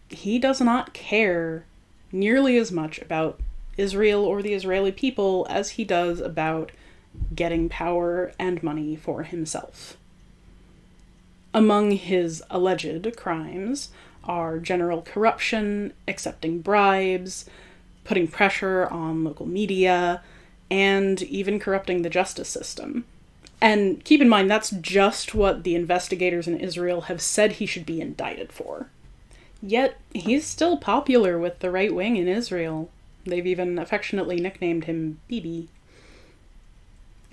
he does not care nearly as much about Israel or the Israeli people as he does about getting power and money for himself. Among his alleged crimes are general corruption, accepting bribes, putting pressure on local media, and even corrupting the justice system. And keep in mind, that's just what the investigators in Israel have said he should be indicted for. Yet, he's still popular with the right wing in Israel. They've even affectionately nicknamed him Bibi.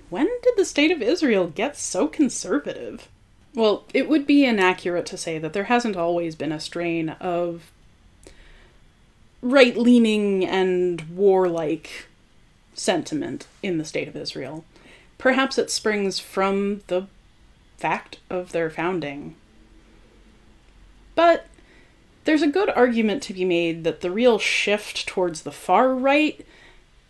When did the state of Israel get so conservative? Well, it would be inaccurate to say that there hasn't always been a strain of right-leaning and warlike sentiment in the state of Israel. Perhaps it springs from the fact of their founding. But there's a good argument to be made that the real shift towards the far right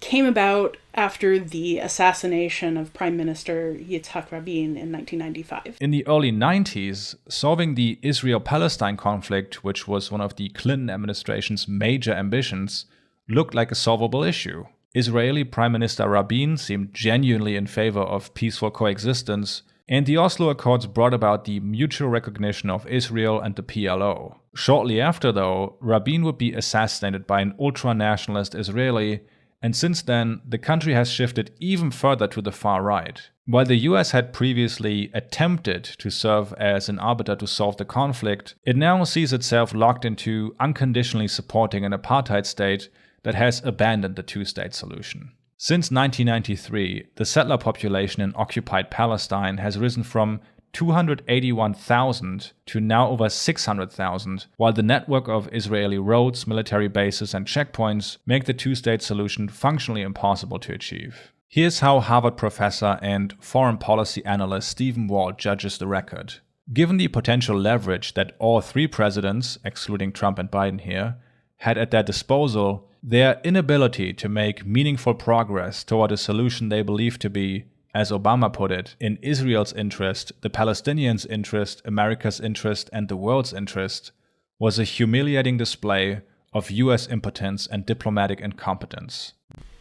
came about after the assassination of Prime Minister Yitzhak Rabin in 1995. In the early 90s, solving the Israel-Palestine conflict, which was one of the Clinton administration's major ambitions, looked like a solvable issue. Israeli Prime Minister Rabin seemed genuinely in favor of peaceful coexistence, and the Oslo Accords brought about the mutual recognition of Israel and the PLO. Shortly after, though, Rabin would be assassinated by an ultra-nationalist Israeli, and since then, the country has shifted even further to the far right. While the US had previously attempted to serve as an arbiter to solve the conflict, it now sees itself locked into unconditionally supporting an apartheid state that has abandoned the two-state solution. Since 1993, the settler population in occupied Palestine has risen from 281,000 to now over 600,000, while the network of Israeli roads, military bases, and checkpoints make the two-state solution functionally impossible to achieve. Here's how Harvard professor and foreign policy analyst Stephen Walt judges the record. Given the potential leverage that all three presidents, excluding Trump and Biden here, had at their disposal, their inability to make meaningful progress toward a solution they believe to be, as Obama put it, in Israel's interest, the Palestinians' interest, America's interest, and the world's interest, was a humiliating display of US impotence and diplomatic incompetence.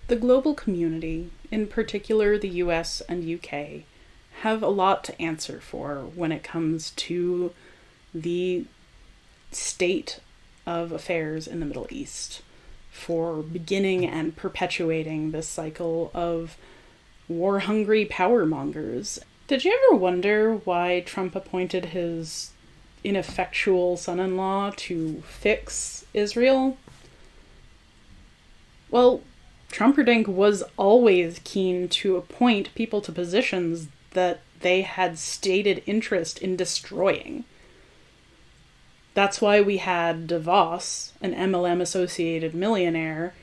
The global community, in particular the US and UK, have a lot to answer for when it comes to the state of affairs in the Middle East, for beginning and perpetuating this cycle of war-hungry power mongers. Did you ever wonder why Trump appointed his ineffectual son-in-law to fix Israel? Well, Trumperdink was always keen to appoint people to positions that they had stated interest in destroying. That's why we had DeVos, an MLM-associated millionaire,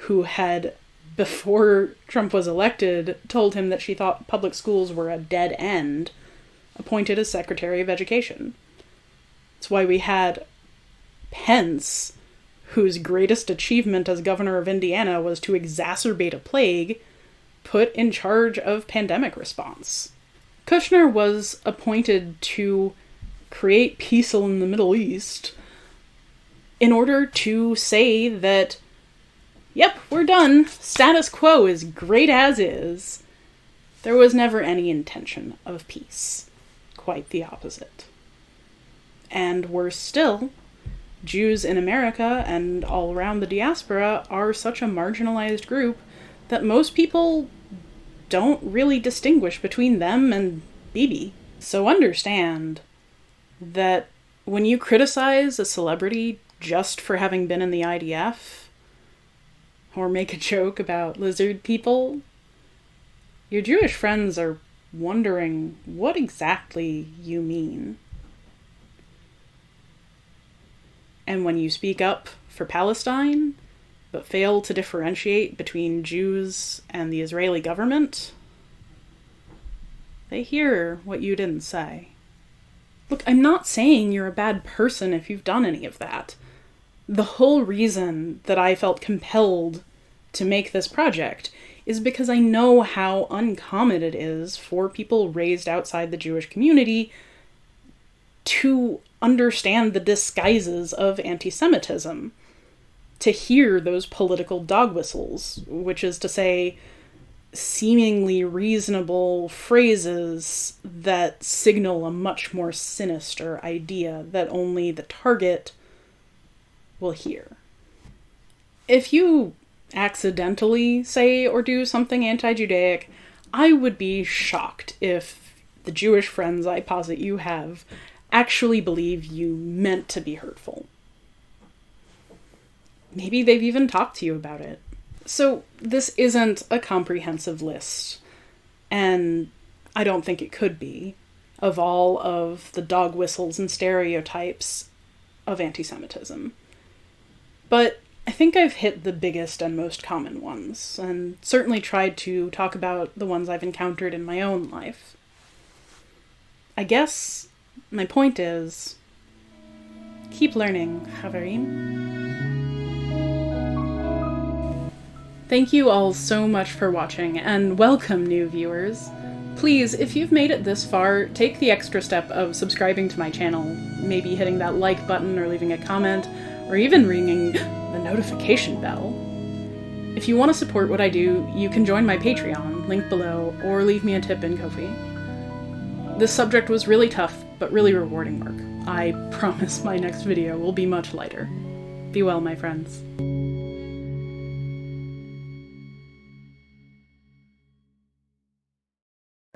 who had, before Trump was elected, told him that she thought public schools were a dead end, appointed as Secretary of Education. That's why we had Pence, whose greatest achievement as governor of Indiana was to exacerbate a plague, put in charge of pandemic response. Kushner was appointed to create peace in the Middle East in order to say that, yep, we're done, status quo is great as is. There was never any intention of peace. Quite the opposite. And worse still, Jews in America and all around the diaspora are such a marginalized group that most people don't really distinguish between them and Bibi. So understand that when you criticize a celebrity just for having been in the IDF, or make a joke about lizard people, your Jewish friends are wondering what exactly you mean. And when you speak up for Palestine, but fail to differentiate between Jews and the Israeli government, they hear what you didn't say. Look, I'm not saying you're a bad person if you've done any of that. The whole reason that I felt compelled to make this project is because I know how uncommon it is for people raised outside the Jewish community to understand the disguises of anti-Semitism, to hear those political dog whistles, which is to say, seemingly reasonable phrases that signal a much more sinister idea that only the target will hear. If you accidentally say or do something anti-Judaic, I would be shocked if the Jewish friends I posit you have actually believe you meant to be hurtful. Maybe they've even talked to you about it. So this isn't a comprehensive list, and I don't think it could be, of all of the dog whistles and stereotypes of anti-Semitism. But I think I've hit the biggest and most common ones, and certainly tried to talk about the ones I've encountered in my own life. I guess my point is, keep learning, Haverim. Thank you all so much for watching, and welcome new viewers. Please, if you've made it this far, take the extra step of subscribing to my channel, maybe hitting that like button or leaving a comment, or even ringing the notification bell. If you want to support what I do, you can join my Patreon, link below, or leave me a tip in Ko-fi. This subject was really tough, but really rewarding work. I promise my next video will be much lighter. Be well, my friends.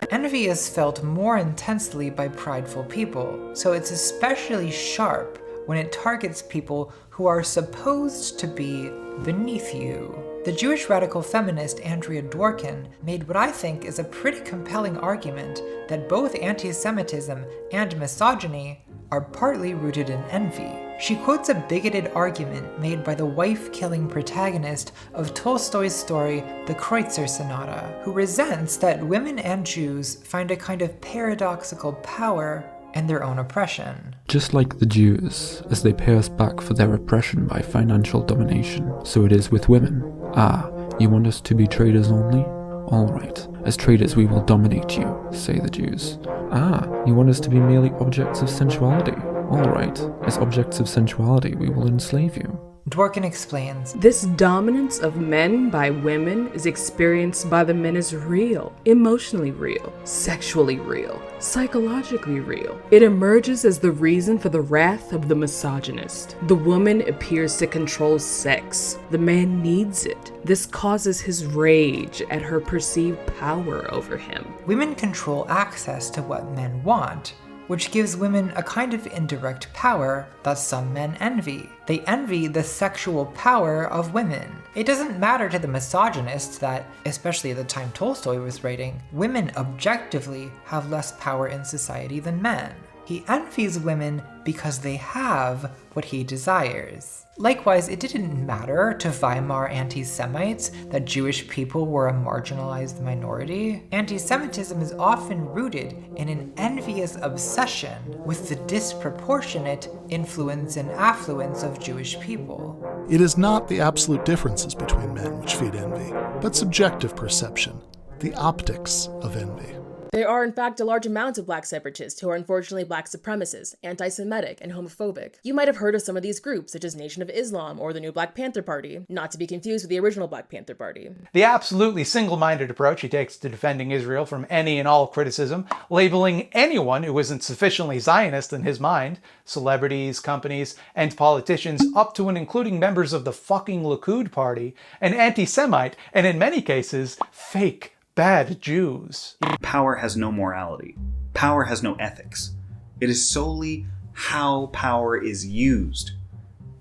Envy is felt more intensely by prideful people, so it's especially sharp when it targets people who are supposed to be beneath you. The Jewish radical feminist Andrea Dworkin made what I think is a pretty compelling argument that both anti-Semitism and misogyny are partly rooted in envy. She quotes a bigoted argument made by the wife-killing protagonist of Tolstoy's story The Kreutzer Sonata, who resents that women and Jews find a kind of paradoxical power in their own oppression. Just like the Jews, as they pay us back for their oppression by financial domination, so it is with women. Ah, you want us to be traders only? Alright, as traders we will dominate you, say the Jews. Ah, you want us to be merely objects of sensuality? Alright, as objects of sensuality we will enslave you. Dworkin explains, this dominance of men by women is experienced by the men as real, emotionally real, sexually real, psychologically real. It emerges as the reason for the wrath of the misogynist. The woman appears to control sex. The man needs it. This causes his rage at her perceived power over him. Women control access to what men want, which gives women a kind of indirect power that some men envy. They envy the sexual power of women. It doesn't matter to the misogynists that, especially at the time Tolstoy was writing, women objectively have less power in society than men. He envies women because they have what he desires. Likewise, it didn't matter to Weimar anti-Semites that Jewish people were a marginalized minority. Anti-Semitism is often rooted in an envious obsession with the disproportionate influence and affluence of Jewish people. It is not the absolute differences between men which feed envy, but subjective perception, the optics of envy. There are in fact a large amount of black separatists who are unfortunately black supremacists, anti-Semitic, and homophobic. You might have heard of some of these groups, such as Nation of Islam or the new Black Panther Party, not to be confused with the original Black Panther Party. The absolutely single-minded approach he takes to defending Israel from any and all criticism, labeling anyone who isn't sufficiently Zionist in his mind, celebrities, companies, and politicians up to and including members of the fucking Likud party, an anti-Semite, and in many cases, fake bad Jews. Power has no morality. Power has no ethics. It is solely how power is used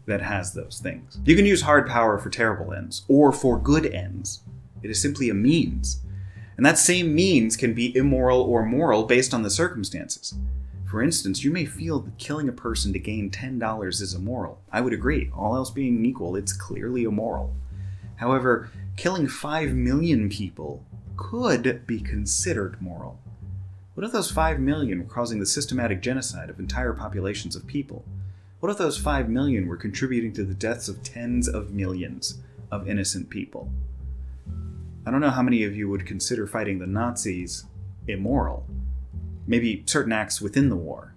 that has those things. You can use hard power for terrible ends, or for good ends. It is simply a means. And that same means can be immoral or moral based on the circumstances. For instance, you may feel that killing a person to gain $10 is immoral. I would agree. All else being equal, it's clearly immoral. However, killing 5 million people could be considered moral. What if those 5 million were causing the systematic genocide of entire populations of people? What if those 5 million were contributing to the deaths of tens of millions of innocent people? I don't know how many of you would consider fighting the Nazis immoral. Maybe certain acts within the war,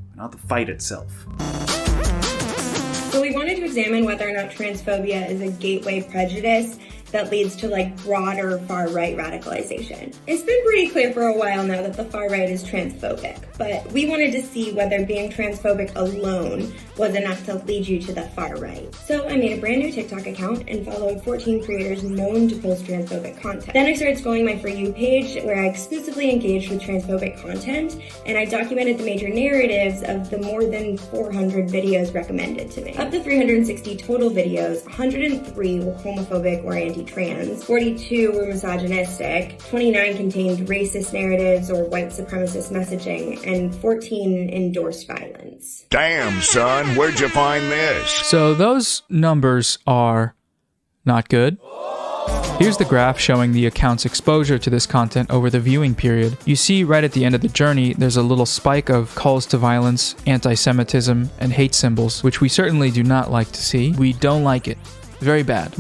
but not the fight itself. So we wanted to examine whether or not transphobia is a gateway prejudice that leads to broader far-right radicalization. It's been pretty clear for a while now that the far-right is transphobic, but we wanted to see whether being transphobic alone was enough to lead you to the far-right. So I made a brand new TikTok account and followed 14 creators known to post transphobic content. Then I started scrolling my For You page where I exclusively engaged with transphobic content, and I documented the major narratives of the more than 400 videos recommended to me. Of the 360 total videos, 103 were homophobic or anti-trans, 42 were misogynistic, 29 contained racist narratives or white supremacist messaging, and 14 endorsed violence. Damn, son, where'd you find this? So those numbers are not good. Here's the graph showing the account's exposure to this content over the viewing period. You see right at the end of the journey, there's a little spike of calls to violence, anti-Semitism, and hate symbols, which we certainly do not like to see. We don't like it. Very bad.